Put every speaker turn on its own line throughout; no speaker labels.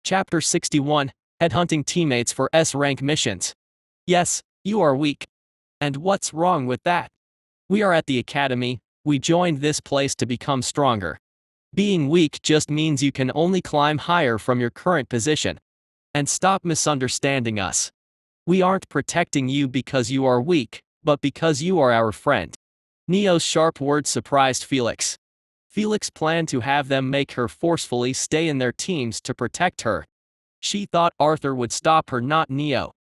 Chapter 61, Headhunting Teammates for S-Rank Missions. Yes, you are weak. And what's wrong with that? We are at the academy, we joined this place to become stronger. Being weak just means you can only climb higher from your current position. And stop misunderstanding us. We aren't protecting you because you are weak, but because you are our friend. Neo's sharp words surprised Felix. Felix planned to have them make her forcefully stay in their teams to protect her. She thought Arthur would stop her, not Neo.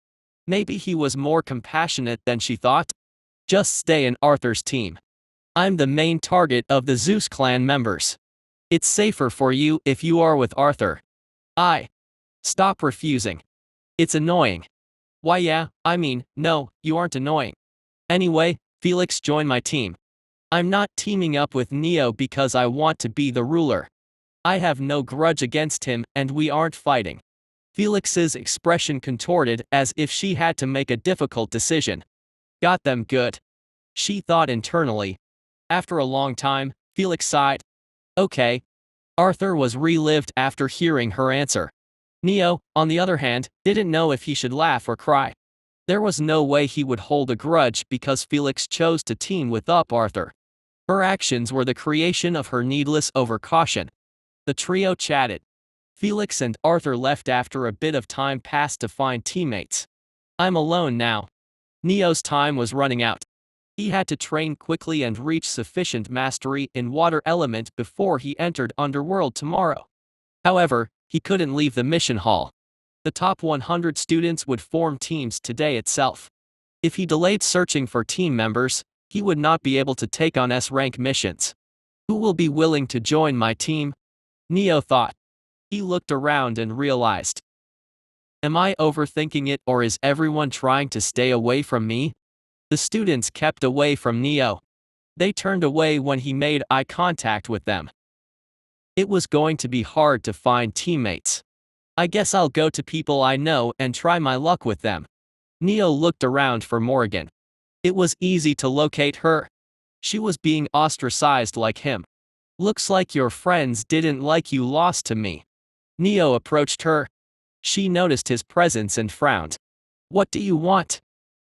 Maybe he was more compassionate than she thought. Just stay in Arthur's team. I'm the main target of the Zeus clan members. It's safer for you if you are with Arthur. Stop refusing. It's annoying. Why yeah, no, you aren't annoying. Anyway, Felix, join my team. I'm not teaming up with Neo because I want to be the ruler. I have no grudge against him and we aren't fighting. Felix's expression contorted as if she had to make a difficult decision. Got them good. She thought internally. After a long time, Felix sighed. Okay. Arthur was relieved after hearing her answer. Neo, on the other hand, didn't know if he should laugh or cry. There was no way he would hold a grudge because Felix chose to team with Arthur. Her actions were the creation of her needless overcaution. The trio chatted. Felix and Arthur left after a bit of time passed to find teammates. I'm alone now. Neo's time was running out. He had to train quickly and reach sufficient mastery in water element before he entered Underworld tomorrow. However, he couldn't leave the mission hall. The top 100 students would form teams today itself. If he delayed searching for team members, he would not be able to take on S-rank missions. Who will be willing to join my team? Neo thought. He looked around and realized. Am I overthinking it, or is everyone trying to stay away from me? The students kept away from Neo. They turned away when he made eye contact with them. It was going to be hard to find teammates. I guess I'll go to people I know and try my luck with them. Neo looked around for Morrigan. It was easy to locate her. She was being ostracized like him. Looks like your friends didn't like you lost to me. Neo approached her. She noticed his presence and frowned. What do you want?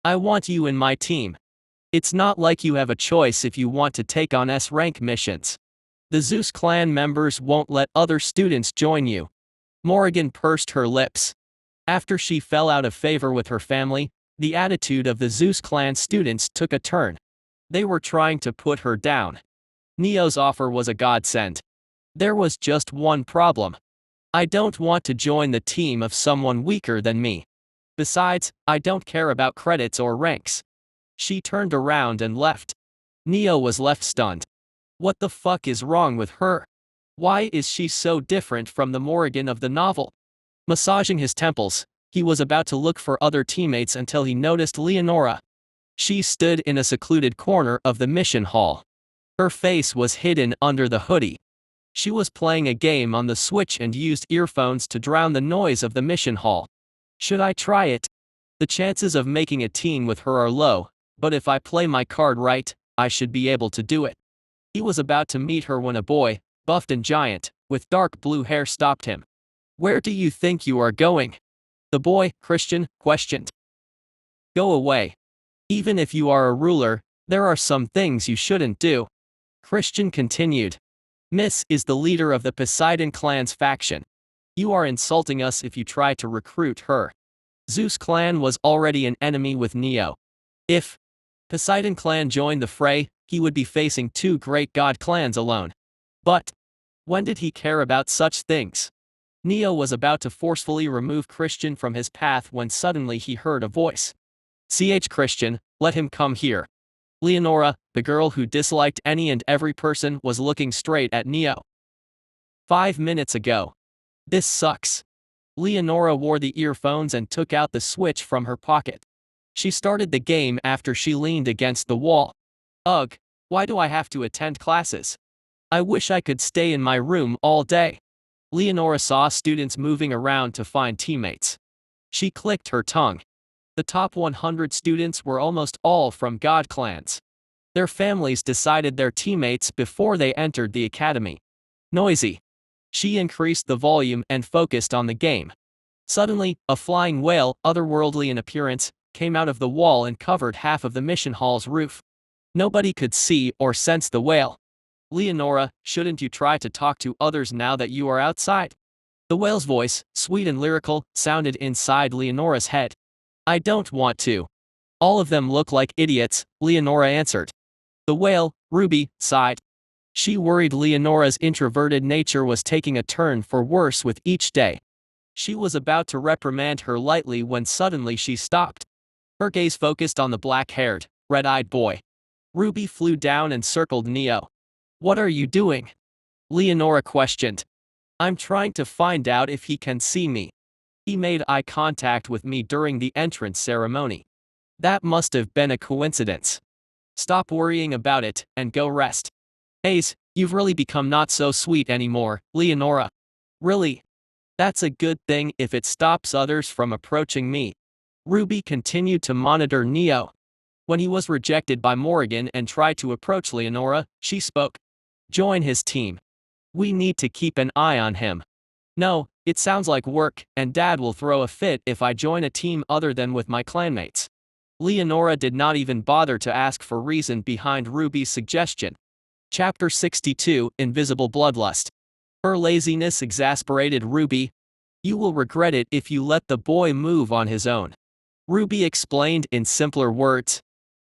I want you in my team. It's not like you have a choice if you want to take on S-rank missions. The Zeus clan members won't let other students join you. Morrigan pursed her lips. After she fell out of favor with her family, the attitude of the Zeus clan students took a turn. They were trying to put her down. Neo's offer was a godsend. There was just one problem. I don't want to join the team of someone weaker than me. Besides, I don't care about credits or ranks. She turned around and left. Neo was left stunned. What the fuck is wrong with her? Why is she so different from the Morrigan of the novel? Massaging his temples, he was about to look for other teammates until he noticed Leonora. She stood in a secluded corner of the mission hall. Her face was hidden under the hoodie. She was playing a game on the Switch and used earphones to drown the noise of the mission hall. Should I try it? The chances of making a team with her are low, but if I play my card right, I should be able to do it. He was about to meet her when a boy, buffed and giant, with dark blue hair stopped him. Where do you think you are going? The boy, Christian, questioned. Go away. Even if you are a ruler, there are some things you shouldn't do. Christian continued. Miss is the leader of the Poseidon clan's faction. You are insulting us if you try to recruit her. Zeus clan was already an enemy with Neo. If Poseidon clan joined the fray, he would be facing two great god clans alone. But when did he care about such things? Neo was about to forcefully remove Christian from his path when suddenly he heard a voice. Christian, let him come here. Leonora, the girl who disliked any and every person, was looking straight at Neo. 5 minutes ago. This sucks. Leonora wore the earphones and took out the Switch from her pocket. She started the game after she leaned against the wall. Ugh, why do I have to attend classes? I wish I could stay in my room all day. Leonora saw students moving around to find teammates. She clicked her tongue. The top 100 students were almost all from god clans. Their families decided their teammates before they entered the academy. Noisy. She increased the volume and focused on the game. Suddenly, a flying whale, otherworldly in appearance, came out of the wall and covered half of the mission hall's roof. Nobody could see or sense the whale. Leonora, shouldn't you try to talk to others now that you are outside? The whale's voice, sweet and lyrical, sounded inside Leonora's head. I don't want to. All of them look like idiots, Leonora answered. The whale, Ruby, sighed. She worried Leonora's introverted nature was taking a turn for worse with each day. She was about to reprimand her lightly when suddenly she stopped. Her gaze focused on the black-haired, red-eyed boy. Ruby flew down and circled Neo. What are you doing? Leonora questioned. I'm trying to find out if he can see me. He made eye contact with me during the entrance ceremony. That must have been a coincidence. Stop worrying about it and go rest. Ace, you've really become not so sweet anymore, Leonora. Really? That's a good thing if it stops others from approaching me. Ruby continued to monitor Neo. When he was rejected by Morrigan and tried to approach Leonora, she spoke. Join his team. We need to keep an eye on him. No, it sounds like work, and Dad will throw a fit if I join a team other than with my clanmates. Leonora did not even bother to ask for reason behind Ruby's suggestion. Chapter 62, Invisible Bloodlust. Her laziness exasperated Ruby. You will regret it if you let the boy move on his own. Ruby explained in simpler words.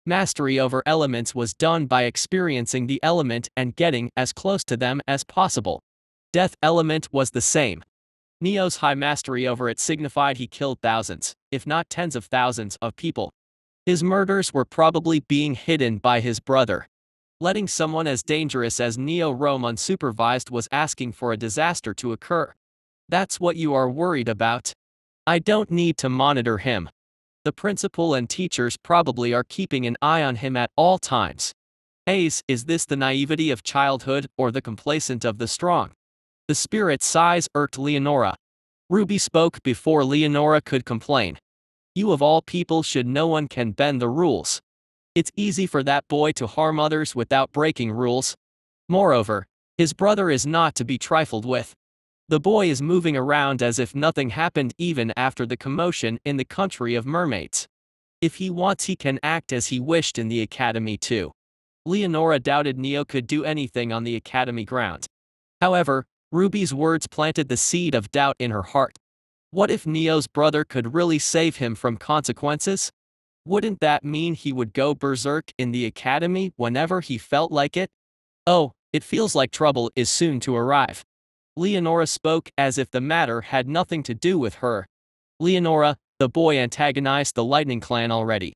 Mastery over elements was done by experiencing the element and getting as close to them as possible. Death element was the same. Neo's high mastery over it signified he killed thousands, if not tens of thousands, of people. His murders were probably being hidden by his brother. Letting someone as dangerous as Neo roam unsupervised was asking for a disaster to occur. That's what you are worried about. I don't need to monitor him. The principal and teachers probably are keeping an eye on him at all times. Ace, is this the naivety of childhood or the complacent of the strong? The spirit sighs irked Leonora. Ruby spoke before Leonora could complain. You of all people should know one can bend the rules. It's easy for that boy to harm others without breaking rules. Moreover, his brother is not to be trifled with. The boy is moving around as if nothing happened even after the commotion in the country of mermaids. If he wants he can act as he wished in the academy too. Leonora doubted Neo could do anything on the academy ground. However, Ruby's words planted the seed of doubt in her heart. What if Neo's brother could really save him from consequences? Wouldn't that mean he would go berserk in the academy whenever he felt like it? Oh, it feels like trouble is soon to arrive. Leonora spoke as if the matter had nothing to do with her. Leonora, the boy antagonized the Lightning Clan already.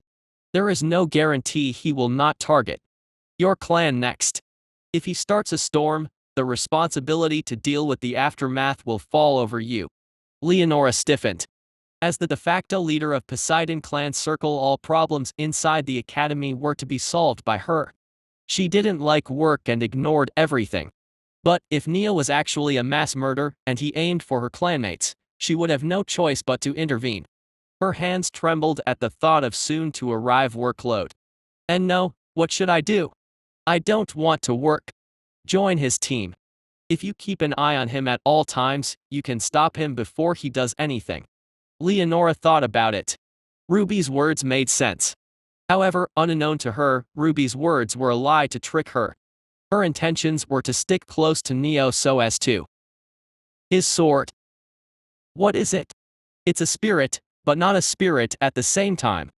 There is no guarantee he will not target your clan next. If he starts a storm, the responsibility to deal with the aftermath will fall over you. Leonora stiffened. As the de facto leader of Poseidon Clan Circle, all problems inside the academy were to be solved by her. She didn't like work and ignored everything. But if Neo was actually a mass murderer and he aimed for her clanmates, she would have no choice but to intervene. Her hands trembled at the thought of soon-to-arrive workload. And no, what should I do? I don't want to work. Join his team. If you keep an eye on him at all times, you can stop him before he does anything. Leonora thought about it. Ruby's words made sense. However, unknown to her, Ruby's words were a lie to trick her. Her intentions were to stick close to Neo so as to his sword. What is it? It's a spirit, but not a spirit at the same time.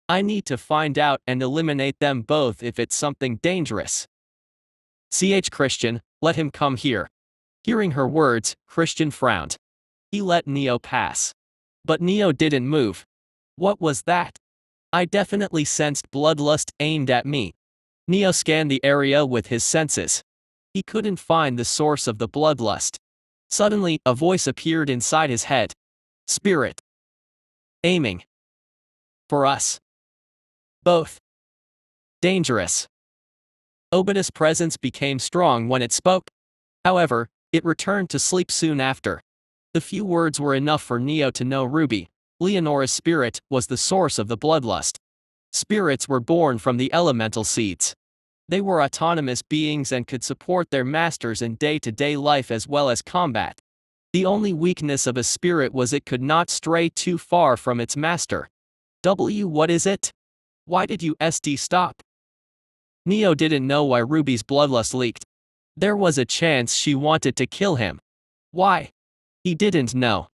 I need to find out and eliminate them both if it's something dangerous. Christian, let him come here. Hearing her words, Christian frowned. He let Neo pass. But Neo didn't move. What was that? I definitely sensed bloodlust aimed at me. Neo scanned the area with his senses. He couldn't find the source of the bloodlust. Suddenly, a voice appeared inside his head. Spirit. Aiming. For us. Both. Dangerous. Obita's presence became strong when it spoke. However, it returned to sleep soon after. The few words were enough for Neo to know Ruby, Leonora's spirit, was the source of the bloodlust. Spirits were born from the elemental seeds. They were autonomous beings and could support their masters in day-to-day life as well as combat. The only weakness of a spirit was it could not stray too far from its master. What is it? Why did you stop? Neo didn't know why Ruby's bloodlust leaked. There was a chance she wanted to kill him. Why? He didn't know.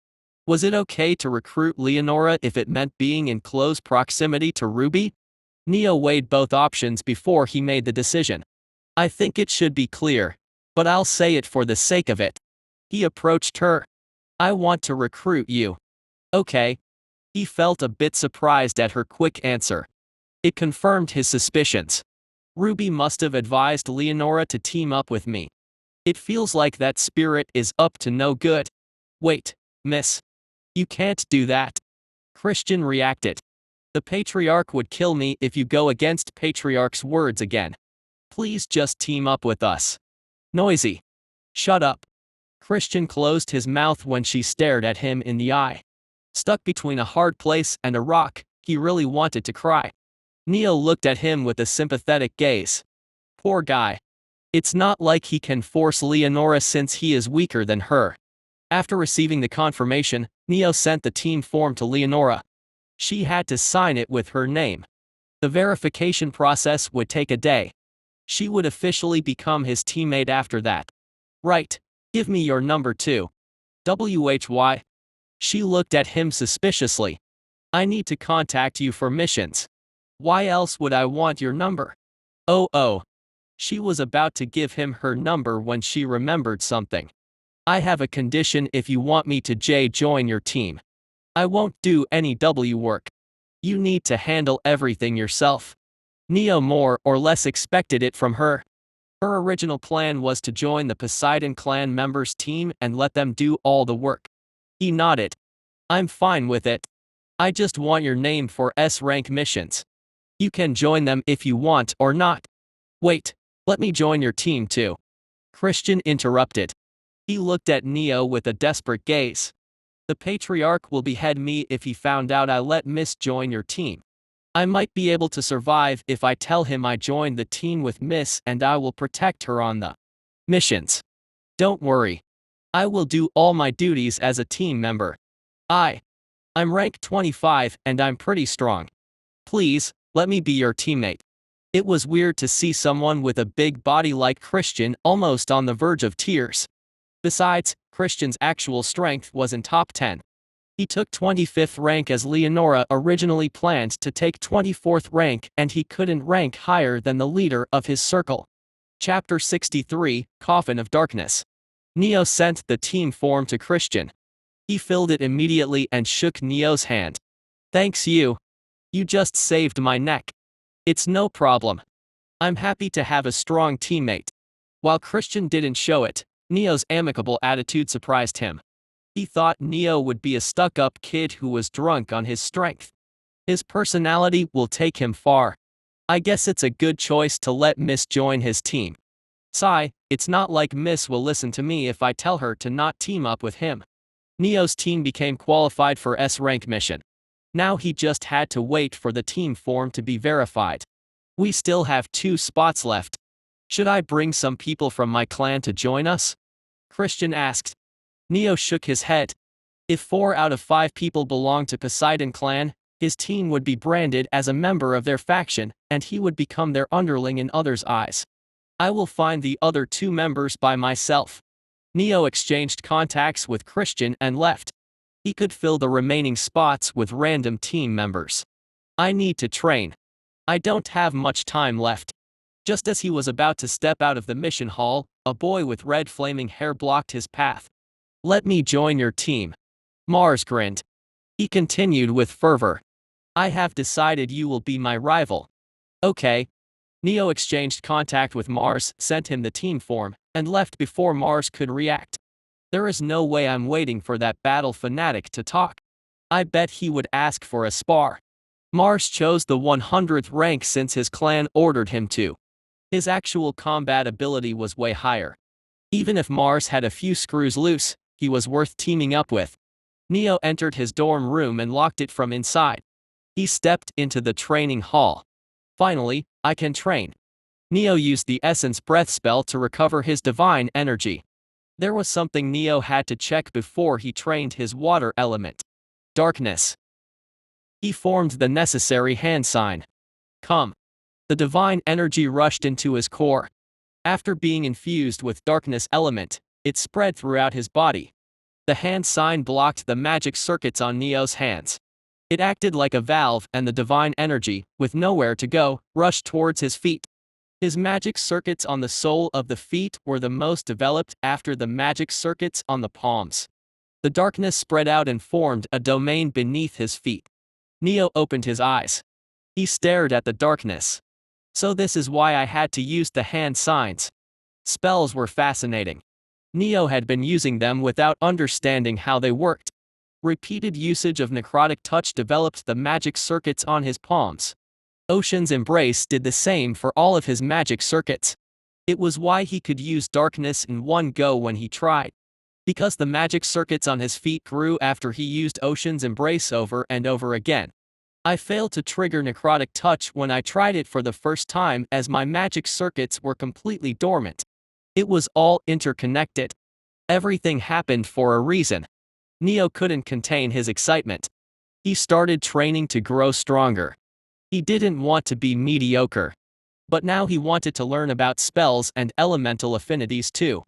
Was it okay to recruit Leonora if it meant being in close proximity to Ruby? Neo weighed both options before he made the decision. I think it should be clear, but I'll say it for the sake of it. He approached her. I want to recruit you. Okay. He felt a bit surprised at her quick answer. It confirmed his suspicions. Ruby must have advised Leonora to team up with me. It feels like that spirit is up to no good. Wait, miss. You can't do that. Christian reacted. The Patriarch would kill me if you go against Patriarch's words again. Please just team up with us. Noisy. Shut up. Christian closed his mouth when she stared at him in the eye. Stuck between a hard place and a rock, he really wanted to cry. Neo looked at him with a sympathetic gaze. Poor guy. It's not like he can force Leonora since he is weaker than her. After receiving the confirmation, Neo sent the team form to Leonora. She had to sign it with her name. The verification process would take a day. She would officially become his teammate after that. Right. Give me your number too. Why? She looked at him suspiciously. I need to contact you for missions. Why else would I want your number? Oh. She was about to give him her number when she remembered something. I have a condition if you want me to join your team. I won't do any work. You need to handle everything yourself. Neo more or less expected it from her. Her original plan was to join the Poseidon clan members' team and let them do all the work. He nodded. I'm fine with it. I just want your name for S-rank missions. You can join them if you want or not. Wait, let me join your team too. Christian interrupted. He looked at Neo with a desperate gaze. The Patriarch will behead me if he found out I let Miss join your team. I might be able to survive if I tell him I joined the team with Miss and I will protect her on the missions. Don't worry. I will do all my duties as a team member. I'm rank 25 and I'm pretty strong. Please, let me be your teammate. It was weird to see someone with a big body like Christian almost on the verge of tears. Besides, Christian's actual strength was in top 10. He took 25th rank as Leonora originally planned to take 24th rank and he couldn't rank higher than the leader of his circle. Chapter 63, Coffin of Darkness. Neo sent the team form to Christian. He filled it immediately and shook Neo's hand. Thanks you. You just saved my neck. It's no problem. I'm happy to have a strong teammate. While Christian didn't show it, Neo's amicable attitude surprised him. He thought Neo would be a stuck-up kid who was drunk on his strength. His personality will take him far. I guess it's a good choice to let Miss join his team. Sigh, it's not like Miss will listen to me if I tell her to not team up with him. Neo's team became qualified for S-rank mission. Now he just had to wait for the team form to be verified. We still have 2 spots left. Should I bring some people from my clan to join us? Christian asked. Neo shook his head. If 4 out of 5 people belong to Poseidon clan, his team would be branded as a member of their faction, and he would become their underling in others' eyes. I will find the other 2 members by myself. Neo exchanged contacts with Christian and left. He could fill the remaining spots with random team members. I need to train. I don't have much time left. Just as he was about to step out of the mission hall, a boy with red flaming hair blocked his path. Let me join your team. Mars grinned. He continued with fervor. I have decided you will be my rival. Okay. Neo exchanged contact with Mars, sent him the team form, and left before Mars could react. There is no way I'm waiting for that battle fanatic to talk. I bet he would ask for a spar. Mars chose the 100th rank since his clan ordered him to. His actual combat ability was way higher. Even if Mars had a few screws loose, he was worth teaming up with. Neo entered his dorm room and locked it from inside. He stepped into the training hall. Finally, I can train. Neo used the Essence Breath spell to recover his divine energy. There was something Neo had to check before he trained his water element. Darkness. He formed the necessary hand sign. Come. The divine energy rushed into his core. After being infused with darkness element, it spread throughout his body. The hand sign blocked the magic circuits on Neo's hands. It acted like a valve, and the divine energy, with nowhere to go, rushed towards his feet. His magic circuits on the sole of the feet were the most developed after the magic circuits on the palms. The darkness spread out and formed a domain beneath his feet. Neo opened his eyes. He stared at the darkness. So this is why I had to use the hand signs. Spells were fascinating. Neo had been using them without understanding how they worked. Repeated usage of necrotic touch developed the magic circuits on his palms. Ocean's Embrace did the same for all of his magic circuits. It was why he could use darkness in one go when he tried. Because the magic circuits on his feet grew after he used Ocean's Embrace over and over again. I failed to trigger necrotic touch when I tried it for the first time, as my magic circuits were completely dormant. It was all interconnected. Everything happened for a reason. Neo couldn't contain his excitement. He started training to grow stronger. He didn't want to be mediocre. But now he wanted to learn about spells and elemental affinities too.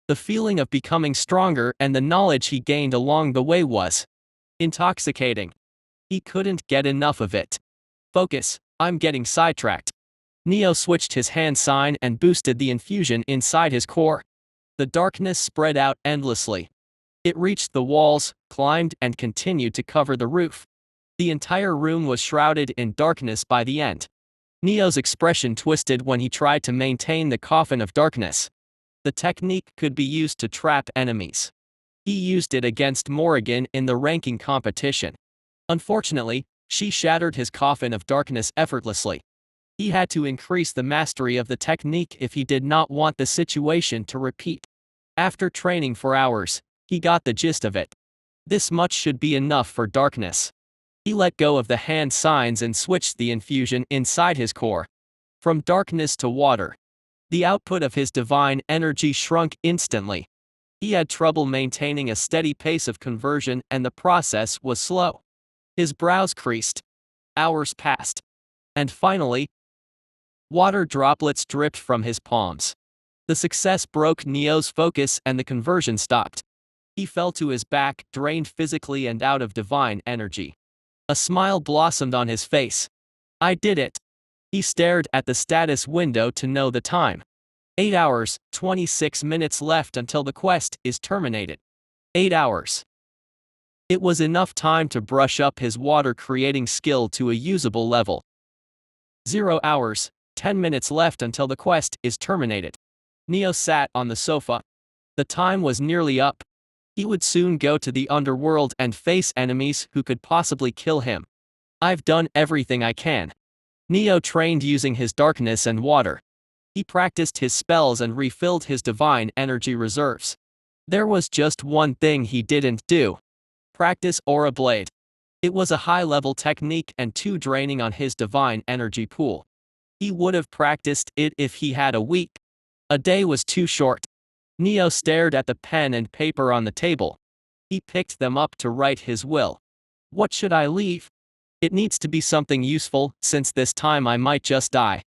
The feeling of becoming stronger and the knowledge he gained along the way was intoxicating. He couldn't get enough of it. Focus, I'm getting sidetracked. Neo switched his hand sign and boosted the infusion inside his core. The darkness spread out endlessly. It reached the walls, climbed, and continued to cover the roof. The entire room was shrouded in darkness by the end. Neo's expression twisted when he tried to maintain the coffin of darkness. The technique could be used to trap enemies. He used it against Morrigan in the ranking competition. Unfortunately, she shattered his coffin of darkness effortlessly. He had to increase the mastery of the technique if he did not want the situation to repeat. After training for hours, he got the gist of it. This much should be enough for darkness. He let go of the hand signs and switched the infusion inside his core. From darkness to water. The output of his divine energy shrunk instantly. He had trouble maintaining a steady pace of conversion, and the process was slow. His brows creased. Hours passed. And finally, water droplets dripped from his palms. The success broke Neo's focus and the conversion stopped. He fell to his back, drained physically and out of divine energy. A smile blossomed on his face. I did it. He stared at the status window to know the time. 8 hours, 26 minutes left until the quest is terminated. 8 hours. It was enough time to brush up his water creating skill to a usable level. 0 hours, 10 minutes left until the quest is terminated. Neo sat on the sofa. The time was nearly up. He would soon go to the Underworld and face enemies who could possibly kill him. I've done everything I can. Neo trained using his darkness and water. He practiced his spells and refilled his divine energy reserves. There was just one thing he didn't do. Practice Aura Blade. It was a high-level technique and too draining on his divine energy pool. He would have practiced it if he had a week. A day was too short. Neo stared at the pen and paper on the table. He picked them up to write his will. What should I leave? It needs to be something useful, since this time I might just die.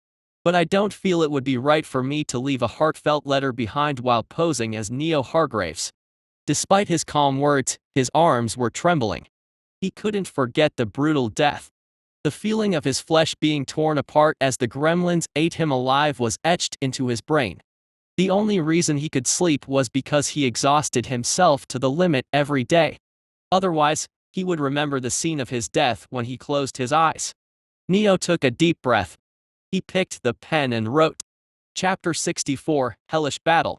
But I don't feel it would be right for me to leave a heartfelt letter behind while posing as Neo Hargraves. Despite his calm words, his arms were trembling. He couldn't forget the brutal death. The feeling of his flesh being torn apart as the gremlins ate him alive was etched into his brain. The only reason he could sleep was because he exhausted himself to the limit every day. Otherwise, he would remember the scene of his death when he closed his eyes. Neo took a deep breath. He picked the pen and wrote. Chapter 64, Hellish Battle.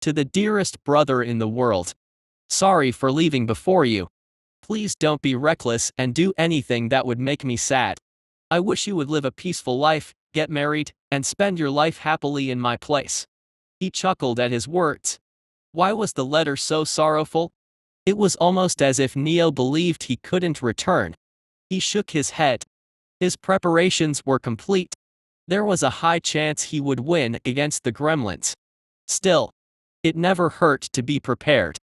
To the dearest brother in the world. Sorry for leaving before you. Please don't be reckless and do anything that would make me sad. I wish you would live a peaceful life, get married, and spend your life happily in my place. He chuckled at his words. Why was the letter so sorrowful? It was almost as if Neo believed he couldn't return. He shook his head. His preparations were complete. There was a high chance he would win against the gremlins. Still, it never hurt to be prepared.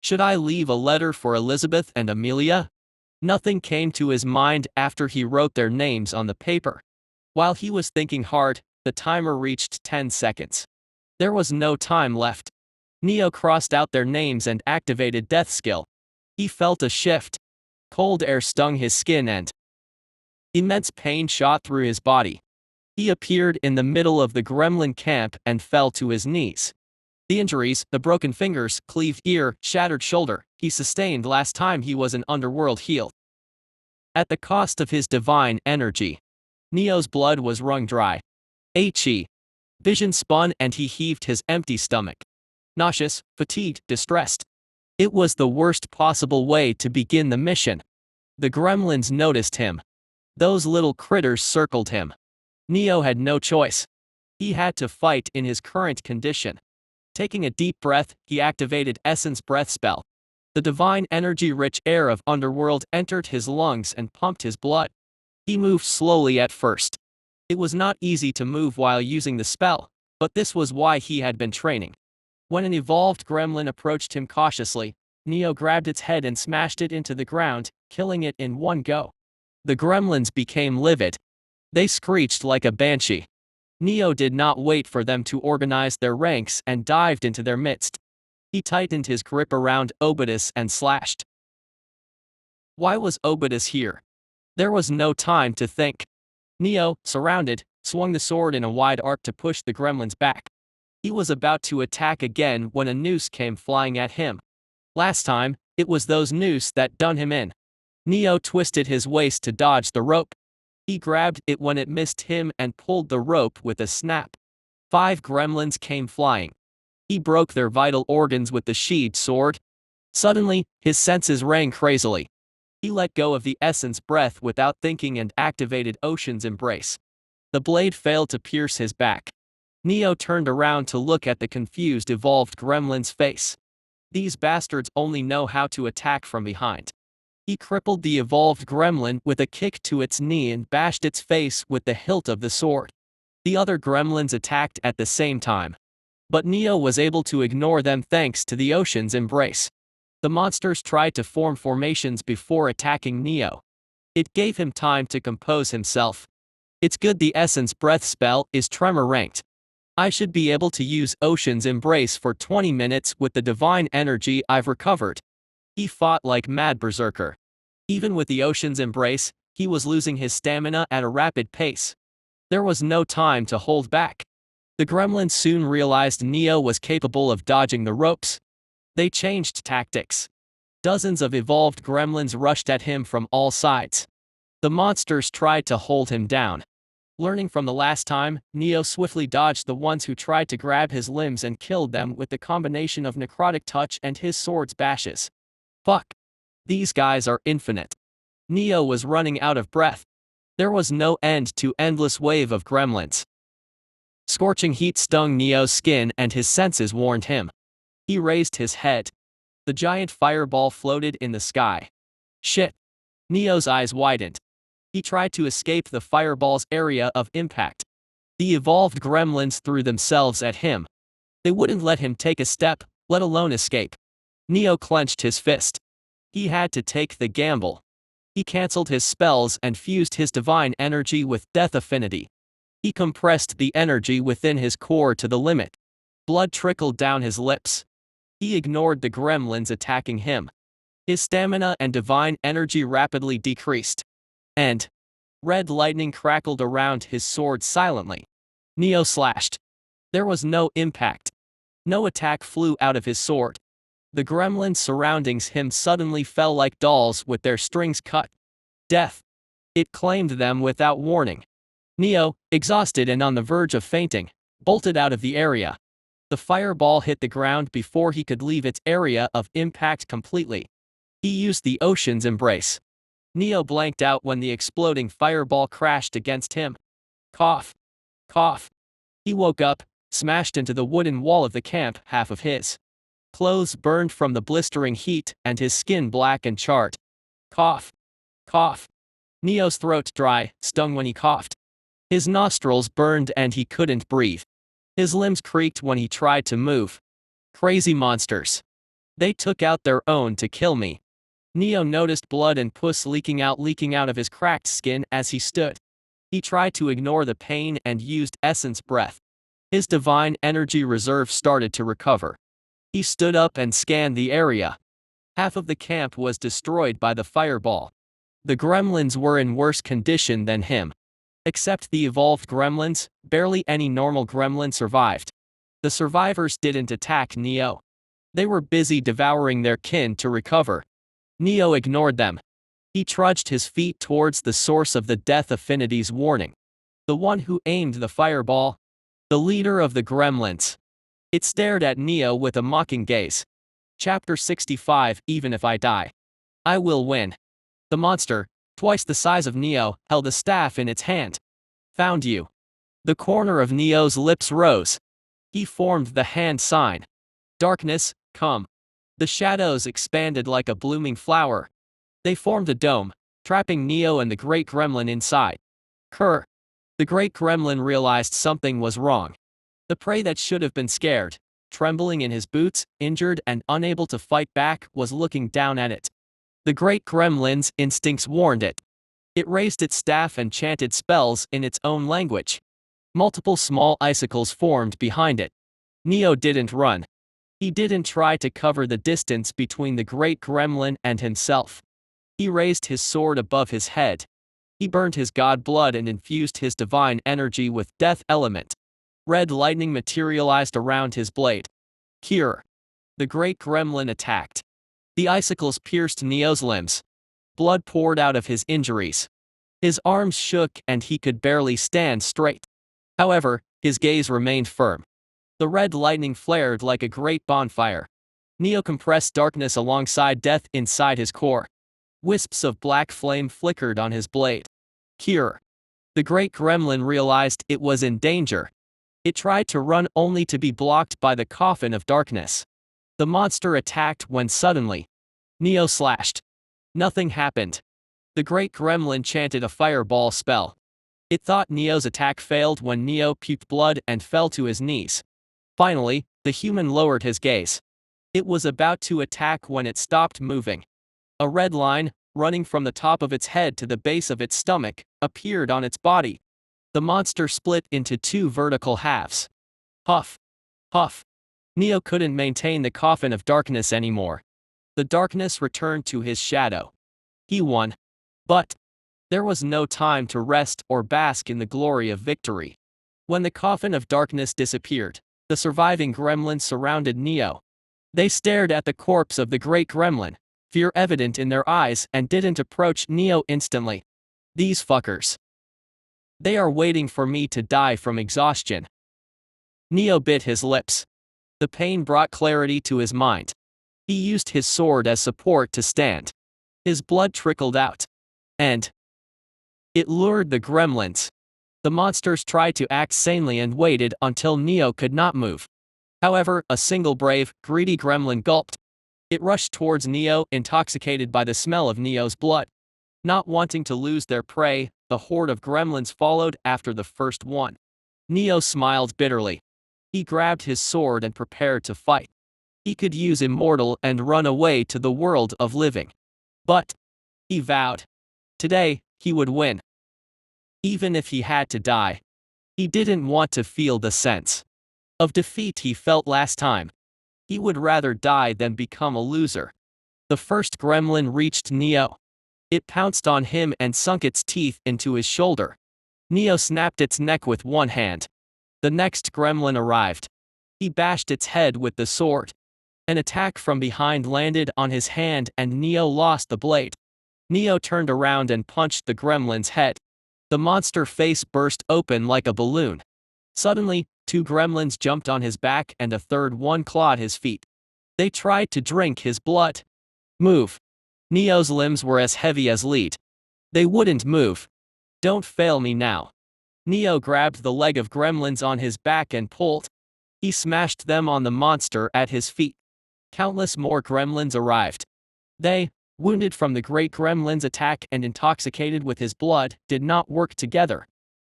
Should I leave a letter for Elizabeth and Amelia? Nothing came to his mind after he wrote their names on the paper. While he was thinking hard, the timer reached 10 seconds. There was no time left. Neo crossed out their names and activated Death Skill. He felt a shift. Cold air stung his skin and immense pain shot through his body. He appeared in the middle of the gremlin camp and fell to his knees. The injuries, the broken fingers, cleaved ear, shattered shoulder, he sustained last time he was an Underworld heel. At the cost of his divine energy, Neo's blood was wrung dry. Vision spun and he heaved his empty stomach. Nauseous, fatigued, distressed. It was the worst possible way to begin the mission. The gremlins noticed him. Those little critters circled him. Neo had no choice. He had to fight in his current condition. Taking a deep breath, he activated Essence Breath Spell. The divine energy-rich air of Underworld entered his lungs and pumped his blood. He moved slowly at first. It was not easy to move while using the spell, but this was why he had been training. When an evolved gremlin approached him cautiously, Neo grabbed its head and smashed it into the ground, killing it in one go. The gremlins became livid. They screeched like a banshee. Neo did not wait for them to organize their ranks and dived into their midst. He tightened his grip around Obidus and slashed. Why was Obidus here? There was no time to think. Neo, surrounded, swung the sword in a wide arc to push the gremlins back. He was about to attack again when a noose came flying at him. Last time, it was those noose that done him in. Neo twisted his waist to dodge the rope. He grabbed it when it missed him and pulled the rope with a snap. 5 gremlins came flying. He broke their vital organs with the sheathed sword. Suddenly, his senses rang crazily. He let go of the essence breath without thinking and activated Ocean's Embrace. The blade failed to pierce his back. Neo turned around to look at the confused evolved gremlin's face. These bastards only know how to attack from behind. He crippled the evolved gremlin with a kick to its knee and bashed its face with the hilt of the sword. The other gremlins attacked at the same time. But Neo was able to ignore them thanks to the Ocean's Embrace. The monsters tried to form formations before attacking Neo. It gave him time to compose himself. It's good the Essence Breath spell is tremor ranked. I should be able to use Ocean's Embrace for 20 minutes with the divine energy I've recovered. He fought like mad berserker. Even with the Ocean's Embrace, he was losing his stamina at a rapid pace. There was no time to hold back. The gremlins soon realized Neo was capable of dodging the ropes. They changed tactics. Dozens of evolved gremlins rushed at him from all sides. The monsters tried to hold him down. Learning from the last time, Neo swiftly dodged the ones who tried to grab his limbs and killed them with the combination of necrotic touch and his sword's bashes. Fuck. These guys are infinite. Neo was running out of breath. There was no end to endless wave of gremlins. Scorching heat stung Neo's skin and his senses warned him. He raised his head. The giant fireball floated in the sky. Shit. Neo's eyes widened. He tried to escape the fireball's area of impact. The evolved gremlins threw themselves at him. They wouldn't let him take a step, let alone escape. Neo clenched his fist. He had to take the gamble. He cancelled his spells and fused his divine energy with death affinity. He compressed the energy within his core to the limit. Blood trickled down his lips. He ignored the gremlins attacking him. His stamina and divine energy rapidly decreased. And red lightning crackled around his sword silently. Neo slashed. There was no impact. No attack flew out of his sword. The gremlins surrounding him suddenly fell like dolls with their strings cut. Death. It claimed them without warning. Neo, exhausted and on the verge of fainting, bolted out of the area. The fireball hit the ground before he could leave its area of impact completely. He used the Ocean's Embrace. Neo blanked out when the exploding fireball crashed against him. Cough. Cough. He woke up, smashed into the wooden wall of the camp, half of his clothes burned from the blistering heat and his skin black and charred. Cough. Cough. Neo's throat dry, stung when he coughed. His nostrils burned and he couldn't breathe. His limbs creaked when he tried to move. Crazy monsters. They took out their own to kill me. Neo noticed blood and pus leaking out of his cracked skin as he stood. He tried to ignore the pain and used essence breath. His divine energy reserve started to recover. He stood up and scanned the area. Half of the camp was destroyed by the fireball. The gremlins were in worse condition than him. Except the evolved gremlins, barely any normal gremlin survived. The survivors didn't attack Neo. They were busy devouring their kin to recover. Neo ignored them. He trudged his feet towards the source of the Death Affinity's warning. The one who aimed the fireball. The leader of the gremlins. It stared at Neo with a mocking gaze. Chapter 65. Even if I die, I will win. The monster, twice the size of Neo, held a staff in its hand. Found you. The corner of Neo's lips rose. He formed the hand sign. Darkness, come. The shadows expanded like a blooming flower. They formed a dome, trapping Neo and the great gremlin inside. Kurr. The great gremlin realized something was wrong. The prey that should have been scared, trembling in his boots, injured and unable to fight back, was looking down at it. The great gremlin's instincts warned it. It raised its staff and chanted spells in its own language. Multiple small icicles formed behind it. Neo didn't run. He didn't try to cover the distance between the great gremlin and himself. He raised his sword above his head. He burned his god blood and infused his divine energy with death element. Red lightning materialized around his blade. Cure. The great gremlin attacked. The icicles pierced Neo's limbs. Blood poured out of his injuries. His arms shook and he could barely stand straight. However, his gaze remained firm. The red lightning flared like a great bonfire. Neo compressed darkness alongside death inside his core. Wisps of black flame flickered on his blade. Cure. The great gremlin realized it was in danger. It tried to run only to be blocked by the coffin of darkness. The monster attacked when suddenly Neo slashed. Nothing happened. The great gremlin chanted a fireball spell. It thought Neo's attack failed when Neo puked blood and fell to his knees. Finally, the human lowered his gaze. It was about to attack when it stopped moving. A red line, running from the top of its head to the base of its stomach, appeared on its body. The monster split into two vertical halves. Huff. Huff. Neo couldn't maintain the coffin of darkness anymore. The darkness returned to his shadow. He won. But there was no time to rest or bask in the glory of victory. When the coffin of darkness disappeared, the surviving gremlins surrounded Neo. They stared at the corpse of the great gremlin, fear evident in their eyes, and didn't approach Neo instantly. These fuckers. They are waiting for me to die from exhaustion. Neo bit his lips. The pain brought clarity to his mind. He used his sword as support to stand. His blood trickled out. And it lured the gremlins. The monsters tried to act sanely and waited until Neo could not move. However, a single brave, greedy gremlin gulped. It rushed towards Neo, intoxicated by the smell of Neo's blood. Not wanting to lose their prey, the horde of gremlins followed after the first one. Neo smiled bitterly. He grabbed his sword and prepared to fight. He could use Immortal and run away to the world of living. But he vowed. Today, he would win. Even if he had to die. He didn't want to feel the sense of defeat he felt last time. He would rather die than become a loser. The first gremlin reached Neo. It pounced on him and sunk its teeth into his shoulder. Neo snapped its neck with one hand. The next gremlin arrived. He bashed its head with the sword. An attack from behind landed on his hand and Neo lost the blade. Neo turned around and punched the gremlin's head. The monster face burst open like a balloon. Suddenly, two gremlins jumped on his back and a third one clawed his feet. They tried to drink his blood. Move. Neo's limbs were as heavy as lead. They wouldn't move. Don't fail me now. Neo grabbed the leg of gremlins on his back and pulled. He smashed them on the monster at his feet. Countless more gremlins arrived. They, wounded from the great gremlin's attack and intoxicated with his blood, did not work together.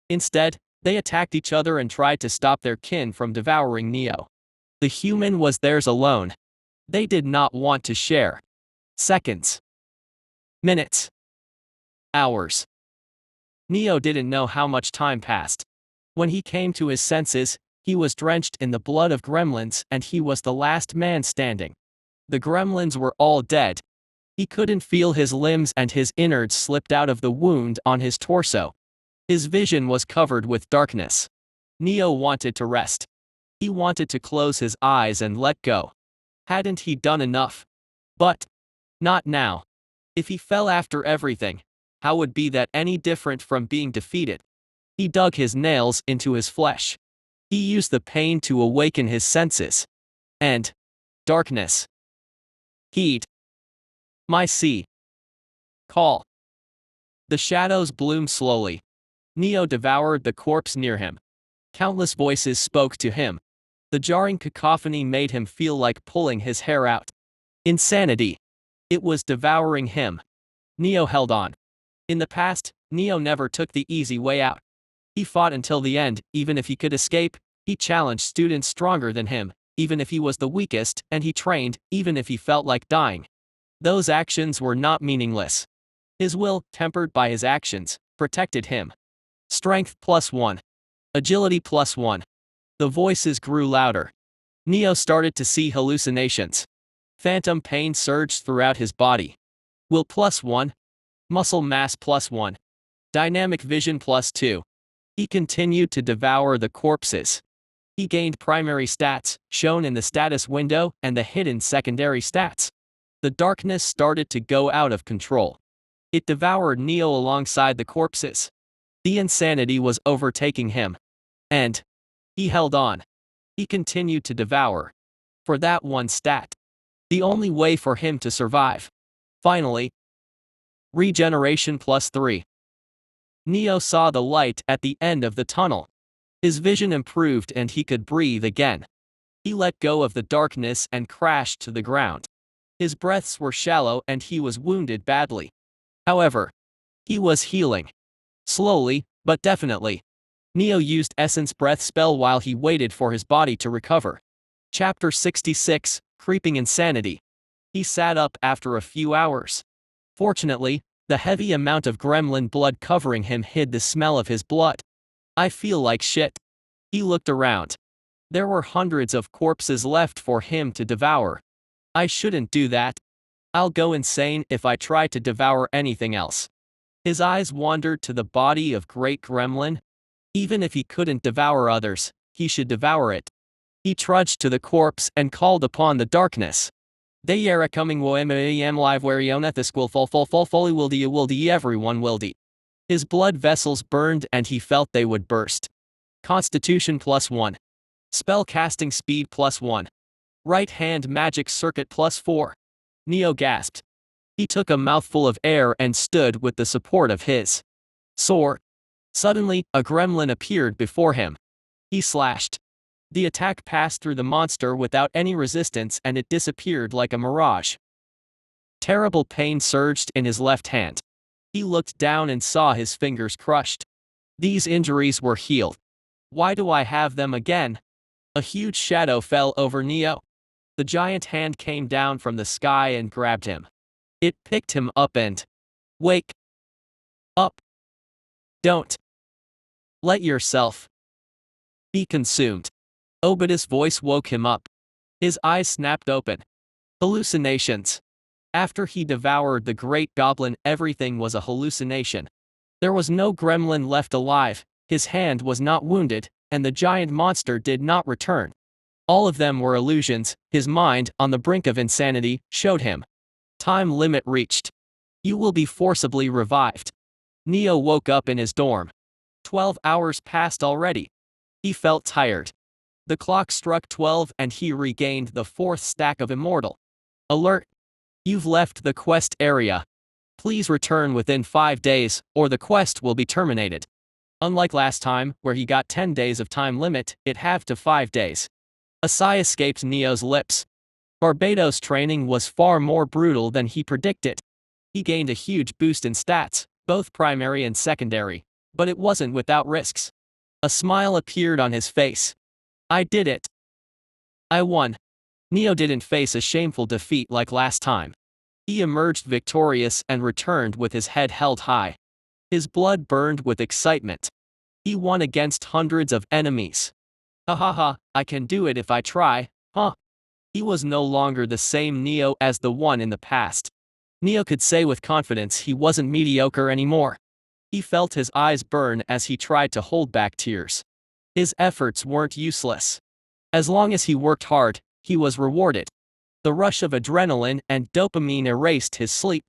Instead, they attacked each other and tried to stop their kin from devouring Neo. The human was theirs alone. They did not want to share. Seconds. Minutes. Hours. Neo didn't know how much time passed. When he came to his senses, he was drenched in the blood of gremlins and he was the last man standing. The gremlins were all dead. He couldn't feel his limbs and his innards slipped out of the wound on his torso. His vision was covered with darkness. Neo wanted to rest. He wanted to close his eyes and let go. Hadn't he done enough? But not now. If he fell after everything, how would be that any different from being defeated? He dug his nails into his flesh. He used the pain to awaken his senses. And darkness. Heed. My sea. Call. The shadows bloomed slowly. Neo devoured the corpse near him. Countless voices spoke to him. The jarring cacophony made him feel like pulling his hair out. Insanity. It was devouring him. Neo held on. In the past, Neo never took the easy way out. He fought until the end, even if he could escape. He challenged students stronger than him, even if he was the weakest, and he trained, even if he felt like dying. Those actions were not meaningless. His will, tempered by his actions, protected him. Strength +1. Agility +1. The voices grew louder. Neo started to see hallucinations. Phantom pain surged throughout his body. Will +1. Muscle mass +1. Dynamic vision +2. He continued to devour the corpses. He gained primary stats, shown in the status window, and the hidden secondary stats. The darkness started to go out of control. It devoured Neo alongside the corpses. The insanity was overtaking him. And he held on. He continued to devour. For that one stat. The only way for him to survive. Finally. Regeneration +3. Neo saw the light at the end of the tunnel. His vision improved and he could breathe again. He let go of the darkness and crashed to the ground. His breaths were shallow and he was wounded badly. However, he was healing. Slowly, but definitely. Neo used Essence Breath spell while he waited for his body to recover. Chapter 66, Creeping Insanity. He sat up after a few hours. Fortunately, the heavy amount of gremlin blood covering him hid the smell of his blood. I feel like shit. He looked around. There were hundreds of corpses left for him to devour. I shouldn't do that. I'll go insane if I try to devour anything else. His eyes wandered to the body of Great Gremlin. Even if he couldn't devour others, he should devour it. He trudged to the corpse and called upon the darkness. They are coming am live where this will fall fully will de everyone will de. His blood vessels burned and he felt they would burst. Constitution +1. Spell casting speed +1. Right hand magic circuit +4. Neo gasped. He took a mouthful of air and stood with the support of his sword. Suddenly, a gremlin appeared before him. He slashed. The attack passed through the monster without any resistance and it disappeared like a mirage. Terrible pain surged in his left hand. He looked down and saw his fingers crushed. These injuries were healed. Why do I have them again? A huge shadow fell over Neo. The giant hand came down from the sky and grabbed him. It picked him up and wake up. Don't let yourself be consumed. Obadiah's voice woke him up. His eyes snapped open. Hallucinations. After he devoured the great goblin, everything was a hallucination. There was no gremlin left alive, his hand was not wounded, and the giant monster did not return. All of them were illusions. His mind, on the brink of insanity, showed him. Time limit reached. You will be forcibly revived. Neo woke up in his dorm. 12 hours passed already. He felt tired. The clock struck 12 and he regained the 4th stack of Immortal. Alert! You've left the quest area. Please return within 5 days, or the quest will be terminated. Unlike last time, where he got 10 days of time limit, it halved to 5 days. A sigh escaped Neo's lips. Barbados' training was far more brutal than he predicted. He gained a huge boost in stats, both primary and secondary, But it wasn't without risks. A smile appeared on his face. I did it. I won. Neo didn't face a shameful defeat like last time. He emerged victorious and returned with his head held high. His blood burned with excitement. He won against hundreds of enemies. Ha ha ha, I can do it if I try, huh? He was no longer the same Neo as the one in the past. Neo could say with confidence he wasn't mediocre anymore. He felt his eyes burn as he tried to hold back tears. His efforts weren't useless. As long as he worked hard, he was rewarded. The rush of adrenaline and dopamine erased his sleep.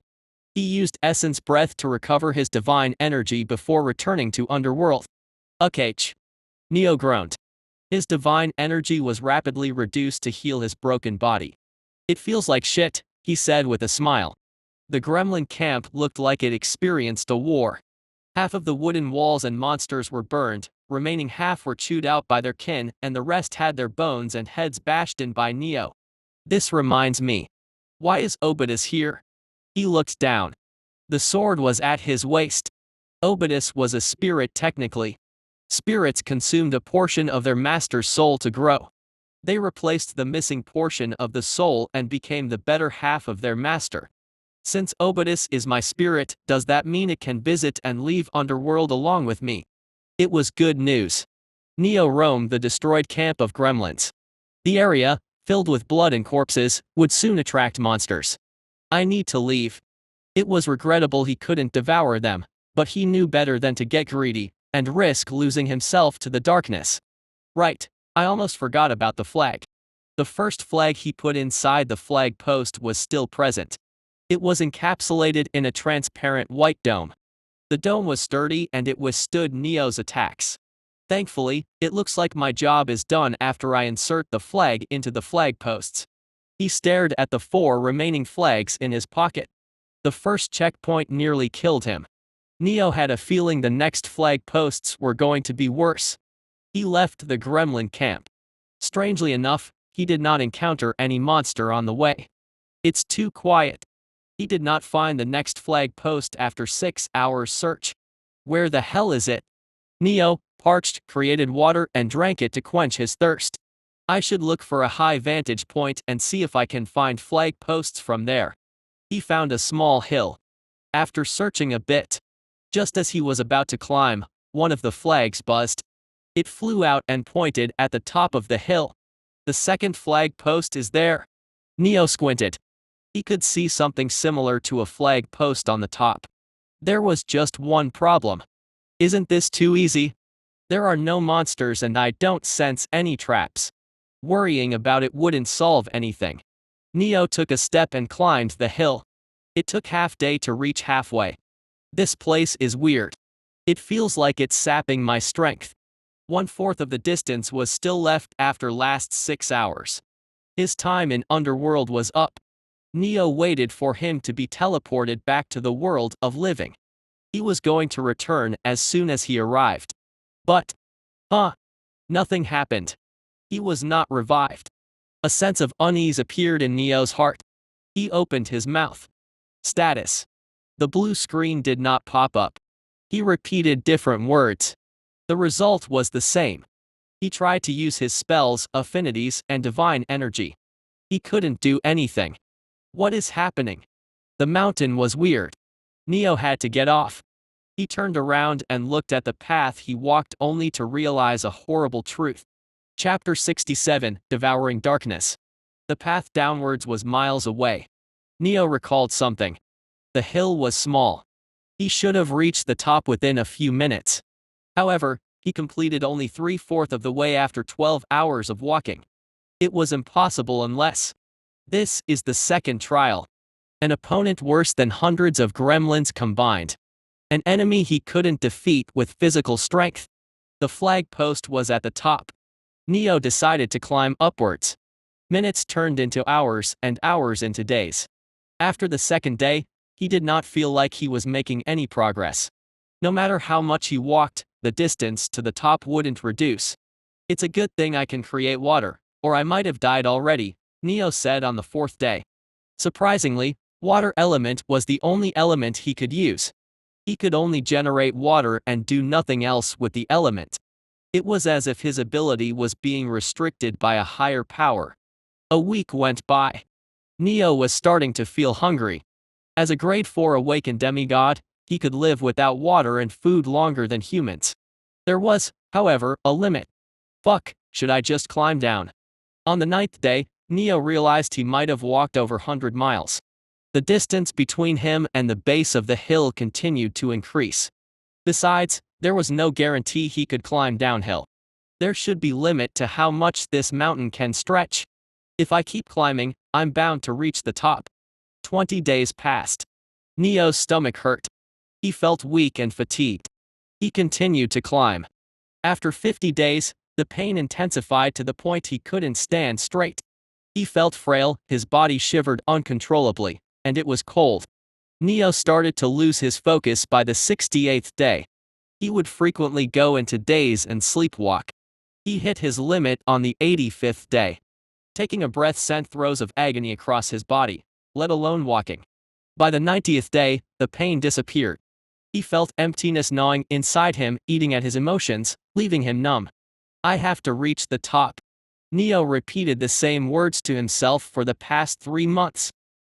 He used essence breath to recover his divine energy before returning to Underworld. Ukh. Neo groaned. His divine energy was rapidly reduced to heal his broken body. It feels like shit, he said with a smile. The gremlin camp looked like it experienced a war. Half of the wooden walls and monsters were burned, remaining half were chewed out by their kin, and the rest had their bones and heads bashed in by Neo. This reminds me. Why is Obidus here? He looked down. The sword was at his waist. Obidus was a spirit technically. Spirits consumed a portion of their master's soul to grow. They replaced the missing portion of the soul and became the better half of their master. Since Obidus is my spirit, does that mean it can visit and leave Underworld along with me? It was good news. Neo roamed the destroyed camp of gremlins. The area, filled with blood and corpses, would soon attract monsters. I need to leave. It was regrettable he couldn't devour them, but he knew better than to get greedy and risk losing himself to the darkness. Right, I almost forgot about the flag. The first flag he put inside the flag post was still present. It was encapsulated in a transparent white dome. The dome was sturdy and it withstood Neo's attacks. Thankfully, it looks like my job is done after I insert the flag into the flag posts. He stared at the 4 remaining flags in his pocket. The first checkpoint nearly killed him. Neo had a feeling the next flag posts were going to be worse. He left the gremlin camp. Strangely enough, he did not encounter any monster on the way. It's too quiet. He did not find the next flag post after 6 hours search. Where the hell is it? Neo, parched, created water and drank it to quench his thirst. I should look for a high vantage point and see if I can find flag posts from there. He found a small hill. After searching a bit, just as he was about to climb, one of the flags buzzed. It flew out and pointed at the top of the hill. The second flag post is there. Neo squinted. He could see something similar to a flag post on the top. There was just one problem. Isn't this too easy? There are no monsters and I don't sense any traps. Worrying about it wouldn't solve anything. Neo took a step and climbed the hill. It took half day to reach halfway. This place is weird. It feels like it's sapping my strength. 1/4 of the distance was still left after last 6 hours. His time in Underworld was up. Neo waited for him to be teleported back to the world of living. He was going to return as soon as he arrived. But, nothing happened. He was not revived. A sense of unease appeared in Neo's heart. He opened his mouth. Status. The blue screen did not pop up. He repeated different words. The result was the same. He tried to use his spells, affinities, and divine energy. He couldn't do anything. What is happening? The mountain was weird. Neo had to get off. He turned around and looked at the path he walked only to realize a horrible truth. Chapter 67, Devouring Darkness. The path downwards was miles away. Neo recalled something. The hill was small. He should have reached the top within a few minutes. However, he completed only 3/4 of the way after 12 hours of walking. It was impossible unless. This is the second trial. An opponent worse than hundreds of gremlins combined. An enemy he couldn't defeat with physical strength. The flag post was at the top. Neo decided to climb upwards. Minutes turned into hours and hours into days. After the second day, he did not feel like he was making any progress. No matter how much he walked, the distance to the top wouldn't reduce. It's a good thing I can create water, or I might have died already, Neo said on the 4th day. Surprisingly, water element was the only element he could use. He could only generate water and do nothing else with the element. It was as if his ability was being restricted by a higher power. A week went by. Neo was starting to feel hungry. As a grade 4 awakened demigod, he could live without water and food longer than humans. There was, however, a limit. Fuck, should I just climb down? On the 9th day, Neo realized he might have walked over 100 miles. The distance between him and the base of the hill continued to increase. Besides, there was no guarantee he could climb downhill. There should be limit to how much this mountain can stretch. If I keep climbing, I'm bound to reach the top. 20 days passed. Neo's stomach hurt. He felt weak and fatigued. He continued to climb. After 50 days, the pain intensified to the point he couldn't stand straight. He felt frail, his body shivered uncontrollably, and it was cold. Neo started to lose his focus by the 68th day. He would frequently go into daze and sleepwalk. He hit his limit on the 85th day. Taking a breath sent throes of agony across his body, let alone walking. By the 90th day, the pain disappeared. He felt emptiness gnawing inside him, eating at his emotions, leaving him numb. I have to reach the top. Neo repeated the same words to himself for the past 3 months.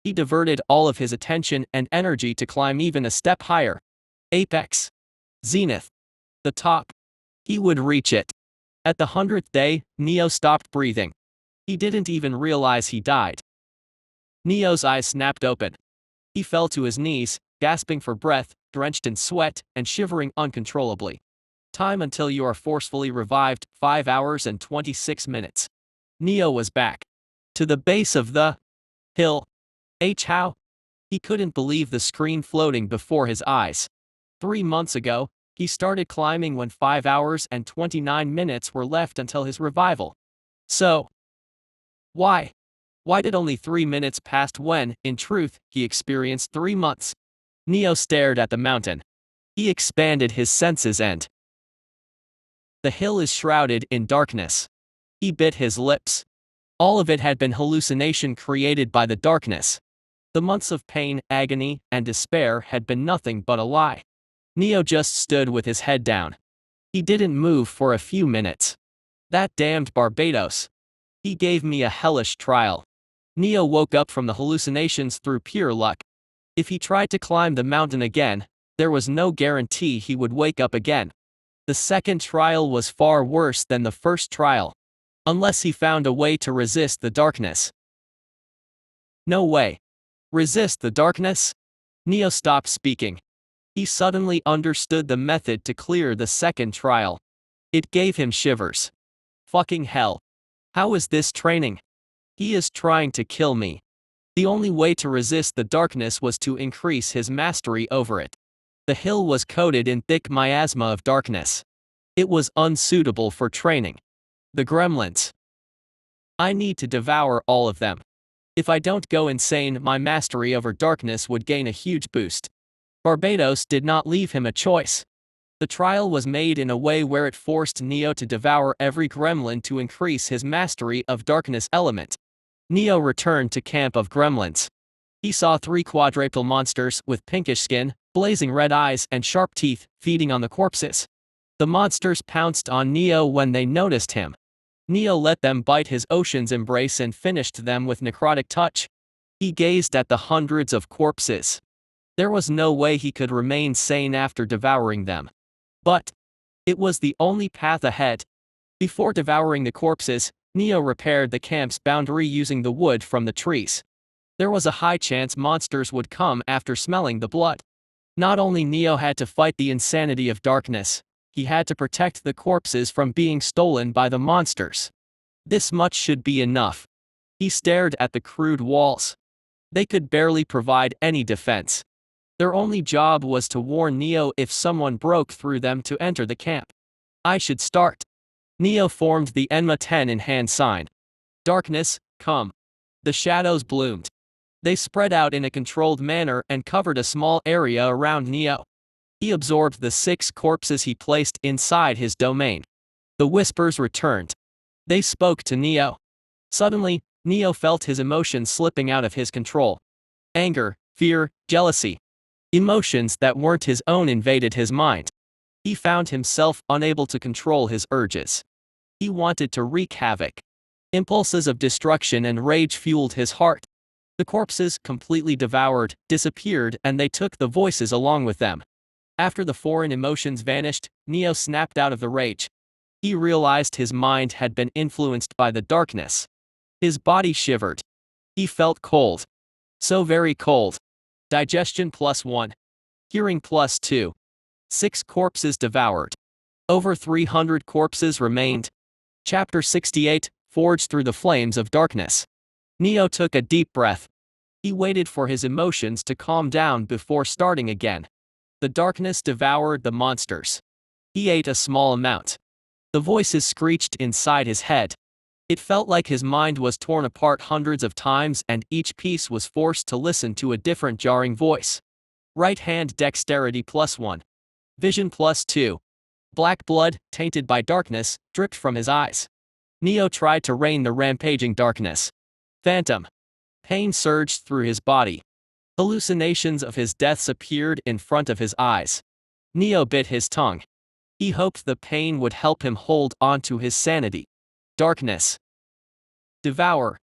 He diverted all of his attention and energy to climb even a step higher. Apex. Zenith. The top. He would reach it. At the 100th day, Neo stopped breathing. He didn't even realize he died. Neo's eyes snapped open. He fell to his knees, gasping for breath, drenched in sweat, and shivering uncontrollably. Time until you are forcefully revived, 5 hours and 26 minutes. Neo was back. To the base of the hill. How? He couldn't believe the screen floating before his eyes. 3 months ago, he started climbing when 5 hours and 29 minutes were left until his revival. So, why? Why did only 3 minutes pass when, in truth, he experienced 3 months? Neo stared at the mountain. He expanded his senses and the hill is shrouded in darkness. He bit his lips. All of it had been hallucination created by the darkness. The months of pain, agony, and despair had been nothing but a lie. Neo just stood with his head down. He didn't move for a few minutes. That damned Barbados. He gave me a hellish trial. Neo woke up from the hallucinations through pure luck. If he tried to climb the mountain again, there was no guarantee he would wake up again. The second trial was far worse than the first trial. Unless he found a way to resist the darkness. No way. Resist the darkness? Neo stopped speaking. He suddenly understood the method to clear the second trial. It gave him shivers. Fucking hell. How is this training? He is trying to kill me. The only way to resist the darkness was to increase his mastery over it. The hill was coated in thick miasma of darkness. It was unsuitable for training. The gremlins. I need to devour all of them. If I don't go insane, my mastery over darkness would gain a huge boost. Barbados did not leave him a choice. The trial was made in a way where it forced Neo to devour every gremlin to increase his mastery of darkness element. Neo returned to camp of gremlins. He saw 3 quadrupedal monsters with pinkish skin, blazing red eyes and sharp teeth, feeding on the corpses. The monsters pounced on Neo when they noticed him. Neo let them bite his ocean's embrace and finished them with necrotic touch. He gazed at the hundreds of corpses. There was no way he could remain sane after devouring them. But it was the only path ahead. Before devouring the corpses, Neo repaired the camp's boundary using the wood from the trees. There was a high chance monsters would come after smelling the blood. Not only Neo had to fight the insanity of darkness, he had to protect the corpses from being stolen by the monsters. This much should be enough. He stared at the crude walls. They could barely provide any defense. Their only job was to warn Neo if someone broke through them to enter the camp. I should start. Neo formed the Enma 10 in hand sign. Darkness, come. The shadows bloomed. They spread out in a controlled manner and covered a small area around Neo. He absorbed the 6 corpses he placed inside his domain. The whispers returned. They spoke to Neo. Suddenly, Neo felt his emotions slipping out of his control. Anger, fear, jealousy. Emotions that weren't his own invaded his mind. He found himself unable to control his urges. He wanted to wreak havoc. Impulses of destruction and rage fueled his heart. The corpses, completely devoured, disappeared, and they took the voices along with them. After the foreign emotions vanished, Neo snapped out of the rage. He realized his mind had been influenced by the darkness. His body shivered. He felt cold. So very cold. Digestion +1. Hearing +2. 6 corpses devoured. Over 300 corpses remained. Chapter 68, Forged Through the Flames of Darkness. Neo took a deep breath. He waited for his emotions to calm down before starting again. The darkness devoured the monsters. He ate a small amount. The voices screeched inside his head. It felt like his mind was torn apart hundreds of times and each piece was forced to listen to a different jarring voice. Right hand dexterity +1. Vision +2. Black blood, tainted by darkness, dripped from his eyes. Neo tried to rein the rampaging darkness. Phantom. Pain surged through his body. Hallucinations of his deaths appeared in front of his eyes. Neo bit his tongue. He hoped the pain would help him hold on to his sanity. Darkness. Devour.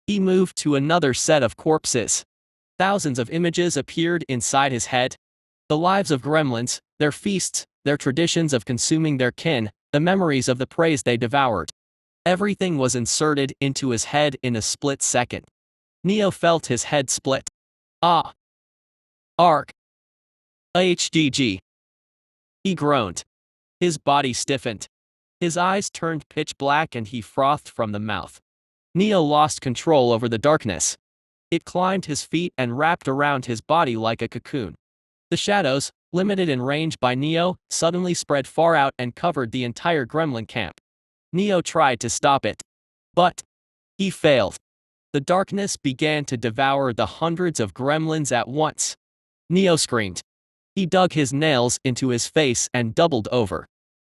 He moved to another set of corpses. Thousands of images appeared inside his head. The lives of gremlins, their feasts, their traditions of consuming their kin, the memories of the praise they devoured. Everything was inserted into his head in a split second. Neo felt his head split. Ah. Arg. HGG. He groaned. His body stiffened. His eyes turned pitch black and he frothed from the mouth. Neo lost control over the darkness. It climbed his feet and wrapped around his body like a cocoon. The shadows, limited in range by Neo, suddenly spread far out and covered the entire gremlin camp. Neo tried to stop it. But he failed. The darkness began to devour the hundreds of gremlins at once. Neo screamed. He dug his nails into his face and doubled over.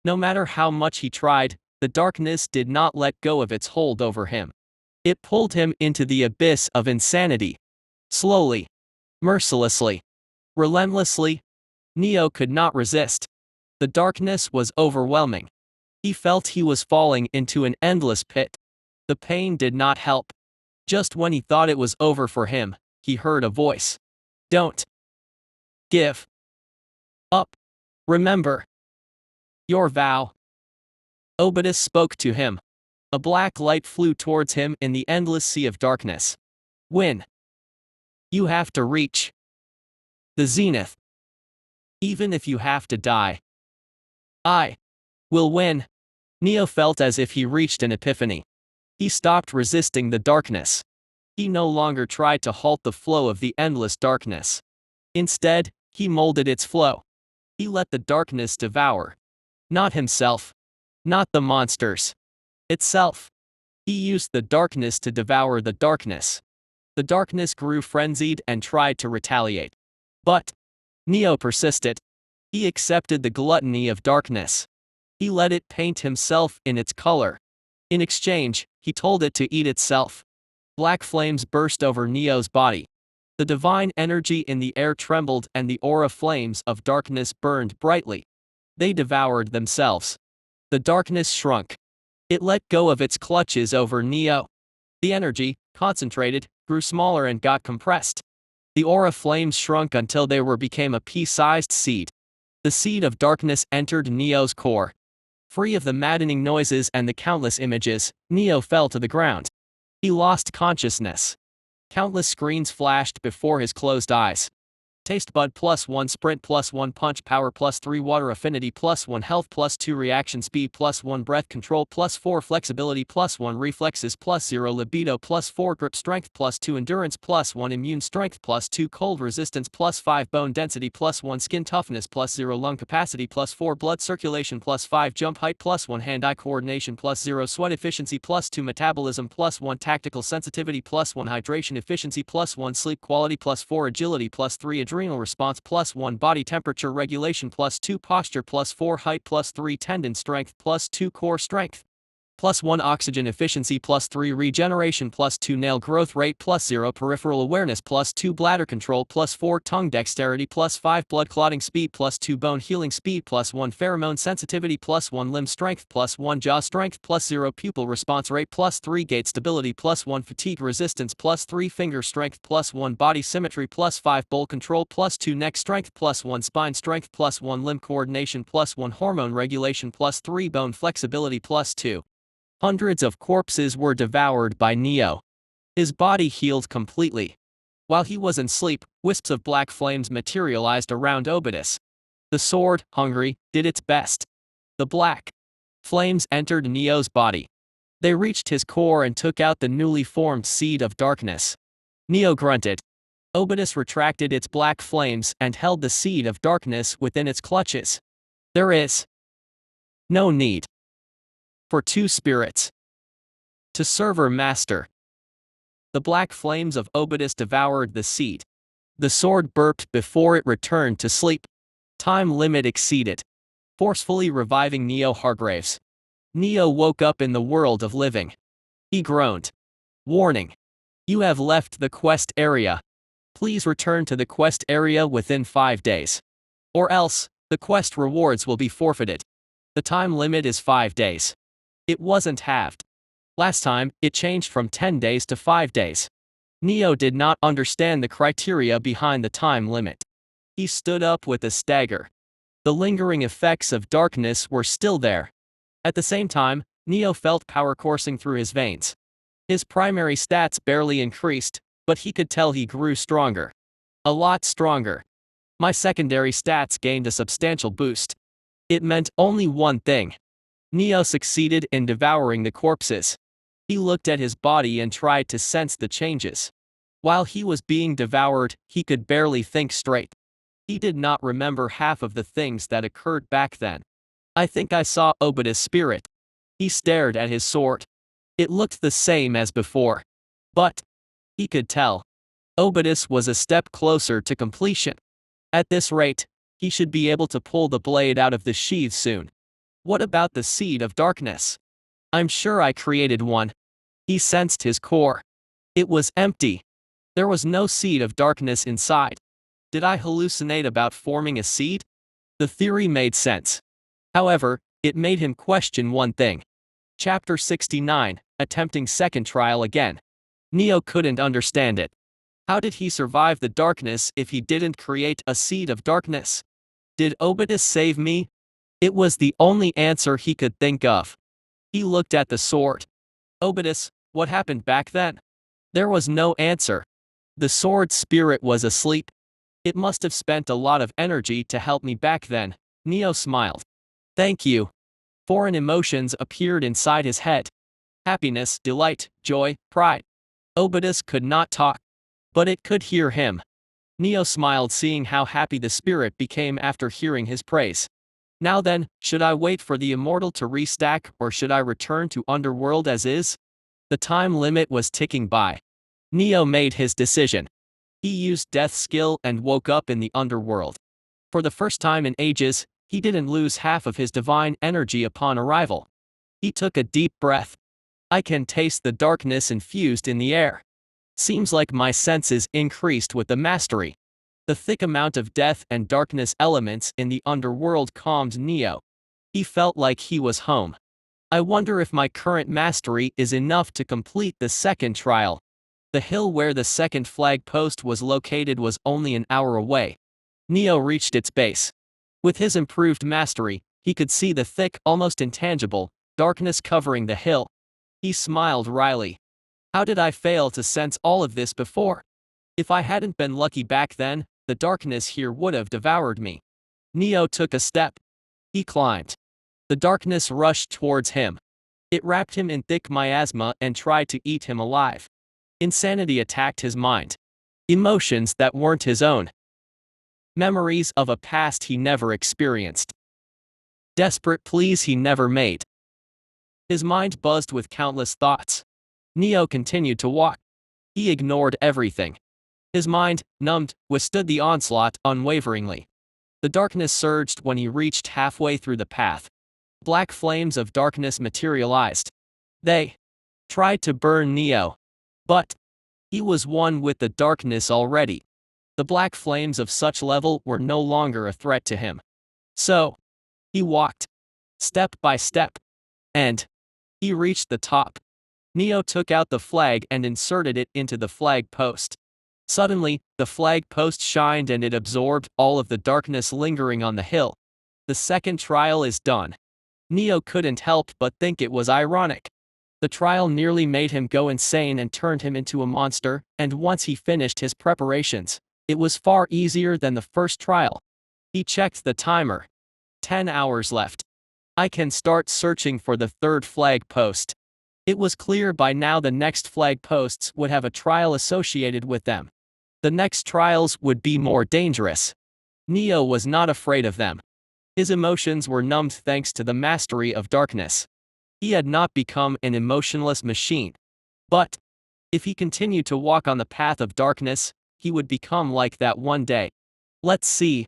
No matter how much he tried, the darkness did not let go of its hold over him. It pulled him into the abyss of insanity. Slowly. Mercilessly. Relentlessly. Neo could not resist. The darkness was overwhelming. He felt he was falling into an endless pit. The pain did not help. Just when he thought it was over for him, he heard a voice. Don't give up. Remember your vow. Obidus spoke to him. A black light flew towards him in the endless sea of darkness. Win. You have to reach the zenith. Even if you have to die. I will win. Neo felt as if he reached an epiphany. He stopped resisting the darkness. He no longer tried to halt the flow of the endless darkness. Instead, he molded its flow. He let the darkness devour. Not himself. Not the monsters. Itself. He used the darkness to devour the darkness. The darkness grew frenzied and tried to retaliate. But Neo persisted. He accepted the gluttony of darkness. He let it paint himself in its color. In exchange, he told it to eat itself. Black flames burst over Neo's body. The divine energy in the air trembled and the aura flames of darkness burned brightly. They devoured themselves. The darkness shrunk. It let go of its clutches over Neo. The energy, concentrated, grew smaller and got compressed. The aura flames shrunk until they became a pea-sized seed. The seed of darkness entered Neo's core. Free of the maddening noises and the countless images, Neo fell to the ground. He lost consciousness. Countless screens flashed before his closed eyes. Taste bud +1, sprint +1, punch power +3, water affinity +1, health +2, reaction speed +1, breath control +4, flexibility +1, reflexes +0, libido +4, grip strength +2, endurance +1, immune strength +2, cold resistance +5, bone density +1, skin toughness +0, lung capacity +4, blood circulation +5, jump height +1, hand-eye coordination +0, sweat efficiency +2, metabolism +1, tactical sensitivity +1, hydration efficiency +1, sleep quality +4, agility +3, adrenal response +1, body temperature regulation +2, posture +4, height +3, tendon strength +2, core strength. +1 oxygen efficiency, +3 regeneration, +2 nail growth rate, +0 peripheral awareness, +2 bladder control, +4 tongue dexterity, +5 blood clotting speed, +2 bone healing speed, +1 pheromone sensitivity, +1 limb strength, +1 jaw strength, +0 pupil response rate, +3 gait stability, +1 fatigue resistance, +3 finger strength, +1 body symmetry, +5 bowl control, +2 neck strength, +1 spine strength, +1 limb coordination, +1 hormone regulation, +3 bone flexibility, +2. Hundreds of corpses were devoured by Neo. His body healed completely. While he was in sleep, wisps of black flames materialized around Obidus. The sword, hungry, did its best. The black flames entered Neo's body. They reached his core and took out the newly formed seed of darkness. Neo grunted. Obidus retracted its black flames and held the seed of darkness within its clutches. There is no need for two spirits to serve or master. The black flames of Obidus devoured the seed. The sword burped before it returned to sleep. Time limit exceeded, forcefully reviving Neo Hargraves. Neo woke up in the world of living. He groaned. Warning. You have left the quest area. Please return to the quest area within 5 days. Or else, the quest rewards will be forfeited. The time limit is 5 days. It wasn't halved. Last time, it changed from 10 days to 5 days. Neo did not understand the criteria behind the time limit. He stood up with a stagger. The lingering effects of darkness were still there. At the same time, Neo felt power coursing through his veins. His primary stats barely increased, but he could tell he grew stronger. A lot stronger. My secondary stats gained a substantial boost. It meant only one thing. Neo succeeded in devouring the corpses. He looked at his body and tried to sense the changes. While he was being devoured, he could barely think straight. He did not remember half of the things that occurred back then. I think I saw Obidus' spirit. He stared at his sword. It looked the same as before. But he could tell Obidus was a step closer to completion. At this rate, he should be able to pull the blade out of the sheath soon. What about the seed of darkness? I'm sure I created one. He sensed his core. It was empty. There was no seed of darkness inside. Did I hallucinate about forming a seed? The theory made sense. However, it made him question one thing. Chapter 69, Attempting Second Trial Again. Neo couldn't understand it. How did he survive the darkness if he didn't create a seed of darkness? Did Obidus save me? It was the only answer he could think of. He looked at the sword. Obidus, what happened back then? There was no answer. The sword spirit was asleep. It must have spent a lot of energy to help me back then. Neo smiled. Thank you. Foreign emotions appeared inside his head. Happiness, delight, joy, pride. Obidus could not talk, but it could hear him. Neo smiled, seeing how happy the spirit became after hearing his praise. Now then, should I wait for the immortal to restack, or should I return to Underworld as is? The time limit was ticking by. Neo made his decision. He used death skill and woke up in the Underworld. For the first time in ages, he didn't lose half of his divine energy upon arrival. He took a deep breath. I can taste the darkness infused in the air. Seems like my senses increased with the mastery. The thick amount of death and darkness elements in the Underworld calmed Neo. He felt like he was home. I wonder if my current mastery is enough to complete the second trial. The hill where the second flag post was located was only an hour away. Neo reached its base. With his improved mastery, he could see the thick, almost intangible, darkness covering the hill. He smiled wryly. How did I fail to sense all of this before? If I hadn't been lucky back then, the darkness here would have devoured me. Neo took a step. He climbed. The darkness rushed towards him. It wrapped him in thick miasma and tried to eat him alive. Insanity attacked his mind. Emotions that weren't his own. Memories of a past he never experienced. Desperate pleas he never made. His mind buzzed with countless thoughts. Neo continued to walk. He ignored everything. His mind, numbed, withstood the onslaught unwaveringly. The darkness surged when he reached halfway through the path. Black flames of darkness materialized. They tried to burn Neo, but he was one with the darkness already. The black flames of such level were no longer a threat to him. So he walked, step by step, and he reached the top. Neo took out the flag and inserted it into the flag post. Suddenly, the flag post shined and it absorbed all of the darkness lingering on the hill. The second trial is done. Neo couldn't help but think it was ironic. The trial nearly made him go insane and turned him into a monster, and once he finished his preparations, it was far easier than the first trial. He checked the timer. 10 hours left. I can start searching for the third flag post. It was clear by now the next flag posts would have a trial associated with them. The next trials would be more dangerous. Neo was not afraid of them. His emotions were numbed thanks to the mastery of darkness. He had not become an emotionless machine. But if he continued to walk on the path of darkness, he would become like that one day. Let's see.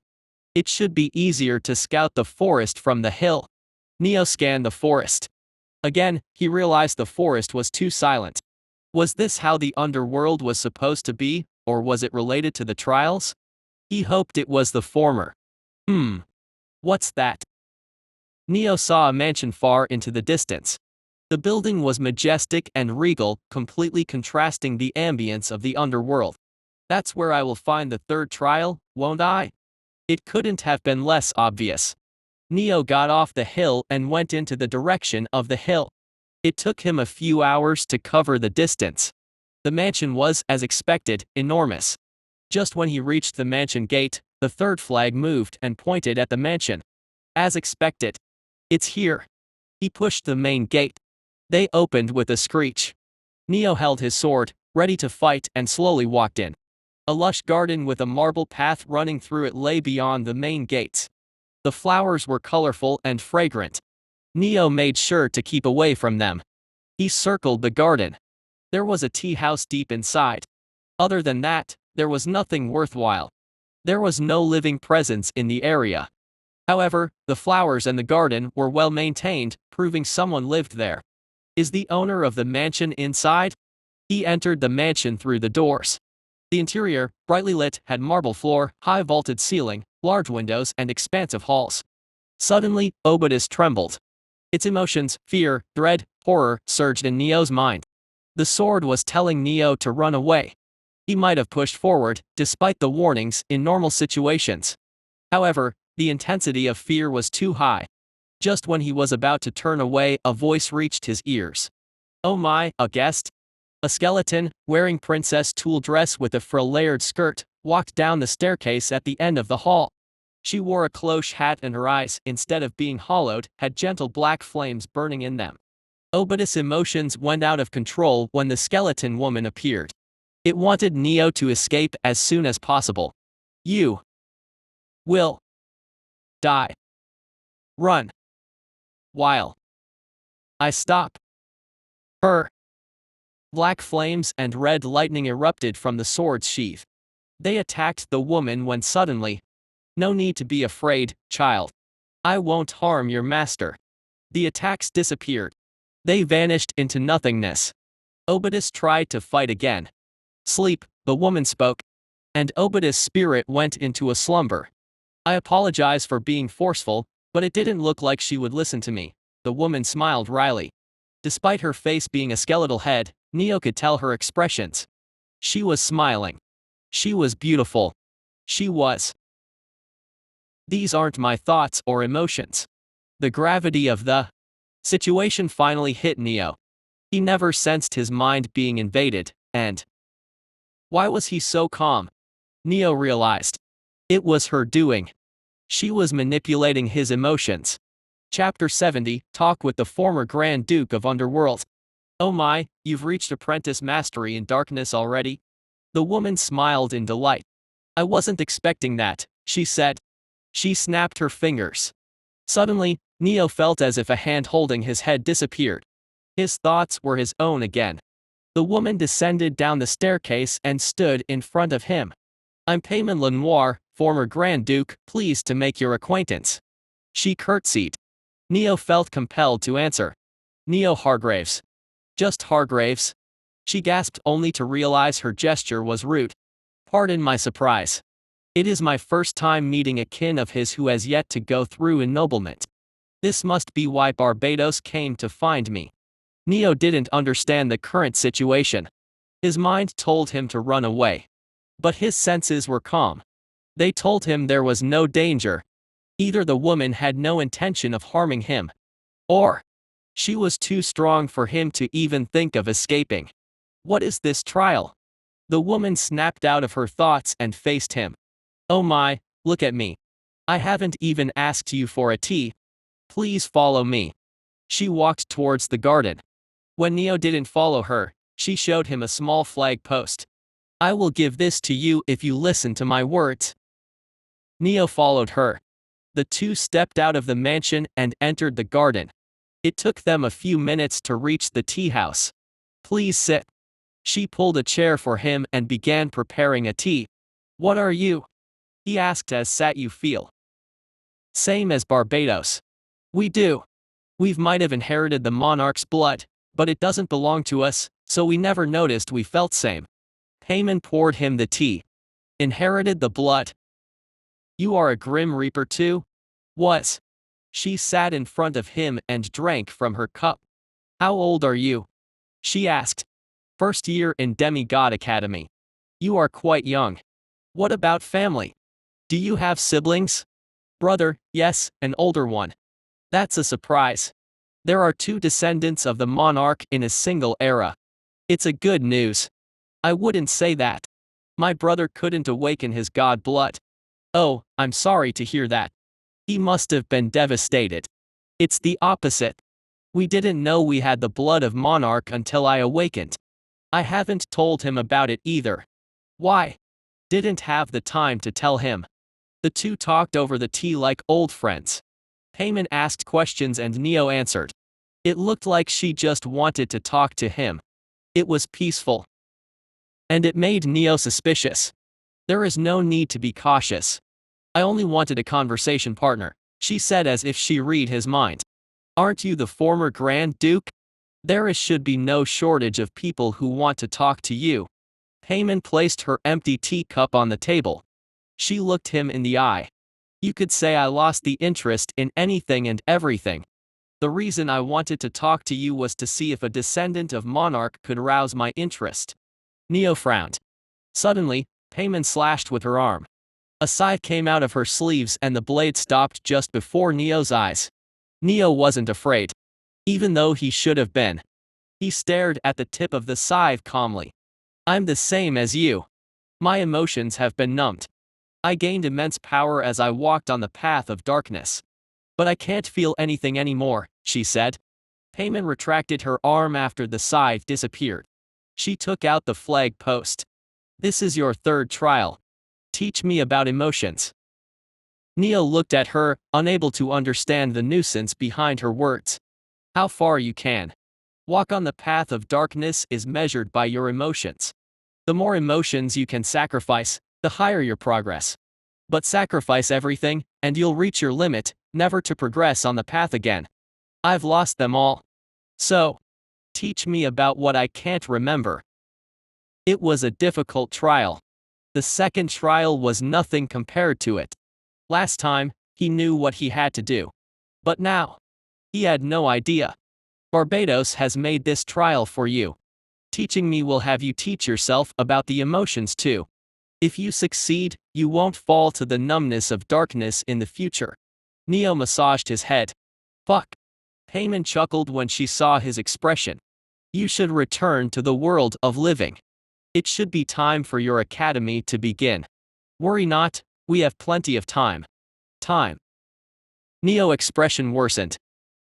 It should be easier to scout the forest from the hill. Neo scanned the forest. Again, he realized the forest was too silent. Was this how the underworld was supposed to be, or was it related to the trials? He hoped it was the former. What's that? Neo saw a mansion far into the distance. The building was majestic and regal, completely contrasting the ambience of the underworld. That's where I will find the third trial, won't I? It couldn't have been less obvious. Neo got off the hill and went into the direction of the hill. It took him a few hours to cover the distance. The mansion was, as expected, enormous. Just when he reached the mansion gate, the third flag moved and pointed at the mansion. As expected. It's here. He pushed the main gate. They opened with a screech. Neo held his sword, ready to fight, and slowly walked in. A lush garden with a marble path running through it lay beyond the main gates. The flowers were colorful and fragrant. Neo made sure to keep away from them. He circled the garden. There was a tea house deep inside. Other than that, there was nothing worthwhile. There was no living presence in the area. However, the flowers and the garden were well maintained, proving someone lived there. Is the owner of the mansion inside? He entered the mansion through the doors. The interior, brightly lit, had marble floor, high vaulted ceiling, large windows, and expansive halls. Suddenly, Obidus trembled. Its emotions, fear, dread, horror, surged in Neo's mind. The sword was telling Neo to run away. He might have pushed forward, despite the warnings, in normal situations. However, the intensity of fear was too high. Just when he was about to turn away, a voice reached his ears. Oh my, a guest? A skeleton, wearing princess tulle dress with a frill-layered skirt, walked down the staircase at the end of the hall. She wore a cloche hat and her eyes, instead of being hollowed, had gentle black flames burning in them. Obidus' emotions went out of control when the skeleton woman appeared. It wanted Neo to escape as soon as possible. You will die. Run. While I stop her. Black flames and red lightning erupted from the sword's sheath. They attacked the woman when suddenly, no need to be afraid, child. I won't harm your master. The attacks disappeared. They vanished into nothingness. Obidus tried to fight again. Sleep, the woman spoke. And Obidus' spirit went into a slumber. I apologize for being forceful, but it didn't look like she would listen to me. The woman smiled wryly. Despite her face being a skeletal head, Neo could tell her expressions. She was smiling. She was beautiful. She was. These aren't my thoughts or emotions. The gravity of the situation finally hit Neo. He never sensed his mind being invaded, and why was he so calm? Neo realized. It was her doing. She was manipulating his emotions. Chapter 70, Talk with the former Grand Duke of Underworld. Oh my, you've reached apprentice mastery in darkness already? The woman smiled in delight. I wasn't expecting that, she said. She snapped her fingers. Suddenly, Neo felt as if a hand holding his head disappeared. His thoughts were his own again. The woman descended down the staircase and stood in front of him. I'm Payman Lenoir, former Grand Duke, pleased to make your acquaintance. She curtsied. Neo felt compelled to answer. Neo Hargraves. Just Hargraves. She gasped only to realize her gesture was rude. Pardon my surprise. It is my first time meeting a kin of his who has yet to go through ennoblement. This must be why Barbados came to find me. Neo didn't understand the current situation. His mind told him to run away. But his senses were calm. They told him there was no danger. Either the woman had no intention of harming him, or she was too strong for him to even think of escaping. What is this trial? The woman snapped out of her thoughts and faced him. Oh my, look at me. I haven't even asked you for a tea. Please follow me. She walked towards the garden. When Neo didn't follow her, she showed him a small flag post. I will give this to you if you listen to my words. Neo followed her. The two stepped out of the mansion and entered the garden. It took them a few minutes to reach the tea house. Please sit. She pulled a chair for him and began preparing a tea. What are you? He asked as sat you feel. Same as Barbados. We do. We might have inherited the monarch's blood, but it doesn't belong to us, so we never noticed we felt same. Heyman poured him the tea. Inherited the blood. You are a Grim Reaper too? Was. She sat in front of him and drank from her cup. How old are you? She asked. First year in Demigod Academy. You are quite young. What about family? Do you have siblings? Brother, yes, an older one. That's a surprise. There are 2 descendants of the monarch in a single era. It's a good news. I wouldn't say that. My brother couldn't awaken his god blood. Oh, I'm sorry to hear that. He must have been devastated. It's the opposite. We didn't know we had the blood of monarch until I awakened. I haven't told him about it either. Why? Didn't have the time to tell him. The two talked over the tea like old friends. Heyman asked questions and Neo answered. It looked like she just wanted to talk to him. It was peaceful. And it made Neo suspicious. There is no need to be cautious. I only wanted a conversation partner, she said as if she read his mind. Aren't you the former Grand Duke? Should be no shortage of people who want to talk to you. Heyman placed her empty teacup on the table. She looked him in the eye. You could say I lost the interest in anything and everything. The reason I wanted to talk to you was to see if a descendant of monarch could rouse my interest. Neo frowned. Suddenly, Heyman slashed with her arm. A sigh came out of her sleeves and the blade stopped just before Neo's eyes. Neo wasn't afraid. Even though he should have been. He stared at the tip of the scythe calmly. I'm the same as you. My emotions have been numbed. I gained immense power as I walked on the path of darkness. But I can't feel anything anymore, she said. Heyman retracted her arm after the scythe disappeared. She took out the flag post. This is your 3rd trial. Teach me about emotions. Neo looked at her, unable to understand the nuisance behind her words. How far you can walk on the path of darkness is measured by your emotions. The more emotions you can sacrifice, the higher your progress. But sacrifice everything, and you'll reach your limit, never to progress on the path again. I've lost them all. So, teach me about what I can't remember. It was a difficult trial. The 2nd trial was nothing compared to it. Last time, he knew what he had to do. But now, he had no idea. Barbados has made this trial for you. Teaching me will have you teach yourself about the emotions too. If you succeed, you won't fall to the numbness of darkness in the future. Neo massaged his head. Fuck. Heyman chuckled when she saw his expression. You should return to the world of living. It should be time for your academy to begin. Worry not, we have plenty of time. Time. Neo's expression worsened.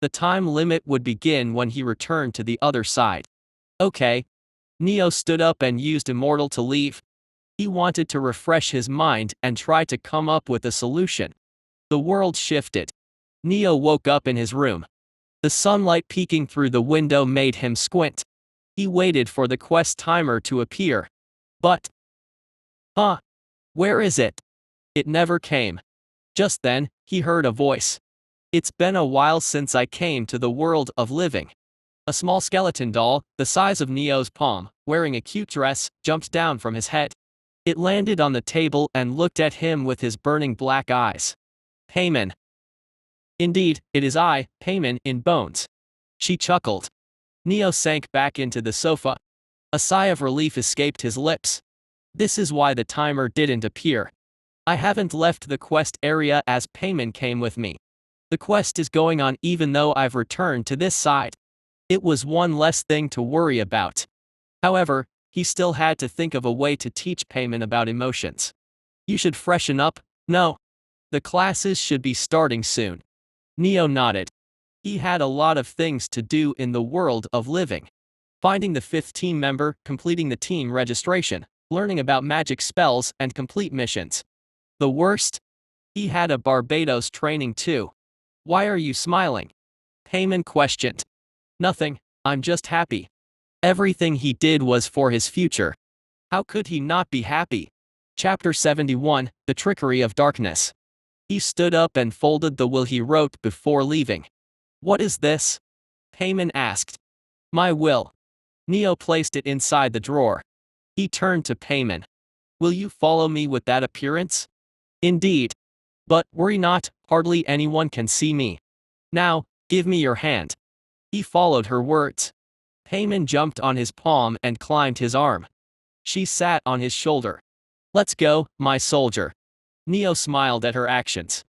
The time limit would begin when he returned to the other side. Okay. Neo stood up and used Immortal to leave. He wanted to refresh his mind and try to come up with a solution. The world shifted. Neo woke up in his room. The sunlight peeking through the window made him squint. He waited for the quest timer to appear. But... Where is it? It never came. Just then, he heard a voice. It's been a while since I came to the world of living. A small skeleton doll, the size of Neo's palm, wearing a cute dress, jumped down from his head. It landed on the table and looked at him with his burning black eyes. Payman. Indeed, it is I, Payman, in bones. She chuckled. Neo sank back into the sofa. A sigh of relief escaped his lips. This is why the timer didn't appear. I haven't left the quest area as Payman came with me. The quest is going on even though I've returned to this side. It was one less thing to worry about. However, he still had to think of a way to teach Payman about emotions. You should freshen up. No. The classes should be starting soon. Neo nodded. He had a lot of things to do in the world of living. Finding the 5th team member, completing the team registration, learning about magic spells and complete missions. The worst? He had a Barbados training too. Why are you smiling? Payman questioned. Nothing, I'm just happy. Everything he did was for his future. How could he not be happy? Chapter 71, The Trickery of Darkness. He stood up and folded the will he wrote before leaving. What is this? Payman asked. My will. Neo placed it inside the drawer. He turned to Payman. Will you follow me with that appearance? Indeed. But worry not, hardly anyone can see me. Now, give me your hand. He followed her words. Payman jumped on his palm and climbed his arm. She sat on his shoulder. Let's go, my soldier. Neo smiled at her actions.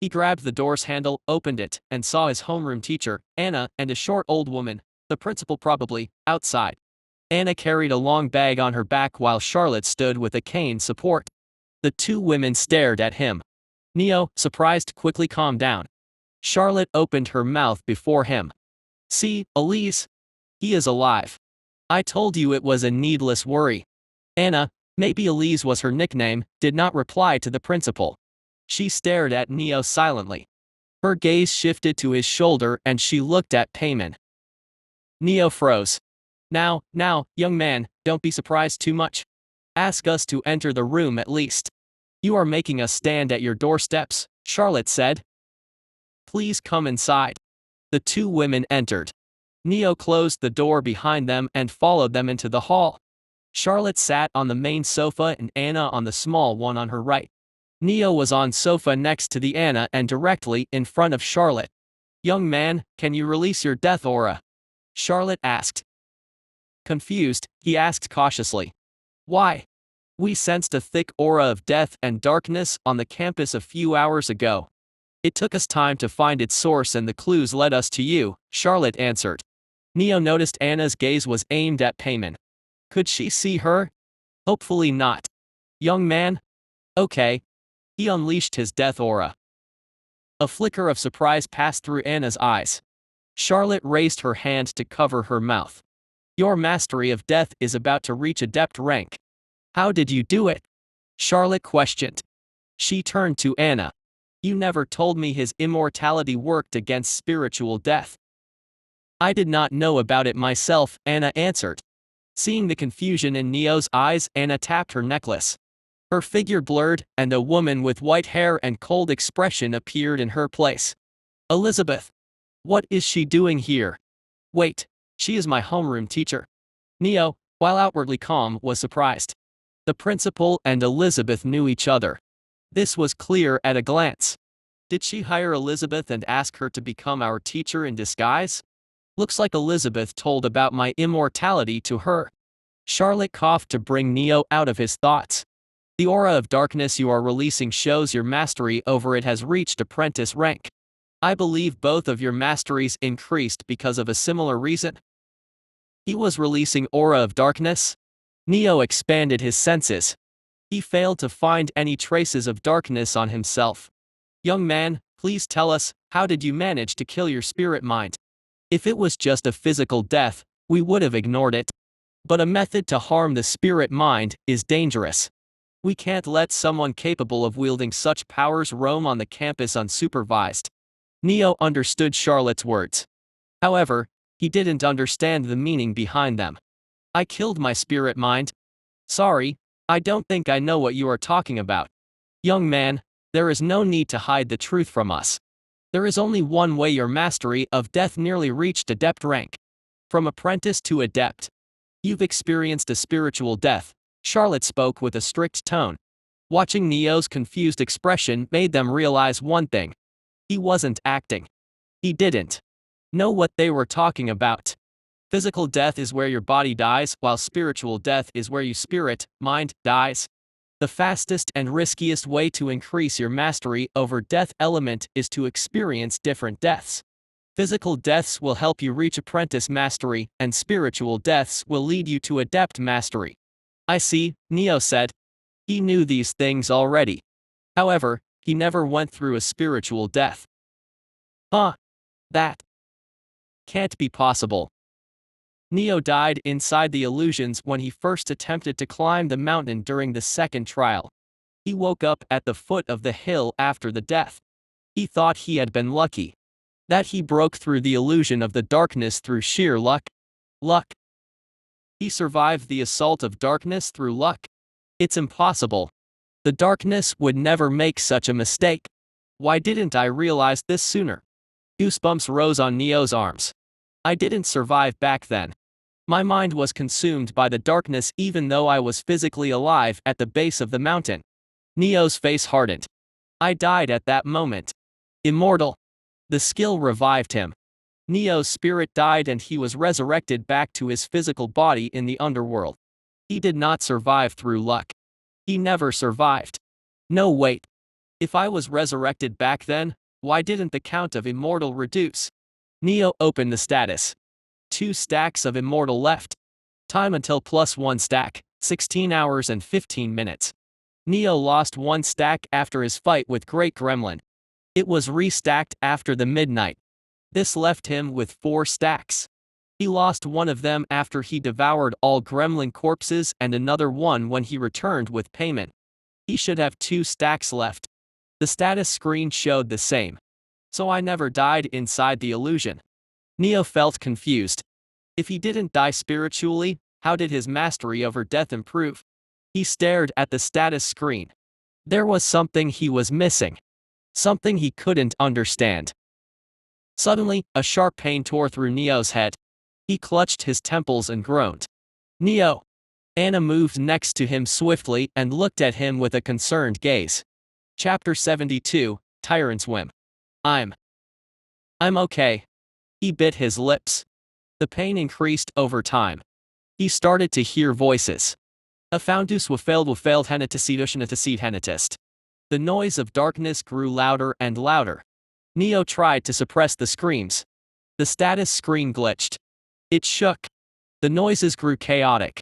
He grabbed the door's handle, opened it, and saw his homeroom teacher, Anna, and a short old woman, the principal probably, outside. Anna carried a long bag on her back while Charlotte stood with a cane support. The two women stared at him. Neo, surprised, quickly calmed down. Charlotte opened her mouth before him. See, Elise? He is alive. I told you it was a needless worry. Anna, maybe Elise was her nickname, did not reply to the principal. She stared at Neo silently. Her gaze shifted to his shoulder and she looked at Payman. Neo froze. Now, young man, don't be surprised too much. Ask us to enter the room at least. You are making us stand at your doorsteps, Charlotte said. Please come inside. The two women entered. Neo closed the door behind them and followed them into the hall. Charlotte sat on the main sofa and Anna on the small one on her right. Neo was on sofa next to the Anna and directly in front of Charlotte. Young man, can you release your death aura? Charlotte asked. Confused, he asked cautiously. Why? We sensed a thick aura of death and darkness on the campus a few hours ago. It took us time to find its source and the clues led us to you, Charlotte answered. Neo noticed Anna's gaze was aimed at Payman. Could she see her? Hopefully not. Young man? Okay. He unleashed his death aura. A flicker of surprise passed through Anna's eyes. Charlotte raised her hand to cover her mouth. Your mastery of death is about to reach adept rank. How did you do it? Charlotte questioned. She turned to Anna. You never told me his immortality worked against spiritual death. I did not know about it myself, Anna answered. Seeing the confusion in Neo's eyes, Anna tapped her necklace. Her figure blurred, and a woman with white hair and cold expression appeared in her place. Elizabeth. What is she doing here? Wait, she is my homeroom teacher. Neo, while outwardly calm, was surprised. The principal and Elizabeth knew each other. This was clear at a glance. Did she hire Elizabeth and ask her to become our teacher in disguise? Looks like Elizabeth told about my immortality to her. Charlotte coughed to bring Neo out of his thoughts. The aura of darkness you are releasing shows your mastery over it has reached apprentice rank. I believe both of your masteries increased because of a similar reason. He was releasing aura of darkness? Neo expanded his senses. He failed to find any traces of darkness on himself. Young man, please tell us, how did you manage to kill your spirit mind? If it was just a physical death, we would have ignored it. But a method to harm the spirit mind is dangerous. We can't let someone capable of wielding such powers roam on the campus unsupervised. Neo understood Charlotte's words. However, he didn't understand the meaning behind them. I killed my spirit mind. Sorry, I don't think I know what you are talking about. Young man, there is no need to hide the truth from us. There is only one way your mastery of death nearly reached adept rank. From apprentice to adept. You've experienced a spiritual death, Charlotte spoke with a strict tone. Watching Neo's confused expression made them realize one thing. He wasn't acting. He didn't know what they were talking about. Physical death is where your body dies, while spiritual death is where your spirit, mind, dies. The fastest and riskiest way to increase your mastery over death element is to experience different deaths. Physical deaths will help you reach apprentice mastery, and spiritual deaths will lead you to adept mastery. I see, Neo said. He knew these things already. However, he never went through a spiritual death. Huh? That can't be possible. Neo died inside the illusions when he first attempted to climb the mountain during the second trial. He woke up at the foot of the hill after the death. He thought he had been lucky. That he broke through the illusion of the darkness through sheer luck. Luck. He survived the assault of darkness through luck. It's impossible. The darkness would never make such a mistake. Why didn't I realize this sooner? Goosebumps rose on Neo's arms. I didn't survive back then. My mind was consumed by the darkness even though I was physically alive at the base of the mountain. Neo's face hardened. I died at that moment. Immortal. The skill revived him. Neo's spirit died and he was resurrected back to his physical body in the underworld. He did not survive through luck. He never survived. No, wait. If I was resurrected back then, why didn't the count of immortal reduce? Neo opened the status. 2 stacks of immortal left. Time until +1 stack, 16 hours and 15 minutes. Neo lost 1 stack after his fight with Great Gremlin. It was restacked after the midnight. This left him with 4 stacks. He lost 1 of them after he devoured all gremlin corpses and another one when he returned with payment. He should have 2 stacks left. The status screen showed the same. So I never died inside the illusion. Neo felt confused. If he didn't die spiritually, how did his mastery over death improve? He stared at the status screen. There was something he was missing. Something he couldn't understand. Suddenly, a sharp pain tore through Neo's head. He clutched his temples and groaned. Neo! Anna moved next to him swiftly and looked at him with a concerned gaze. Chapter 72, Tyrant's Whim. I'm okay. He bit his lips. The pain increased over time. He started to hear voices. A foundus wafeld henetist. The noise of darkness grew louder and louder. Neo tried to suppress the screams. The status screen glitched. It shook. The noises grew chaotic.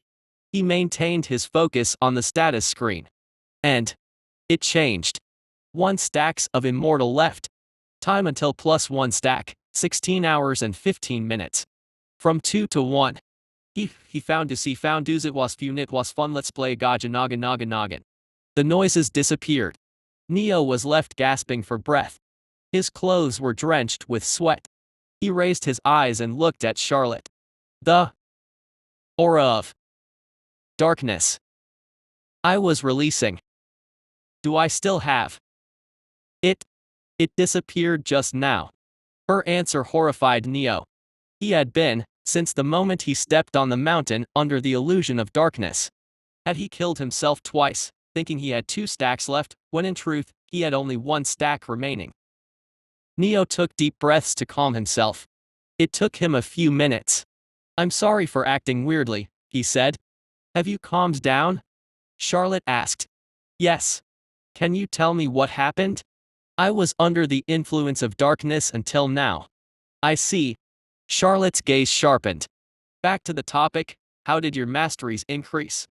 He maintained his focus on the status screen. And it changed. 1 stacks of immortal left. Time until +1 stack, 16 hours and 15 minutes. From 2 to 1. He found it was fun, let's play gaja naga. The noises disappeared. Neo was left gasping for breath. His clothes were drenched with sweat. He raised his eyes and looked at Charlotte. The aura of darkness I was releasing. Do I still have it? It disappeared just now. Her answer horrified Neo. He had been, since the moment he stepped on the mountain, under the illusion of darkness. Had he killed himself twice, thinking he had 2 stacks left, when in truth, he had only 1 stack remaining. Neo took deep breaths to calm himself. It took him a few minutes. I'm sorry for acting weirdly, he said. Have you calmed down? Charlotte asked. Yes. Can you tell me what happened? I was under the influence of darkness until now. I see. Charlotte's gaze sharpened. Back to the topic, how did your masteries increase?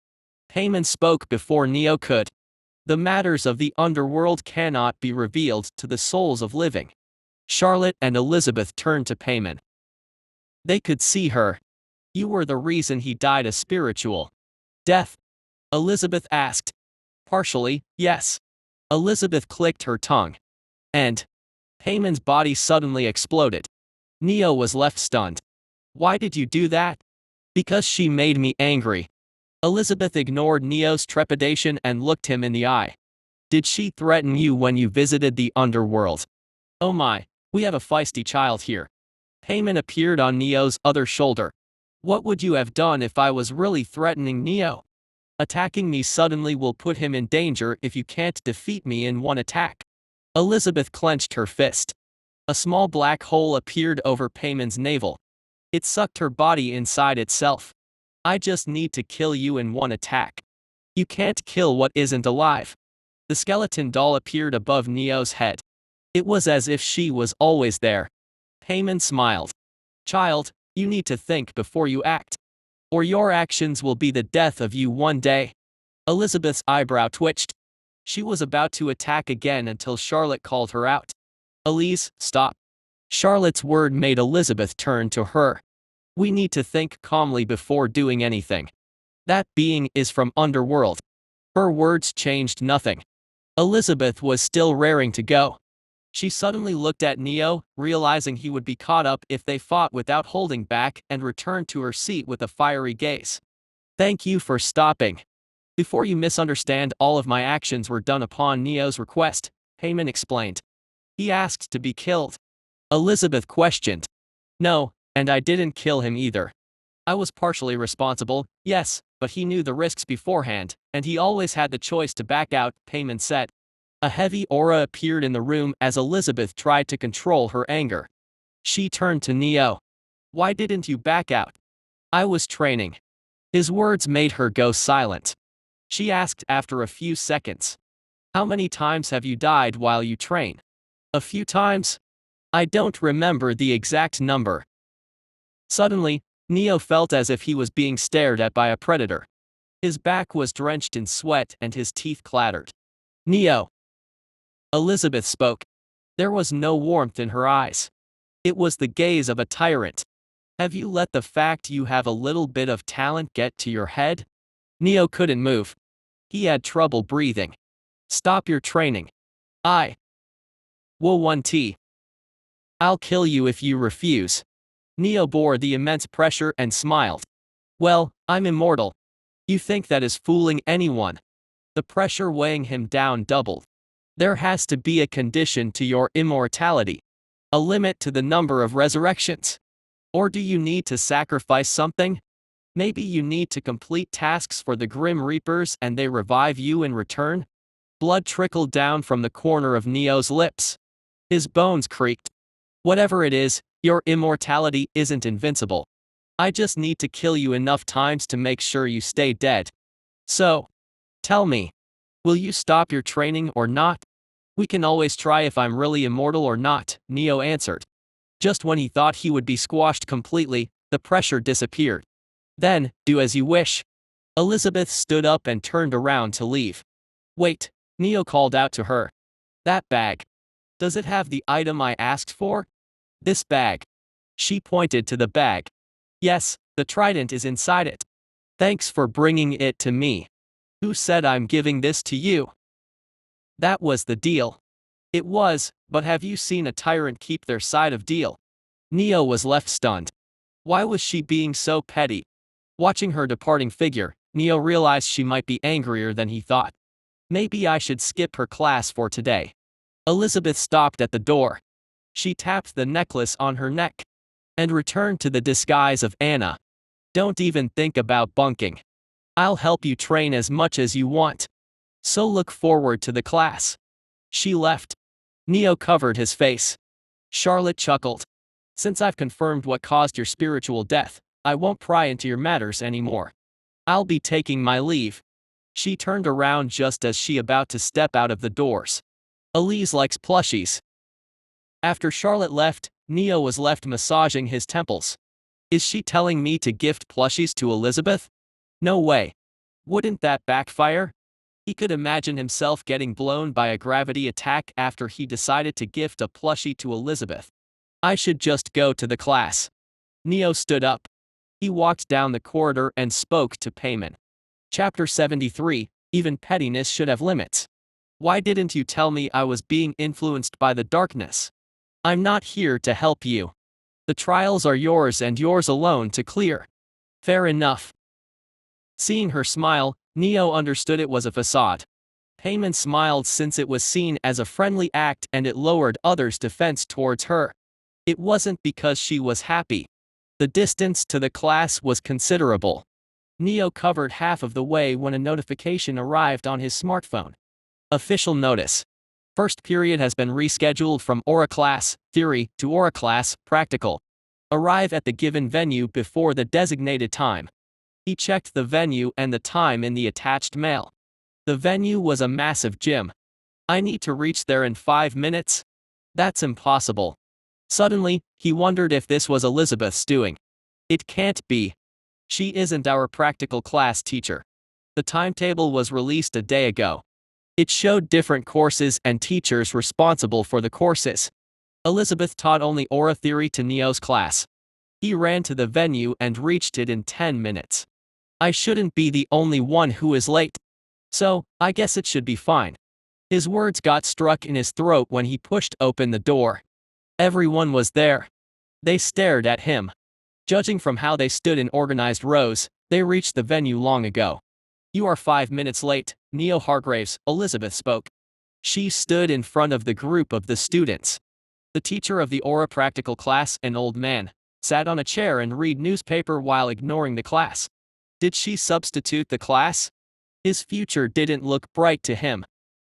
Payman spoke before Neo could. The matters of the underworld cannot be revealed to the souls of living. Charlotte and Elizabeth turned to Payman. They could see her. You were the reason he died a spiritual death? Elizabeth asked. Partially, yes. Elizabeth clicked her tongue. And Payman's body suddenly exploded. Neo was left stunned. Why did you do that? Because she made me angry. Elizabeth ignored Neo's trepidation and looked him in the eye. Did she threaten you when you visited the underworld? Oh my, we have a feisty child here. Payman appeared on Neo's other shoulder. What would you have done if I was really threatening Neo? Attacking me suddenly will put him in danger if you can't defeat me in one attack. Elizabeth clenched her fist. A small black hole appeared over Payman's navel. It sucked her body inside itself. I just need to kill you in one attack. You can't kill what isn't alive. The skeleton doll appeared above Neo's head. It was as if she was always there. Payman smiled. Child, you need to think before you act. Or your actions will be the death of you one day. Elizabeth's eyebrow twitched. She was about to attack again until Charlotte called her out. Elise, stop. Charlotte's word made Elizabeth turn to her. We need to think calmly before doing anything. That being is from Underworld. Her words changed nothing. Elizabeth was still raring to go. She suddenly looked at Neo, realizing he would be caught up if they fought without holding back, and returned to her seat with a fiery gaze. Thank you for stopping. Before you misunderstand, all of my actions were done upon Neo's request, Payman explained. He asked to be killed. Elizabeth questioned. No, and I didn't kill him either. I was partially responsible, yes, but he knew the risks beforehand, and he always had the choice to back out, Payman said. A heavy aura appeared in the room as Elizabeth tried to control her anger. She turned to Neo. Why didn't you back out? I was training. His words made her go silent. She asked after a few seconds. How many times have you died while you train? A few times? I don't remember the exact number. Suddenly, Neo felt as if he was being stared at by a predator. His back was drenched in sweat and his teeth clattered. Neo. Elizabeth spoke. There was no warmth in her eyes. It was the gaze of a tyrant. Have you let the fact you have a little bit of talent get to your head? Neo couldn't move. He had trouble breathing. Stop your training. I will I'll kill you if you refuse. Neo bore the immense pressure and smiled. Well, I'm immortal. You think that is fooling anyone? The pressure weighing him down doubled. There has to be a condition to your immortality. A limit to the number of resurrections. Or do you need to sacrifice something? Maybe you need to complete tasks for the Grim Reapers and they revive you in return? Blood trickled down from the corner of Neo's lips. His bones creaked. Whatever it is, your immortality isn't invincible. I just need to kill you enough times to make sure you stay dead. So, tell me, will you stop your training or not? We can always try if I'm really immortal or not, Neo answered. Just when he thought he would be squashed completely, the pressure disappeared. Then, do as you wish. Elizabeth stood up and turned around to leave. Wait, Neo called out to her. That bag. Does it have the item I asked for? This bag. She pointed to the bag. Yes, the trident is inside it. Thanks for bringing it to me. Who said I'm giving this to you? That was the deal. It was, but have you seen a tyrant keep their side of deal? Neo was left stunned. Why was she being so petty? Watching her departing figure, Neo realized she might be angrier than he thought. Maybe I should skip her class for today. Elizabeth stopped at the door. She tapped the necklace on her neck. And returned to the disguise of Anna. Don't even think about bunking. I'll help you train as much as you want. So look forward to the class. She left. Neo covered his face. Charlotte chuckled. Since I've confirmed what caused your spiritual death, I won't pry into your matters anymore. I'll be taking my leave. She turned around just as she about to step out of the doors. Elise likes plushies. After Charlotte left, Neo was left massaging his temples. Is she telling me to gift plushies to Elizabeth? No way. Wouldn't that backfire? He could imagine himself getting blown by a gravity attack after he decided to gift a plushie to Elizabeth. I should just go to the class. Neo stood up. He walked down the corridor and spoke to Payman. Chapter 73, Even pettiness should have limits. Why didn't you tell me I was being influenced by the darkness? I'm not here to help you. The trials are yours and yours alone to clear. Fair enough. Seeing her smile, Neo understood it was a facade. Payman smiled since it was seen as a friendly act and it lowered others' defense towards her. It wasn't because she was happy. The distance to the class was considerable. Neo covered half of the way when a notification arrived on his smartphone. Official notice. First period has been rescheduled from Aura class, theory, to Aura class, practical. Arrive at the given venue before the designated time. He checked the venue and the time in the attached mail. The venue was a massive gym. I need to reach there in 5 minutes? That's impossible. Suddenly, he wondered if this was Elizabeth's doing. It can't be. She isn't our practical class teacher. The timetable was released a day ago. It showed different courses and teachers responsible for the courses. Elizabeth taught only Aura Theory to Neo's class. He ran to the venue and reached it in 10 minutes. I shouldn't be the only one who is late. So, I guess it should be fine. His words got stuck in his throat when he pushed open the door. Everyone was there. They stared at him. Judging from how they stood in organized rows, they reached the venue long ago. You are 5 minutes late, Neo Hargraves, Elizabeth spoke. She stood in front of the group of the students. The teacher of the Aura practical class, an old man, sat on a chair and read newspaper while ignoring the class. Did she substitute the class? His future didn't look bright to him.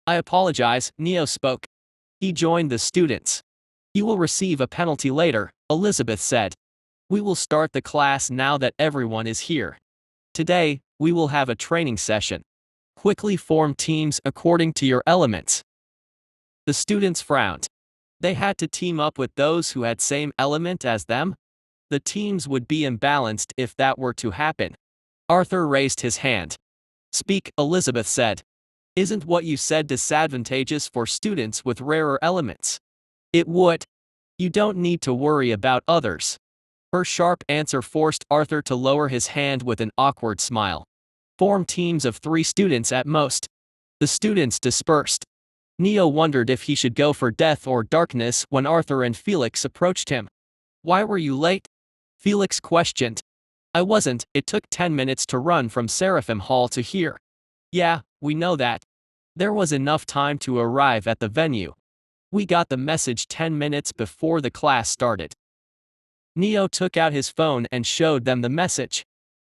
I apologize, Neo spoke. He joined the students. You will receive a penalty later, Elizabeth said. We will start the class now that everyone is here. Today, we will have a training session. Quickly form teams according to your elements. The students frowned. They had to team up with those who had same element as them. The teams would be imbalanced if that were to happen. Arthur raised his hand. Speak, Elizabeth said. Isn't what you said disadvantageous for students with rarer elements? It would. You don't need to worry about others. Her sharp answer forced Arthur to lower his hand with an awkward smile. Form teams of 3 students at most. The students dispersed. Neo wondered if he should go for death or darkness when Arthur and Felix approached him. Why were you late? Felix questioned. I wasn't, it took 10 minutes to run from Seraphim Hall to here. Yeah, we know that. There was enough time to arrive at the venue. We got the message 10 minutes before the class started. Neo took out his phone and showed them the message.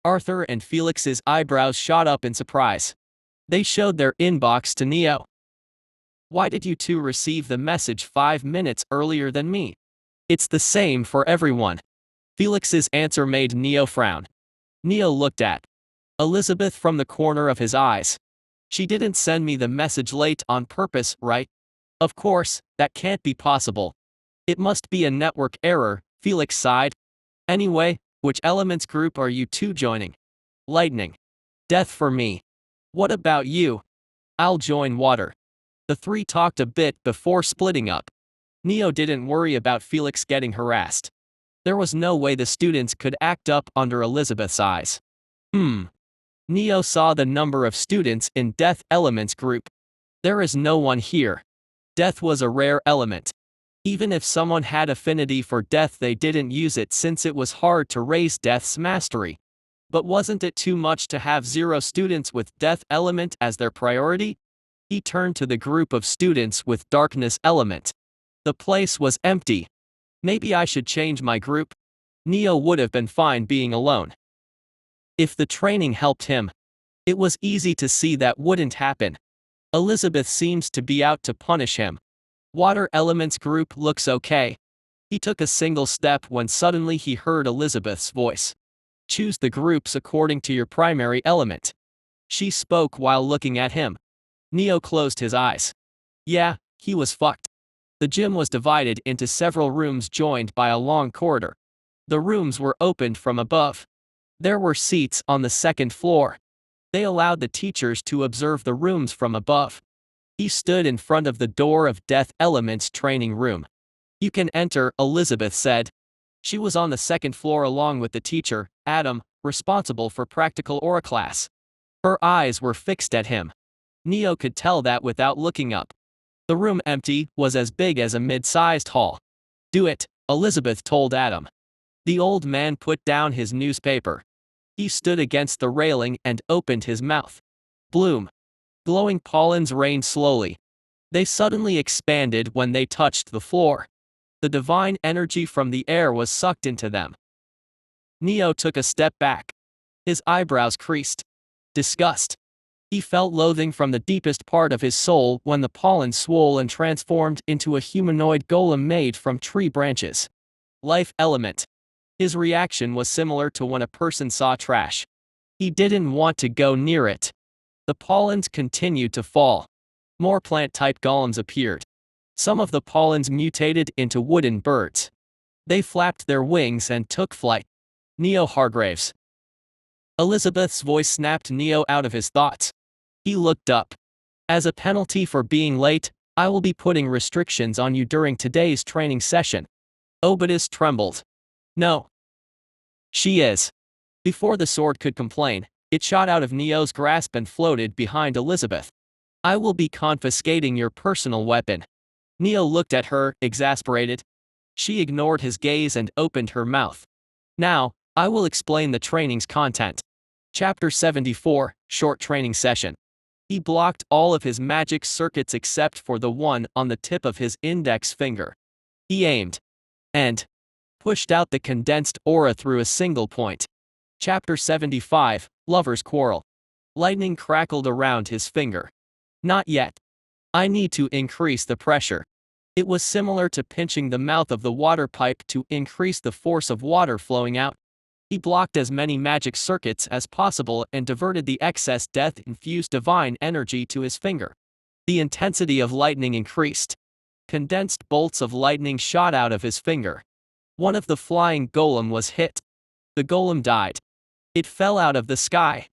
Arthur and Felix's eyebrows shot up in surprise. They showed their inbox to Neo. Why did you two receive the message 5 minutes earlier than me? It's the same for everyone. Felix's answer made Neo frown. Neo looked at Elizabeth from the corner of his eyes. She didn't send me the message late on purpose, right? Of course, that can't be possible. It must be a network error, Felix sighed. Anyway, which elements group are you two joining? Lightning. Death for me. What about you? I'll join water. The 3 talked a bit before splitting up. Neo didn't worry about Felix getting harassed. There was no way the students could act up under Elizabeth's eyes. Neo saw the number of students in Death Elements group. There is no one here. Death was a rare element. Even if someone had affinity for death, they didn't use it since it was hard to raise Death's mastery. But wasn't it too much to have 0 students with Death Element as their priority? He turned to the group of students with Darkness Element. The place was empty. Maybe I should change my group? Neo would have been fine being alone. If the training helped him. It was easy to see that wouldn't happen. Elizabeth seems to be out to punish him. Water Elements group looks okay. He took a single step when suddenly he heard Elizabeth's voice. Choose the groups according to your primary element. She spoke while looking at him. Neo closed his eyes. Yeah, he was fucked. The gym was divided into several rooms joined by a long corridor. The rooms were opened from above. There were seats on the 2nd floor. They allowed the teachers to observe the rooms from above. He stood in front of the door of Death Element's training room. You can enter, Elizabeth said. She was on the 2nd floor along with the teacher, Adam, responsible for practical aura class. Her eyes were fixed at him. Neo could tell that without looking up. The room empty was as big as a mid-sized hall. Do it, Elizabeth told Adam. The old man put down his newspaper. He stood against the railing and opened his mouth. Bloom. Glowing pollens rained slowly. They suddenly expanded when they touched the floor. The divine energy from the air was sucked into them. Neo took a step back. His eyebrows creased. Disgust. He felt loathing from the deepest part of his soul when the pollen swole and transformed into a humanoid golem made from tree branches. Life element. His reaction was similar to when a person saw trash. He didn't want to go near it. The pollens continued to fall. More plant-type golems appeared. Some of the pollens mutated into wooden birds. They flapped their wings and took flight. Neo Hargraves. Elizabeth's voice snapped Neo out of his thoughts. He looked up. As a penalty for being late, I will be putting restrictions on you during today's training session. Obidus trembled. No. She is. Before the sword could complain, it shot out of Neo's grasp and floated behind Elizabeth. I will be confiscating your personal weapon. Neo looked at her, exasperated. She ignored his gaze and opened her mouth. Now, I will explain the training's content. Chapter 74, Short Training Session. He blocked all of his magic circuits except for the one on the tip of his index finger. He aimed. And pushed out the condensed aura through a single point. Chapter 75, Lover's Quarrel. Lightning crackled around his finger. Not yet. I need to increase the pressure. It was similar to pinching the mouth of the water pipe to increase the force of water flowing out. He blocked as many magic circuits as possible and diverted the excess death-infused divine energy to his finger. The intensity of lightning increased. Condensed bolts of lightning shot out of his finger. One of the flying golem was hit. The golem died. It fell out of the sky.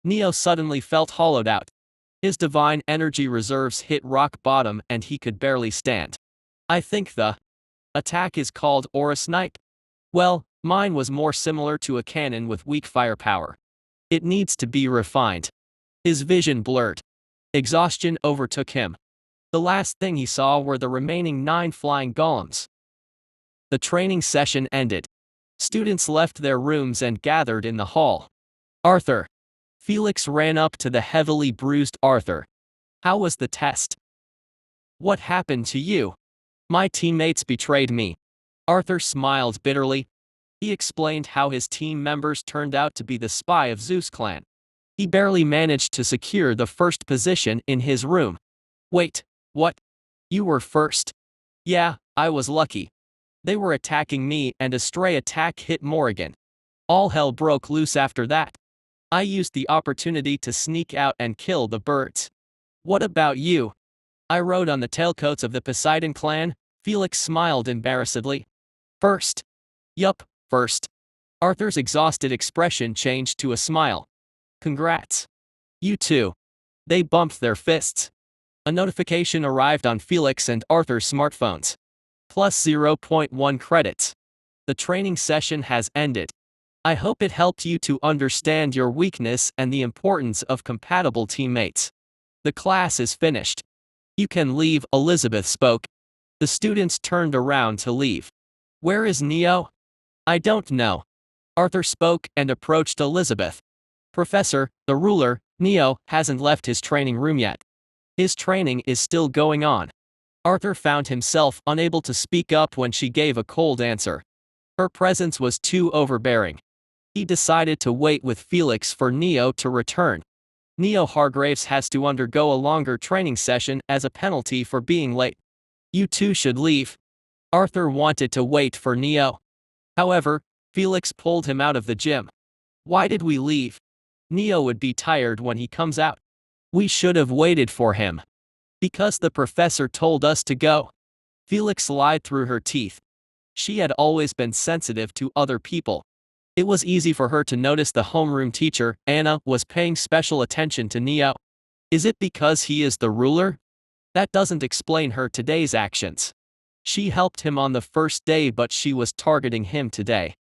Neo suddenly felt hollowed out. His divine energy reserves hit rock bottom and he could barely stand. I think the attack is called Aura Snipe. Well, mine was more similar to a cannon with weak firepower. It needs to be refined. His vision blurred. Exhaustion overtook him. The last thing he saw were the remaining 9 flying golems. The training session ended. Students left their rooms and gathered in the hall. Arthur. Felix ran up to the heavily bruised Arthur. How was the test? What happened to you? My teammates betrayed me. Arthur smiled bitterly. He explained how his team members turned out to be the spy of Zeus clan. He barely managed to secure the first position in his room. Wait, what? You were first? Yeah, I was lucky. They were attacking me and a stray attack hit Morrigan. All hell broke loose after that. I used the opportunity to sneak out and kill the birds. What about you? I rode on the tailcoats of the Poseidon clan. Felix smiled embarrassedly. First. Yup, first. Arthur's exhausted expression changed to a smile. Congrats. You too. They bumped their fists. A notification arrived on Felix and Arthur's smartphones. Plus 0.1 credits. The training session has ended. I hope it helped you to understand your weakness and the importance of compatible teammates. The class is finished. You can leave, Elizabeth spoke. The students turned around to leave. Where is Neo? I don't know. Arthur spoke and approached Elizabeth. Professor, the ruler, Neo, hasn't left his training room yet. His training is still going on. Arthur found himself unable to speak up when she gave a cold answer. Her presence was too overbearing. He decided to wait with Felix for Neo to return. Neo Hargraves has to undergo a longer training session as a penalty for being late. You two should leave. Arthur wanted to wait for Neo. However, Felix pulled him out of the gym. Why did we leave? Neo would be tired when he comes out. We should have waited for him. Because the professor told us to go. Felix lied through her teeth. She had always been sensitive to other people. It was easy for her to notice the homeroom teacher, Anna, was paying special attention to Neo. Is it because he is the ruler? That doesn't explain her today's actions. She helped him on the first day but she was targeting him today.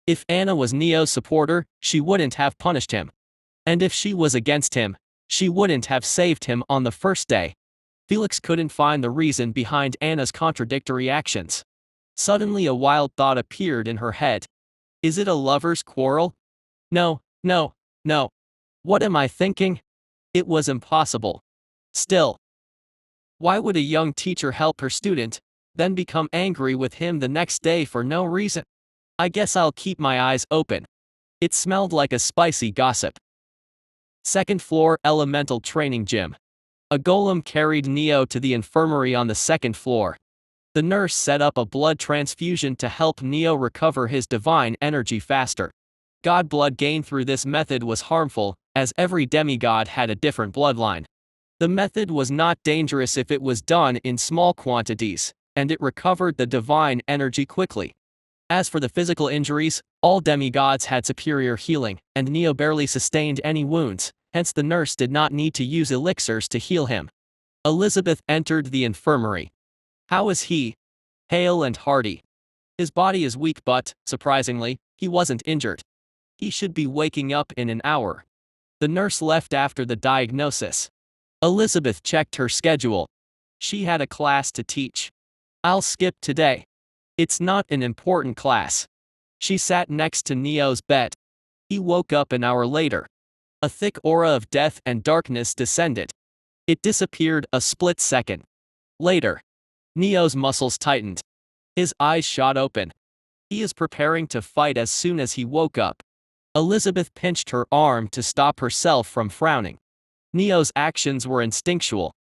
If Anna was Neo's supporter, she wouldn't have punished him. And if she was against him, she wouldn't have saved him on the first day. Felix couldn't find the reason behind Anna's contradictory actions. Suddenly a wild thought appeared in her head. Is it a lover's quarrel? No, no, no. What am I thinking? It was impossible. Still. Why would a young teacher help her student, then become angry with him the next day for no reason? I guess I'll keep my eyes open. It smelled like a spicy gossip. Second floor elemental training gym. A golem carried Neo to the infirmary on the second floor. The nurse set up a blood transfusion to help Neo recover his divine energy faster. God blood gained through this method was harmful, as every demigod had a different bloodline. The method was not dangerous if it was done in small quantities, and it recovered the divine energy quickly. As for the physical injuries, all demigods had superior healing, and Neo barely sustained any wounds, hence the nurse did not need to use elixirs to heal him. Elizabeth entered the infirmary. How is he? Hale and hearty. His body is weak but, surprisingly, he wasn't injured. He should be waking up in an hour. The nurse left after the diagnosis. Elizabeth checked her schedule. She had a class to teach. I'll skip today. It's not an important class. She sat next to Neo's bed. He woke up an hour later. A thick aura of death and darkness descended. It disappeared a split second. Later, Neo's muscles tightened. His eyes shot open. He is preparing to fight as soon as he woke up. Elizabeth pinched her arm to stop herself from frowning. Neo's actions were instinctual.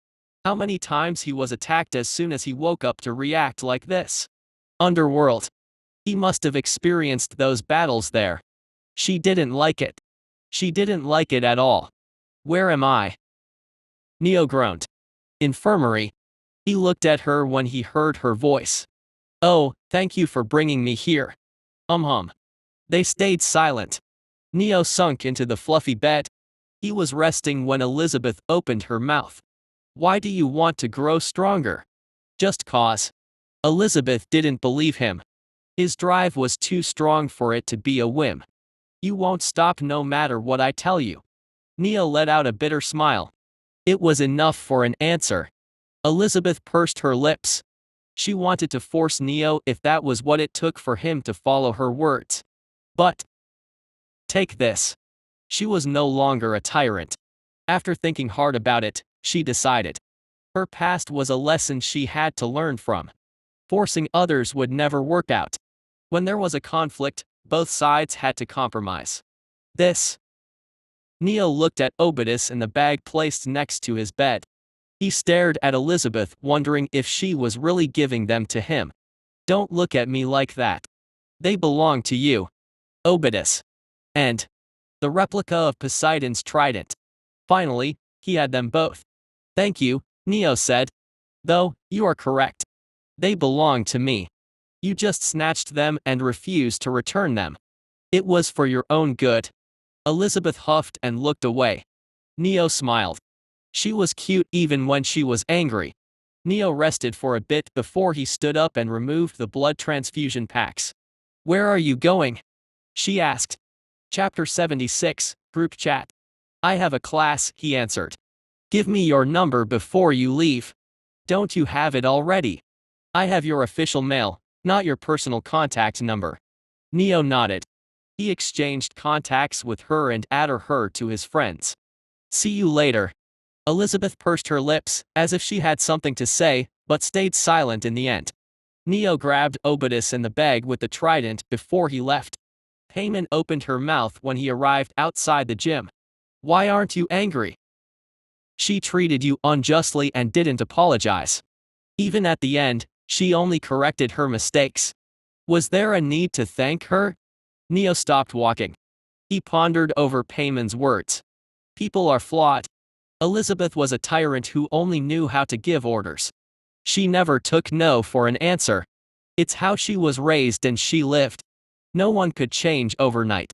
How many times he was attacked as soon as he woke up to react like this? Underworld. He must have experienced those battles there. She didn't like it. She didn't like it at all. Where am I? Neo groaned. Infirmary. He looked at her when he heard her voice. Oh, thank you for bringing me here. They stayed silent. Neo sunk into the fluffy bed. He was resting when Elizabeth opened her mouth. Why do you want to grow stronger? Just cause. Elizabeth didn't believe him. His drive was too strong for it to be a whim. You won't stop no matter what I tell you. Neo let out a bitter smile. It was enough for an answer. Elizabeth pursed her lips. She wanted to force Neo if that was what it took for him to follow her words. But take this. She was no longer a tyrant. After thinking hard about it, she decided. Her past was a lesson she had to learn from. Forcing others would never work out. When there was a conflict, both sides had to compromise. This. Neo looked at Obidus and the bag placed next to his bed. He stared at Elizabeth, wondering if she was really giving them to him. Don't look at me like that. They belong to you. Obidus. And the replica of Poseidon's trident. Finally, he had them both. Thank you, Neo said. Though, you are correct. They belong to me. You just snatched them and refused to return them. It was for your own good. Elizabeth huffed and looked away. Neo smiled. She was cute even when she was angry. Neo rested for a bit before he stood up and removed the blood transfusion packs. Where are you going? She asked. Chapter 76, Group Chat. I have a class, he answered. Give me your number before you leave. Don't you have it already? I have your official mail, not your personal contact number. Neo nodded. He exchanged contacts with her and added her to his friends. See you later. Elizabeth pursed her lips, as if she had something to say, but stayed silent in the end. Neo grabbed Obidus and the bag with the trident before he left. Payman opened her mouth when he arrived outside the gym. Why aren't you angry? She treated you unjustly and didn't apologize. Even at the end, she only corrected her mistakes. Was there a need to thank her? Neo stopped walking. He pondered over Payman's words. People are flawed. Elizabeth was a tyrant who only knew how to give orders. She never took no for an answer. It's how she was raised and she lived. No one could change overnight.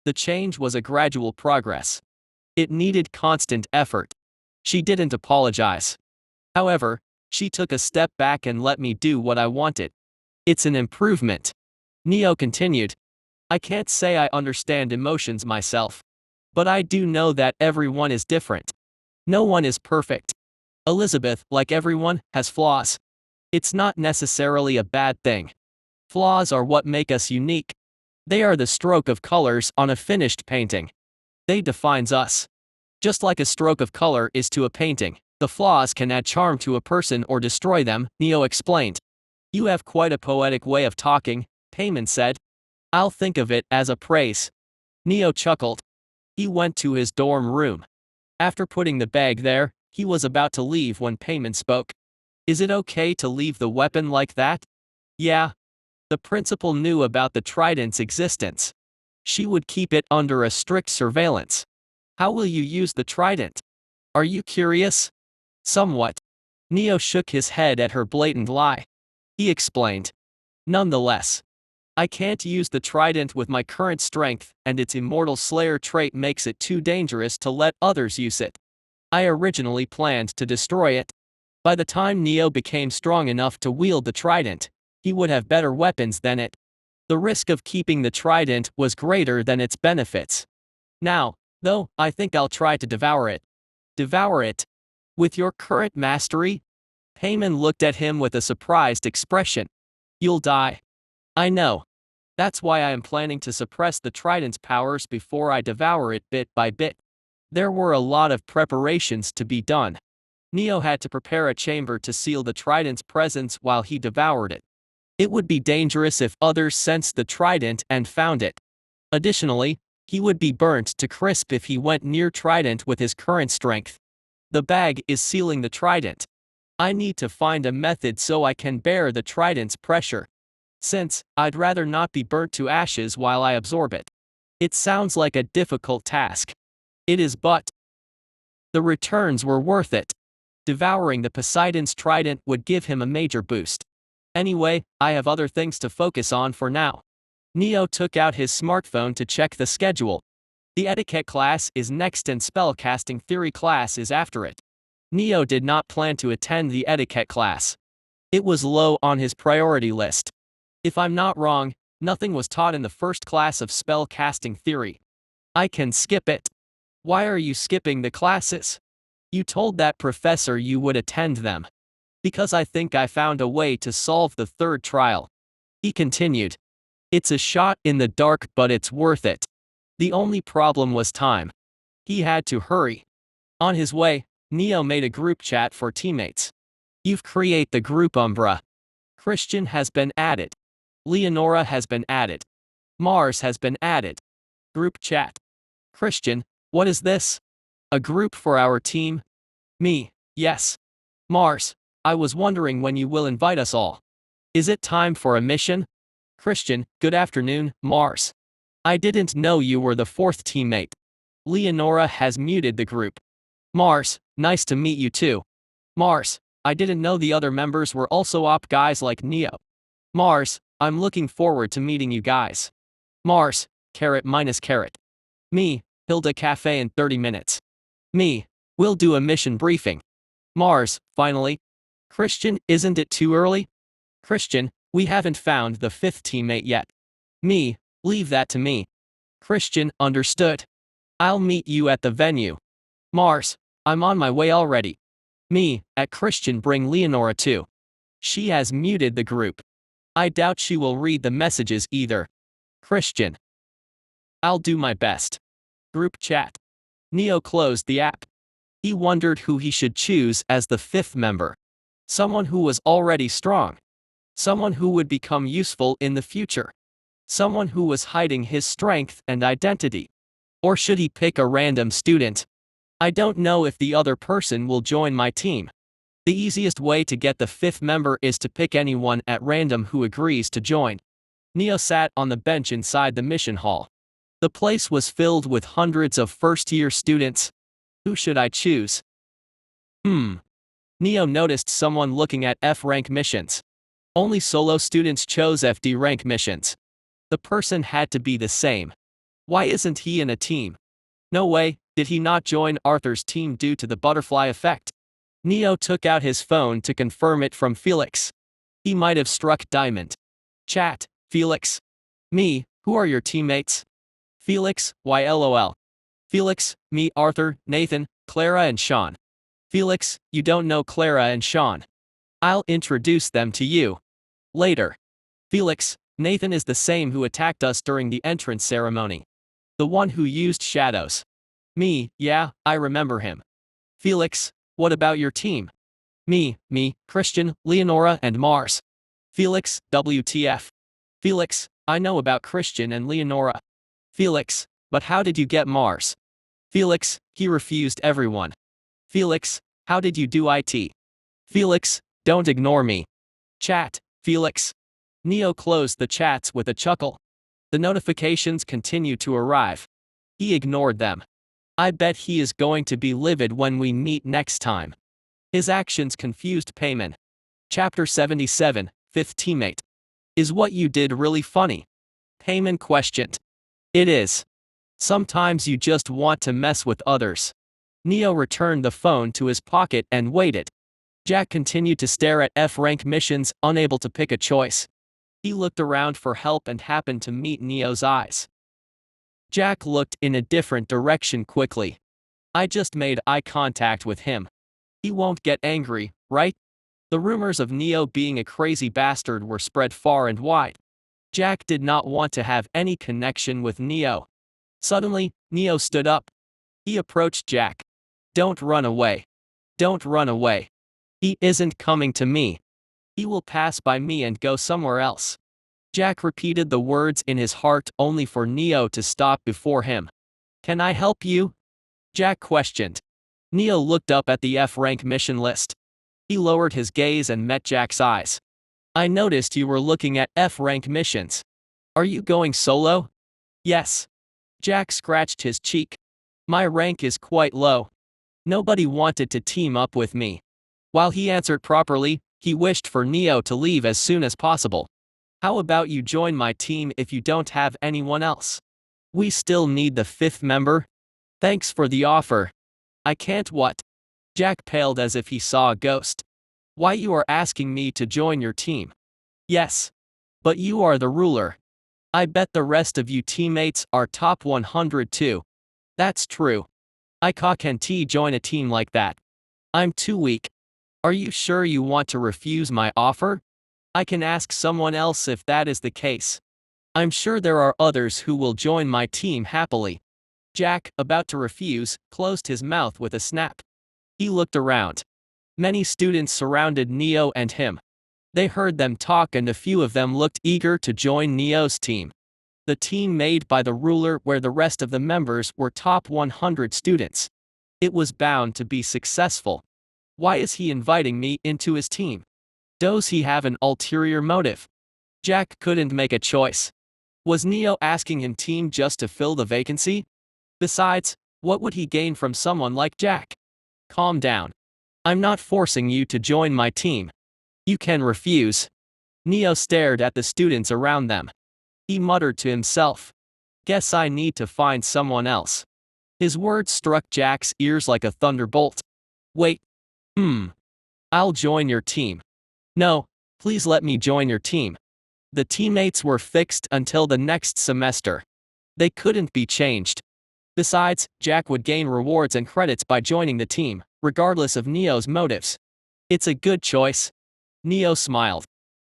The change was a gradual progress. It needed constant effort. She didn't apologize. However, she took a step back and let me do what I wanted. It's an improvement. Neo continued. I can't say I understand emotions myself. But I do know that everyone is different. No one is perfect. Elizabeth, like everyone, has flaws. It's not necessarily a bad thing. Flaws are what make us unique. They are the stroke of colors on a finished painting. They defines us. Just like a stroke of color is to a painting, the flaws can add charm to a person or destroy them, Neo explained. You have quite a poetic way of talking, Payman said. I'll think of it as a praise. Neo chuckled. He went to his dorm room. After putting the bag there, he was about to leave when Payman spoke. Is it okay to leave the weapon like that? Yeah. The principal knew about the trident's existence. She would keep it under a strict surveillance. How will you use the trident? Are you curious? Somewhat. Neo shook his head at her blatant lie. He explained. Nonetheless, I can't use the trident with my current strength, and its immortal slayer trait makes it too dangerous to let others use it. I originally planned to destroy it. By the time Neo became strong enough to wield the trident, he would have better weapons than it. The risk of keeping the trident was greater than its benefits. Now, though, I think I'll try to devour it. Devour it? With your current mastery? Payman looked at him with a surprised expression. You'll die. I know. That's why I am planning to suppress the trident's powers before I devour it bit by bit. There were a lot of preparations to be done. Neo had to prepare a chamber to seal the trident's presence while he devoured it. It would be dangerous if others sensed the trident and found it. Additionally, he would be burnt to crisp if he went near trident with his current strength. The bag is sealing the trident. I need to find a method so I can bear the trident's pressure. Since I'd rather not be burnt to ashes while I absorb it. It sounds like a difficult task. It is, but the returns were worth it. Devouring the Poseidon's trident would give him a major boost. Anyway, I have other things to focus on for now. Neo took out his smartphone to check the schedule. The etiquette class is next and spellcasting theory class is after it. Neo did not plan to attend the etiquette class. It was low on his priority list. If I'm not wrong, nothing was taught in the first class of spellcasting theory. I can skip it. Why are you skipping the classes? You told that professor you would attend them. Because I think I found a way to solve the third trial. He continued. It's a shot in the dark, but it's worth it. The only problem was time. He had to hurry. On his way, Neo made a group chat for teammates. You've created the group Umbra. Christian has been added. Leonora has been added. Mars has been added. Group chat. Christian, what is this? A group for our team? Me, yes. Mars, I was wondering when you will invite us all. Is it time for a mission? Christian, good afternoon, Mars. I didn't know you were the fourth teammate. Leonora has muted the group. Mars, nice to meet you too. Mars, I didn't know the other members were also op guys like Neo. Mars, I'm looking forward to meeting you guys. Mars, carrot minus carrot. Me, Hilda Cafe in 30 minutes. Me, we'll do a mission briefing. Mars, finally. Christian, isn't it too early? Christian, we haven't found the fifth teammate yet. Me, leave that to me. Christian, understood. I'll meet you at the venue. Mars, I'm on my way already. Me, at Christian, bring Leonora too. She has muted the group. I doubt she will read the messages either. Christian. I'll do my best. Group chat. Neo closed the app. He wondered who he should choose as the fifth member. Someone who was already strong. Someone who would become useful in the future. Someone who was hiding his strength and identity. Or should he pick a random student? I don't know if the other person will join my team. The easiest way to get the fifth member is to pick anyone at random who agrees to join. Neo sat on the bench inside the mission hall. The place was filled with hundreds of first-year students. Who should I choose? Neo noticed someone looking at F-rank missions. Only solo students chose FD rank missions. The person had to be the same. Why isn't he in a team? No way, did he not join Arthur's team due to the butterfly effect? Neo took out his phone to confirm it from Felix. He might have struck diamond. Chat, Felix. Me, who are your teammates? Felix, YLOL. Felix, me, Arthur, Nathan, Clara and Sean. Felix, you don't know Clara and Sean. I'll introduce them to you. Later. Felix, Nathan is the same who attacked us during the entrance ceremony. The one who used shadows. Me, yeah, I remember him. Felix, what about your team? Me, Christian, Leonora and Mars. Felix, WTF. Felix, I know about Christian and Leonora. Felix, but how did you get Mars? Felix, he refused everyone. Felix, how did you do IT? Felix, don't ignore me. Chat, Felix. Neo closed the chats with a chuckle. The notifications continued to arrive. He ignored them. I bet he is going to be livid when we meet next time. His actions confused Payman. Chapter 77, Fifth Teammate. Is what you did really funny? Payman questioned. It is. Sometimes you just want to mess with others. Neo returned the phone to his pocket and waited. Jack continued to stare at F-rank missions, unable to pick a choice. He looked around for help and happened to meet Neo's eyes. Jack looked in a different direction quickly. I just made eye contact with him. He won't get angry, right? The rumors of Neo being a crazy bastard were spread far and wide. Jack did not want to have any connection with Neo. Suddenly, Neo stood up. He approached Jack. Don't run away. Don't run away. He isn't coming to me. He will pass by me and go somewhere else. Jack repeated the words in his heart only for Neo to stop before him. Can I help you? Jack questioned. Neo looked up at the F-rank mission list. He lowered his gaze and met Jack's eyes. I noticed you were looking at F-rank missions. Are you going solo? Yes. Jack scratched his cheek. My rank is quite low. Nobody wanted to team up with me. While he answered properly, he wished for Neo to leave as soon as possible. How about you join my team if you don't have anyone else? We still need the fifth member. Thanks for the offer. I can't what? Jack paled as if he saw a ghost. Why you are asking me to join your team? Yes. But you are the ruler. I bet the rest of you teammates are top 100 too. That's true. I can't join a team like that. I'm too weak. Are you sure you want to refuse my offer? I can ask someone else if that is the case. I'm sure there are others who will join my team happily. Jack, about to refuse, closed his mouth with a snap. He looked around. Many students surrounded Neo and him. They heard them talk and a few of them looked eager to join Neo's team. The team made by the ruler where the rest of the members were top 100 students. It was bound to be successful. Why is he inviting me into his team? Does he have an ulterior motive? Jack couldn't make a choice. Was Neo asking him team just to fill the vacancy? Besides, what would he gain from someone like Jack? Calm down. I'm not forcing you to join my team. You can refuse. Neo stared at the students around them. He muttered to himself. Guess I need to find someone else. His words struck Jack's ears like a thunderbolt. Wait. I'll join your team. No, please let me join your team. The teammates were fixed until the next semester. They couldn't be changed. Besides, Jack would gain rewards and credits by joining the team, regardless of Neo's motives. It's a good choice. Neo smiled.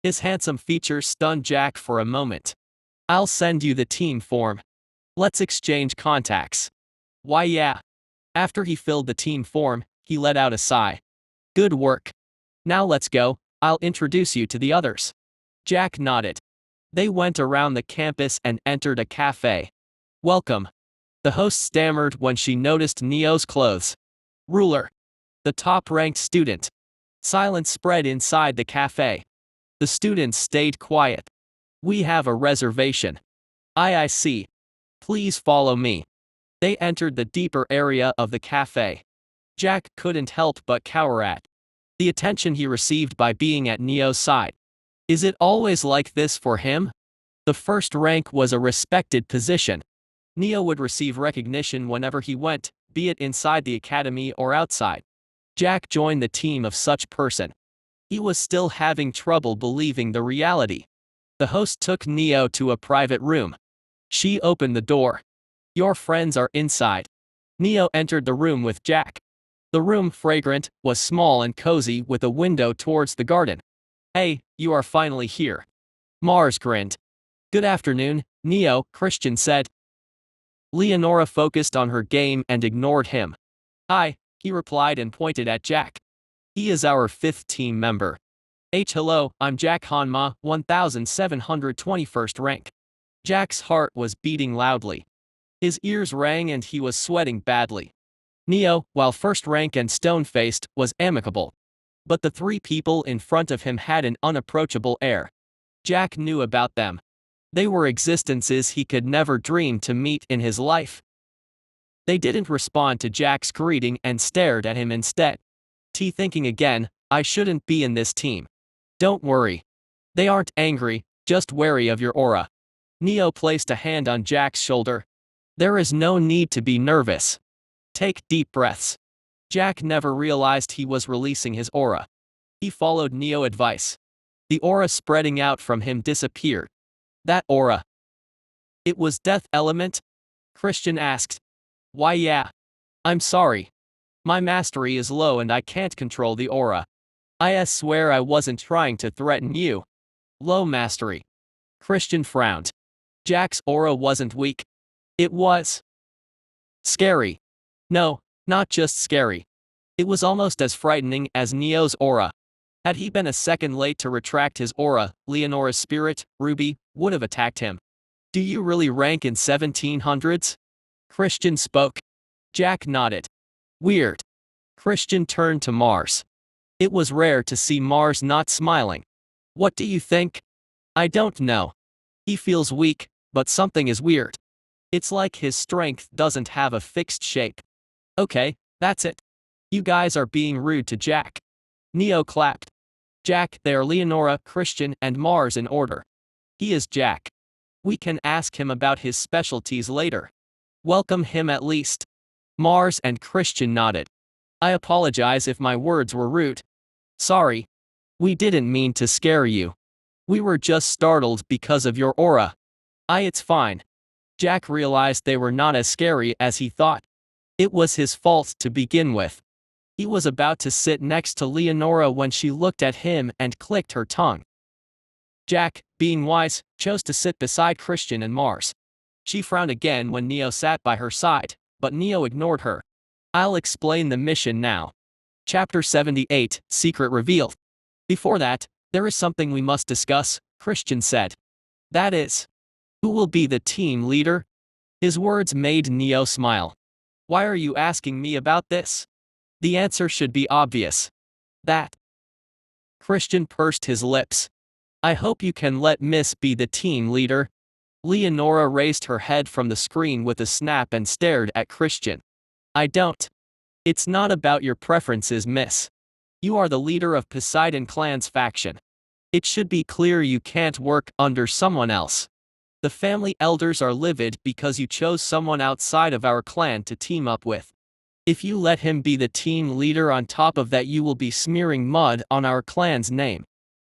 His handsome features stunned Jack for a moment. I'll send you the team form. Let's exchange contacts. Why yeah. After he filled the team form, he let out a sigh. Good work. Now let's go, I'll introduce you to the others. Jack nodded. They went around the campus and entered a cafe. Welcome. The host stammered when she noticed Neo's clothes. Ruler. The top-ranked student. Silence spread inside the cafe. The students stayed quiet. We have a reservation. I see. Please follow me. They entered the deeper area of the cafe. Jack couldn't help but cower at the attention he received by being at Neo's side. Is it always like this for him? The first rank was a respected position. Neo would receive recognition whenever he went, be it inside the academy or outside. Jack joined the team of such person. He was still having trouble believing the reality. The host took Neo to a private room. She opened the door. Your friends are inside. Neo entered the room with Jack. The room, fragrant, was small and cozy with a window towards the garden. Hey, you are finally here. Mars grinned. Good afternoon, Neo, Christian said. Leonora focused on her game and ignored him. Hi, he replied and pointed at Jack. He is our fifth team member. Hello, I'm Jack Hanma, 1721st rank. Jack's heart was beating loudly. His ears rang and he was sweating badly. Neo, while first rank and stone-faced, was amicable. But the three people in front of him had an unapproachable air. Jack knew about them. They were existences he could never dream to meet in his life. They didn't respond to Jack's greeting and stared at him instead. Thinking again, I shouldn't be in this team. Don't worry. They aren't angry, just wary of your aura. Neo placed a hand on Jack's shoulder. There is no need to be nervous. Take deep breaths. Jack never realized he was releasing his aura. He followed Neo's advice. The aura spreading out from him disappeared. That aura. It was Death Element? Christian asked. Why yeah. I'm sorry. My mastery is low and I can't control the aura. I swear I wasn't trying to threaten you. Low mastery. Christian frowned. Jack's aura wasn't weak. It was scary. No, not just scary. It was almost as frightening as Neo's aura. Had he been a second late to retract his aura, Leonora's spirit, Ruby, would have attacked him. Do you really rank in 1700s? Christian spoke. Jack nodded. Weird. Christian turned to Mars. It was rare to see Mars not smiling. What do you think? I don't know. He feels weak, but something is weird. It's like his strength doesn't have a fixed shape. Okay, that's it. You guys are being rude to Jack. Neo clapped. Jack, they are Leonora, Christian, and Mars in order. He is Jack. We can ask him about his specialties later. Welcome him at least. Mars and Christian nodded. I apologize if my words were rude. Sorry. We didn't mean to scare you. We were just startled because of your aura. It's fine. Jack realized they were not as scary as he thought. It was his fault to begin with. He was about to sit next to Leonora when she looked at him and clicked her tongue. Jack, being wise, chose to sit beside Christian and Mars. She frowned again when Neo sat by her side, but Neo ignored her. I'll explain the mission now. Chapter 78, Secret Revealed. Before that, there is something we must discuss, Christian said. That is, who will be the team leader? His words made Neo smile. Why are you asking me about this? The answer should be obvious. That. Christian pursed his lips. I hope you can let Miss be the team leader. Leonora raised her head from the screen with a snap and stared at Christian. I don't. It's not about your preferences, miss. You are the leader of Poseidon Clan's faction. It should be clear you can't work under someone else. The family elders are livid because you chose someone outside of our clan to team up with. If you let him be the team leader on top of that, you will be smearing mud on our clan's name.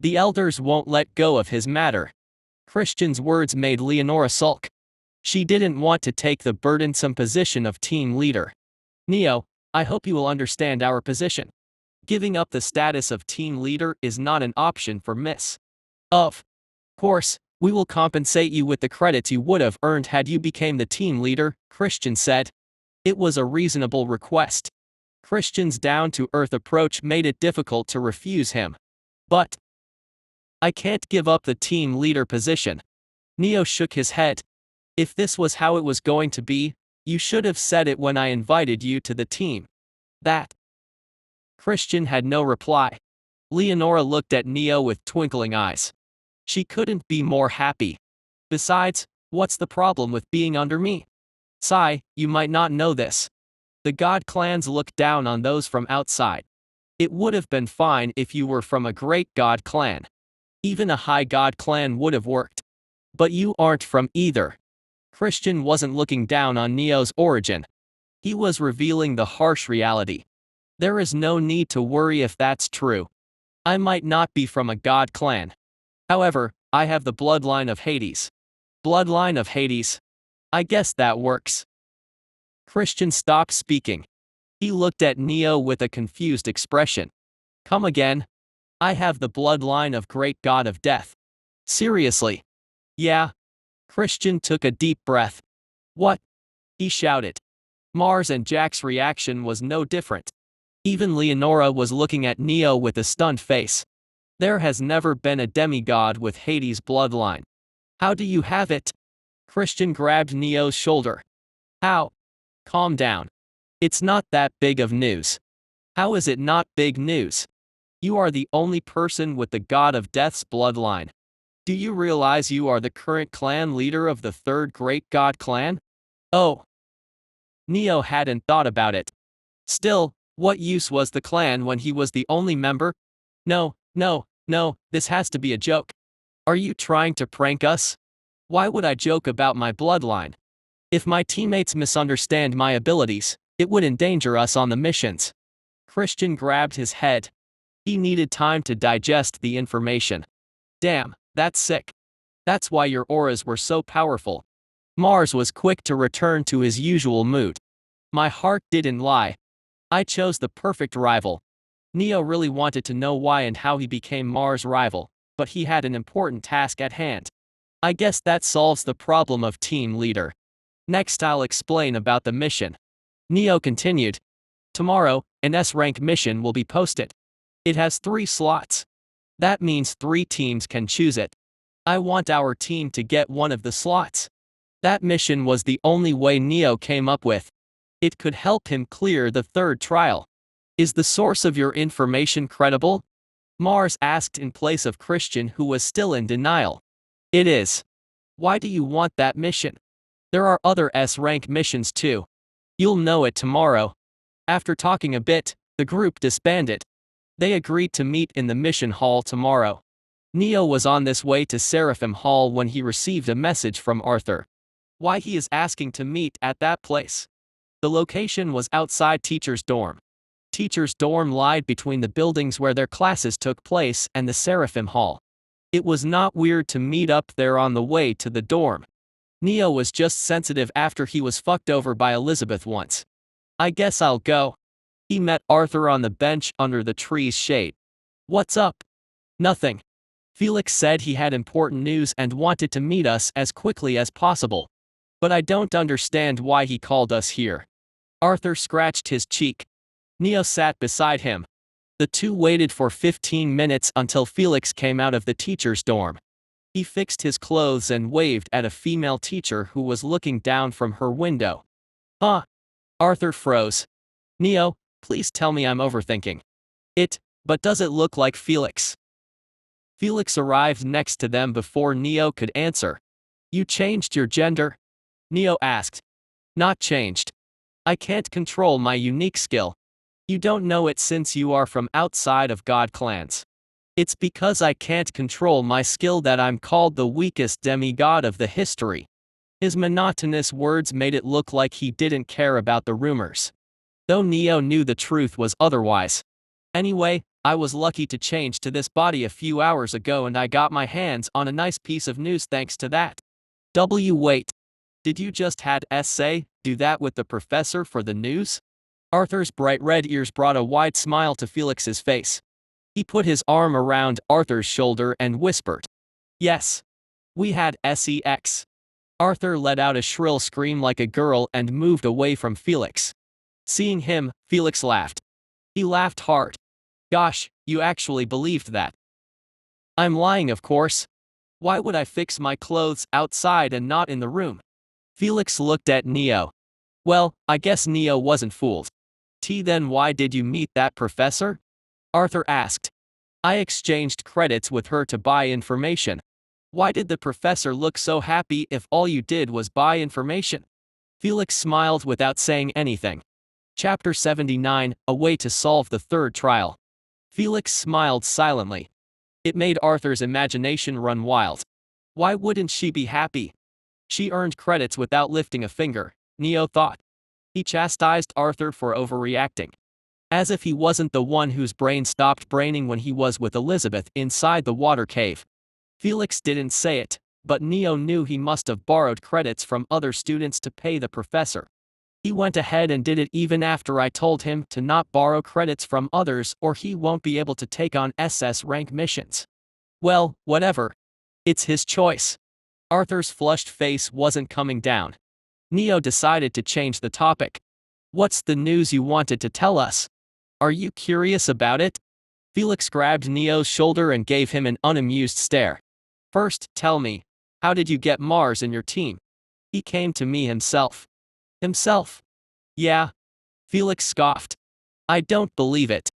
The elders won't let go of his matter. Christian's words made Leonora sulk. She didn't want to take the burdensome position of team leader. Neo, I hope you will understand our position. Giving up the status of team leader is not an option for Miss. Of course, we will compensate you with the credits you would have earned had you became the team leader, Christian said. It was a reasonable request. Christian's down-to-earth approach made it difficult to refuse him. But I can't give up the team leader position. Neo shook his head. If this was how it was going to be, you should have said it when I invited you to the team. That. Christian had no reply. Leonora looked at Neo with twinkling eyes. She couldn't be more happy. Besides, what's the problem with being under me? Sigh, you might not know this. The god clans look down on those from outside. It would have been fine if you were from a great god clan. Even a high god clan would have worked. But you aren't from either. Christian wasn't looking down on Neo's origin. He was revealing the harsh reality. There is no need to worry if that's true. I might not be from a god clan. However, I have the bloodline of Hades. Bloodline of Hades? I guess that works. Christian stopped speaking. He looked at Neo with a confused expression. Come again? I have the bloodline of great god of death. Seriously? Yeah. Christian took a deep breath. What? He shouted. Mars and Jack's reaction was no different. Even Leonora was looking at Neo with a stunned face. There has never been a demigod with Hades' bloodline. How do you have it? Christian grabbed Neo's shoulder. How? Calm down. It's not that big of news. How is it not big news? You are the only person with the god of death's bloodline. Do you realize you are the current clan leader of the third great god clan? Oh. Neo hadn't thought about it. Still, what use was the clan when he was the only member? No, this has to be a joke. Are you trying to prank us? Why would I joke about my bloodline? If my teammates misunderstand my abilities, it would endanger us on the missions. Christian grabbed his head. He needed time to digest the information. Damn, that's sick. That's why your auras were so powerful. Mars was quick to return to his usual mood. My heart didn't lie. I chose the perfect rival. Neo really wanted to know why and how he became Mars' rival, but he had an important task at hand. I guess that solves the problem of team leader. Next I'll explain about the mission. Neo continued. Tomorrow, an S-rank mission will be posted. It has 3 slots. That means 3 teams can choose it. I want our team to get one of the slots. That mission was the only way Neo came up with. It could help him clear the 3rd trial. Is the source of your information credible? Mars asked in place of Christian, who was still in denial. It is. Why do you want that mission? There are other S-rank missions too. You'll know it tomorrow. After talking a bit, the group disbanded. They agreed to meet in the mission hall tomorrow. Neo was on this way to Seraphim Hall when he received a message from Arthur. Why he is asking to meet at that place? The location was outside Teacher's dorm. Teacher's dorm lied between the buildings where their classes took place and the Seraphim Hall. It was not weird to meet up there on the way to the dorm. Neo was just sensitive after he was fucked over by Elizabeth once. I guess I'll go. He met Arthur on the bench under the tree's shade. What's up? Nothing. Felix said he had important news and wanted to meet us as quickly as possible. But I don't understand why he called us here. Arthur scratched his cheek. Neo sat beside him. The two waited for 15 minutes until Felix came out of the teacher's dorm. He fixed his clothes and waved at a female teacher who was looking down from her window. Huh? Arthur froze. Neo, please tell me I'm overthinking it, but does it look like Felix? Felix arrived next to them before Neo could answer. You changed your gender? Neo asked. Not changed. I can't control my unique skill. You don't know it since you are from outside of God clans. It's because I can't control my skill that I'm called the weakest demigod of the history. His monotonous words made it look like he didn't care about the rumors. Though Neo knew the truth was otherwise. Anyway, I was lucky to change to this body a few hours ago and I got my hands on a nice piece of news thanks to that. Wait. Did you just had say, do that with the professor for the news? Arthur's bright red ears brought a wide smile to Felix's face. He put his arm around Arthur's shoulder and whispered. Yes. We had sex. Arthur let out a shrill scream like a girl and moved away from Felix. Seeing him, Felix laughed. He laughed hard. Gosh, you actually believed that. I'm lying, of course. Why would I fix my clothes outside and not in the room? Felix looked at Neo. Well, I guess Neo wasn't fooled. Then why did you meet that professor? Arthur asked. I exchanged credits with her to buy information. Why did the professor look so happy if all you did was buy information? Felix smiled without saying anything. Chapter 79, A Way to Solve the Third Trial. Felix smiled silently. It made Arthur's imagination run wild. Why wouldn't she be happy? She earned credits without lifting a finger, Neo thought. He chastised Arthur for overreacting. As if he wasn't the one whose brain stopped braining when he was with Elizabeth inside the water cave. Felix didn't say it, but Neo knew he must have borrowed credits from other students to pay the professor. He went ahead and did it even after I told him to not borrow credits from others or he won't be able to take on SS rank missions. Well, whatever. It's his choice. Arthur's flushed face wasn't coming down. Neo decided to change the topic. What's the news you wanted to tell us? Are you curious about it? Felix grabbed Neo's shoulder and gave him an unamused stare. First, tell me, how did you get Mars in your team? He came to me himself. Himself? Yeah. Felix scoffed. I don't believe it.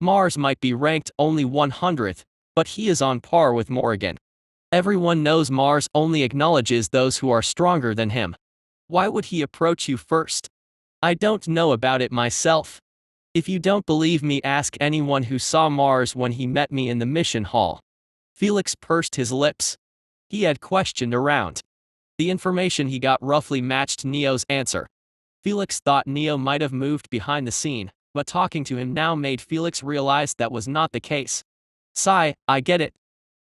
Mars might be ranked only 100th, but he is on par with Morrigan. Everyone knows Mars only acknowledges those who are stronger than him. Why would he approach you first? I don't know about it myself. If you don't believe me, ask anyone who saw Mars when he met me in the mission hall. Felix pursed his lips. He had questioned around. The information he got roughly matched Neo's answer. Felix thought Neo might have moved behind the scene, but talking to him now made Felix realize that was not the case. Sigh, I get it.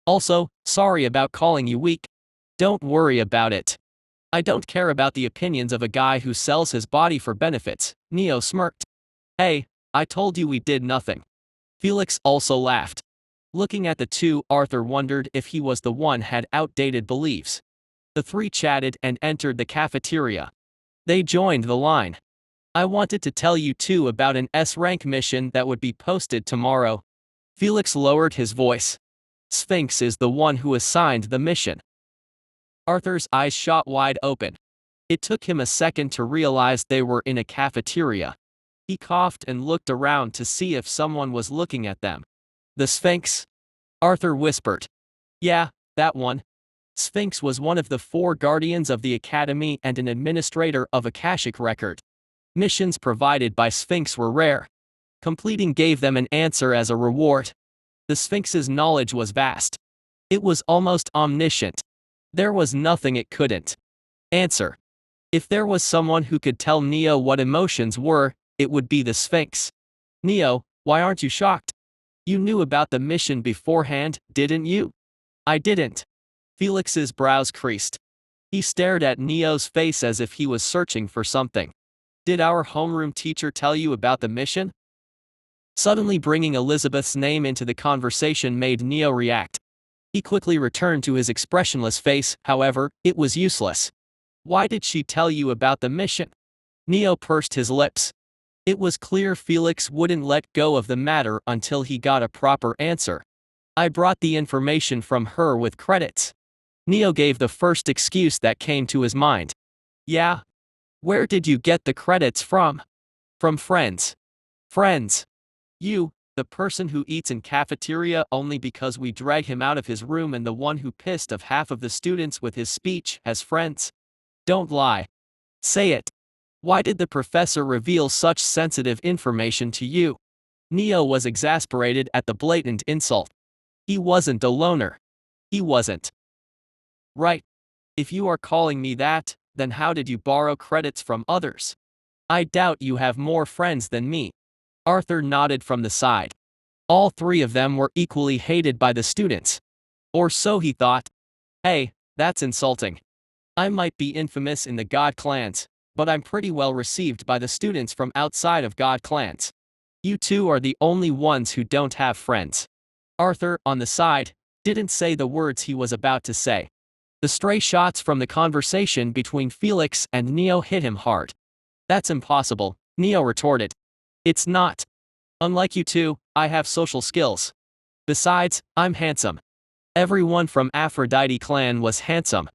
Also, sorry about calling you weak. Don't worry about it. I don't care about the opinions of a guy who sells his body for benefits, Neo smirked. Hey, I told you we did nothing. Felix also laughed. Looking at the two, Arthur wondered if he was the one had outdated beliefs. The three chatted and entered the cafeteria. They joined the line. I wanted to tell you too about an S-rank mission that would be posted tomorrow. Felix lowered his voice. Sphinx is the one who assigned the mission. Arthur's eyes shot wide open. It took him a second to realize they were in a cafeteria. He coughed and looked around to see if someone was looking at them. The Sphinx? Arthur whispered. Yeah, that one. Sphinx was one of the 4 guardians of the Academy and an administrator of Akashic Record. Missions provided by Sphinx were rare. Completing gave them an answer as a reward. The Sphinx's knowledge was vast. It was almost omniscient. There was nothing it couldn't answer. If there was someone who could tell Neo what emotions were, it would be the Sphinx. Neo, why aren't you shocked? You knew about the mission beforehand, didn't you? I didn't. Felix's brows creased. He stared at Neo's face as if he was searching for something. Did our homeroom teacher tell you about the mission? Suddenly bringing Elizabeth's name into the conversation made Neo react. He quickly returned to his expressionless face, however, it was useless. Why did she tell you about the mission? Neo pursed his lips. It was clear Felix wouldn't let go of the matter until he got a proper answer. I brought the information from her with credits. Neo gave the first excuse that came to his mind. Yeah? Where did you get the credits from? From friends. Friends. You, the person who eats in cafeteria only because we drag him out of his room, and the one who pissed off half of the students with his speech, has friends? Don't lie. Say it. Why did the professor reveal such sensitive information to you? Neo was exasperated at the blatant insult. He wasn't a loner. He wasn't. Right. If you are calling me that, then how did you borrow credits from others? I doubt you have more friends than me. Arthur nodded from the side. All 3 of them were equally hated by the students. Or so he thought. Hey, that's insulting. I might be infamous in the God clans, but I'm pretty well received by the students from outside of God clans. You 2 are the only ones who don't have friends. Arthur, on the side, didn't say the words he was about to say. The stray shots from the conversation between Felix and Neo hit him hard. That's impossible, Neo retorted. It's not. Unlike you 2, I have social skills. Besides, I'm handsome. Everyone from Aphrodite clan was handsome.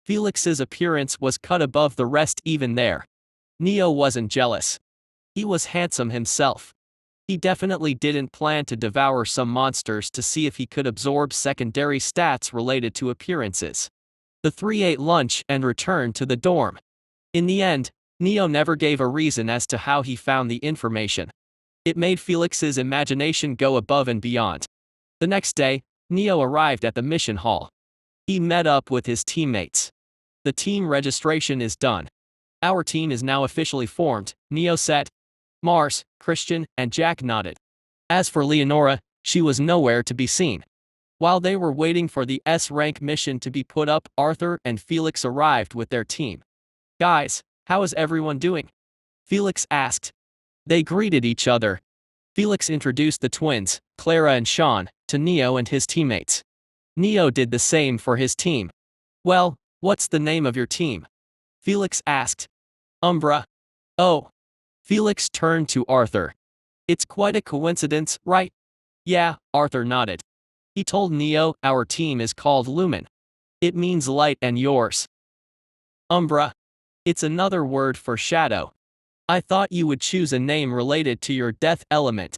Felix's appearance was cut above the rest even there. Neo wasn't jealous. He was handsome himself. He definitely didn't plan to devour some monsters to see if he could absorb secondary stats related to appearances. The 3 ate lunch and returned to the dorm. In the end, Neo never gave a reason as to how he found the information. It made Felix's imagination go above and beyond. The next day, Neo arrived at the mission hall. He met up with his teammates. The team registration is done. Our team is now officially formed, Neo said. Mars, Christian, and Jack nodded. As for Leonora, she was nowhere to be seen. While they were waiting for the S-rank mission to be put up, Arthur and Felix arrived with their team. Guys, how is everyone doing? Felix asked. They greeted each other. Felix introduced the twins, Clara and Sean, to Neo and his teammates. Neo did the same for his team. Well, what's the name of your team? Felix asked. Umbra. Oh. Felix turned to Arthur. It's quite a coincidence, right? Yeah, Arthur nodded. He told Neo, our team is called Lumen. It means light and yours. Umbra. It's another word for shadow. I thought you would choose a name related to your death element.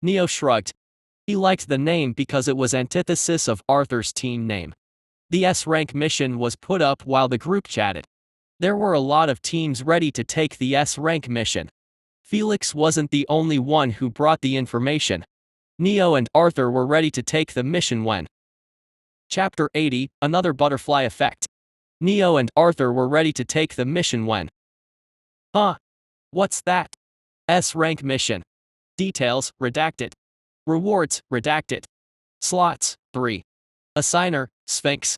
Neo shrugged. He liked the name because it was antithesis of Arthur's team name. The S-rank mission was put up while the group chatted. There were a lot of teams ready to take the S-rank mission. Felix wasn't the only one who brought the information. Neo and Arthur were ready to take the mission when. Chapter 80, Another Butterfly Effect. Neo and Arthur were ready to take the mission when. Huh? What's that? S-rank mission. Details, redacted. Rewards, redacted. Slots, 3. Assigner, Sphinx.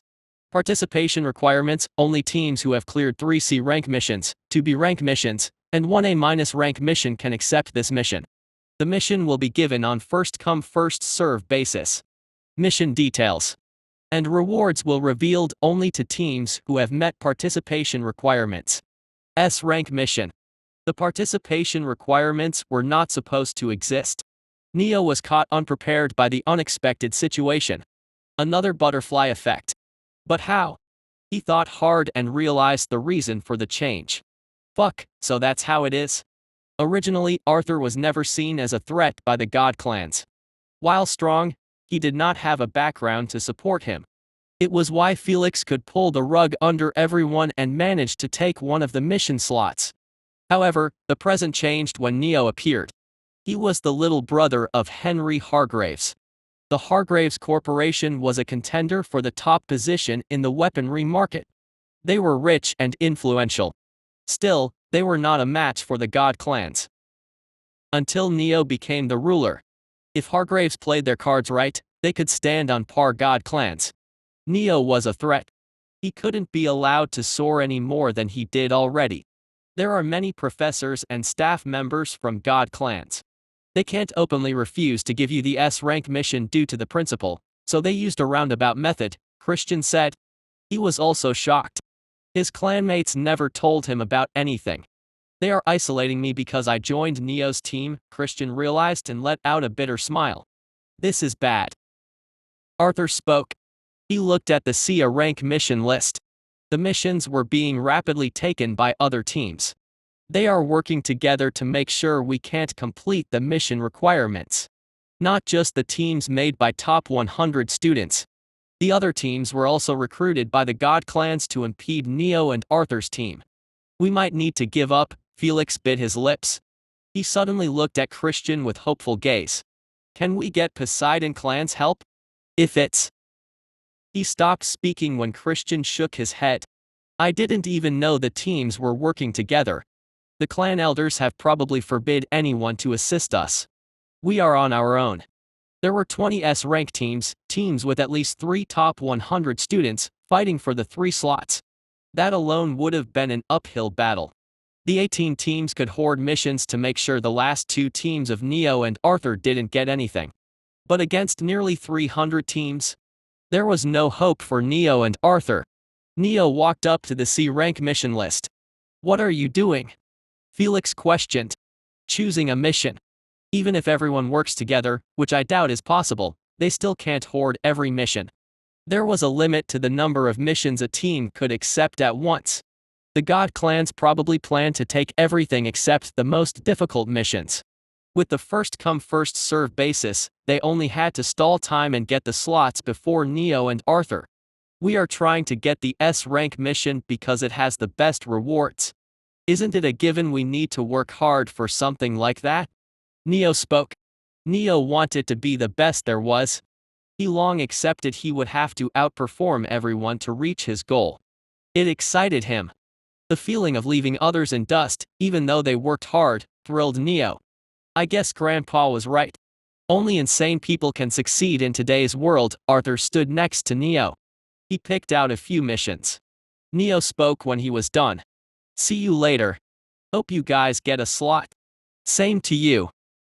Participation requirements, only teams who have cleared 3 C rank missions, 2 B rank missions, and 1 A- rank mission can accept this mission. The mission will be given on first-come first-serve basis. Mission details. And rewards will revealed only to teams who have met participation requirements. S-rank mission. The participation requirements were not supposed to exist. Neo was caught unprepared by the unexpected situation. Another butterfly effect. But how? He thought hard and realized the reason for the change. Fuck, so that's how it is? Originally, Arthur was never seen as a threat by the God clans. While strong, he did not have a background to support him. It was why Felix could pull the rug under everyone and manage to take one of the mission slots. However, the present changed when Neo appeared. He was the little brother of Henry Hargraves. The Hargraves Corporation was a contender for the top position in the weaponry market. They were rich and influential. Still, they were not a match for the God clans. Until Neo became the ruler. If Hargraves played their cards right, they could stand on par God clans. Neo was a threat. He couldn't be allowed to soar any more than he did already. There are many professors and staff members from God clans. They can't openly refuse to give you the S-rank mission due to the principle, so they used a roundabout method, Christian said. He was also shocked. His clanmates never told him about anything. They are isolating me because I joined Neo's team, Christian realized and let out a bitter smile. This is bad. Arthur spoke. He looked at the C rank mission list. The missions were being rapidly taken by other teams. They are working together to make sure we can't complete the mission requirements. Not just the teams made by top 100 students. The other teams were also recruited by the God clans to impede Neo and Arthur's team. We might need to give up, Felix bit his lips. He suddenly looked at Christian with hopeful gaze. Can we get Poseidon clan's help? If it's... He stopped speaking when Christian shook his head. I didn't even know the teams were working together. The clan elders have probably forbid anyone to assist us. We are on our own. There were 20 S-rank teams with at least 3 top 100 students, fighting for the 3 slots. That alone would have been an uphill battle. The 18 teams could hoard missions to make sure the last 2 teams of Neo and Arthur didn't get anything. But against nearly 300 teams, there was no hope for Neo and Arthur. Neo walked up to the C-rank mission list. What are you doing? Felix questioned. Choosing a mission. Even if everyone works together, which I doubt is possible, they still can't hoard every mission. There was a limit to the number of missions a team could accept at once. The God clans probably planned to take everything except the most difficult missions. With the first-come first-serve basis, they only had to stall time and get the slots before Neo and Arthur. We are trying to get the S-rank mission because it has the best rewards. Isn't it a given we need to work hard for something like that? Neo spoke. Neo wanted to be the best there was. He long accepted he would have to outperform everyone to reach his goal. It excited him. The feeling of leaving others in dust, even though they worked hard, thrilled Neo. I guess Grandpa was right. Only insane people can succeed in today's world. Arthur stood next to Neo. He picked out a few missions. Neo spoke when he was done. See you later. Hope you guys get a slot. Same to you.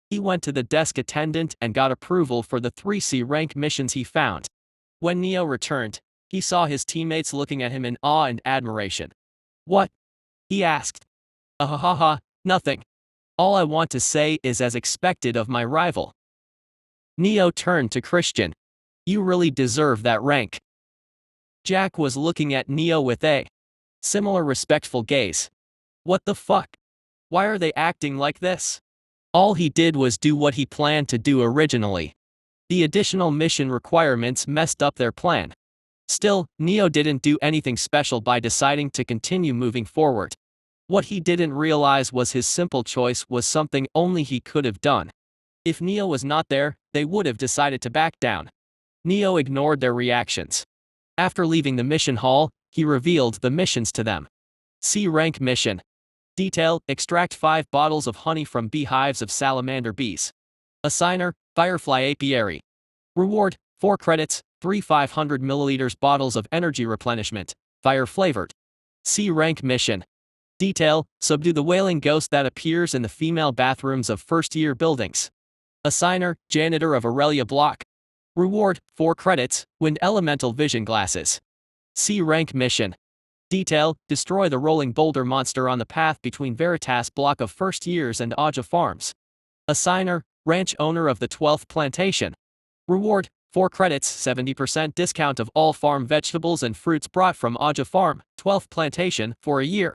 He went to the desk attendant and got approval for the 3 C rank missions he found. When Neo returned, he saw his teammates looking at him in awe and admiration. What? He asked. Nothing. All I want to say is as expected of my rival. Neo turned to Christian. You really deserve that rank. Jack was looking at Neo with a similar respectful gaze. What the fuck? Why are they acting like this? All he did was do what he planned to do originally. The additional mission requirements messed up their plan. Still, Neo didn't do anything special by deciding to continue moving forward. What he didn't realize was his simple choice was something only he could have done. If Neo was not there, they would have decided to back down. Neo ignored their reactions. After leaving the mission hall, he revealed the missions to them. C rank mission. Detail: extract 5 bottles of honey from beehives of salamander bees. Assigner: Firefly Apiary. Reward: 4 credits, 3 500 ml bottles of energy replenishment, fire flavored. C rank mission. Detail: subdue the wailing ghost that appears in the female bathrooms of first-year buildings. Assigner: janitor of Aurelia Block. Reward: 4 credits, wind elemental vision glasses. C rank mission. Detail: destroy the rolling boulder monster on the path between Veritas Block of First Years and Aja Farms. Assigner: ranch owner of the 12th plantation. Reward: 4 credits, 70% discount of all farm vegetables and fruits brought from Aja Farm, 12th plantation, for a year.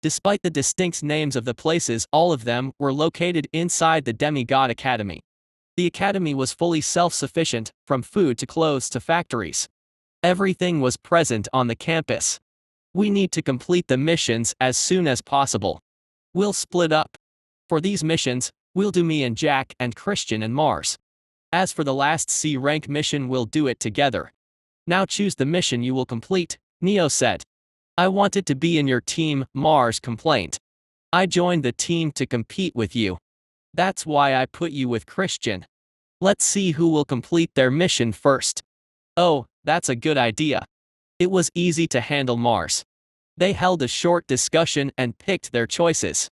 Despite the distinct names of the places, all of them were located inside the Demigod Academy. The academy was fully self-sufficient, from food to clothes to factories. Everything was present on the campus. We need to complete the missions as soon as possible. We'll split up. For these missions, we'll do me and Jack and Christian and Mars. As for the last C rank mission, we'll do it together. Now choose the mission you will complete, Neo said. I wanted to be in your team, Mars complained. I joined the team to compete with you. That's why I put you with Christian. Let's see who will complete their mission first. Oh, that's a good idea. It was easy to handle Mars. They held a short discussion and picked their choices.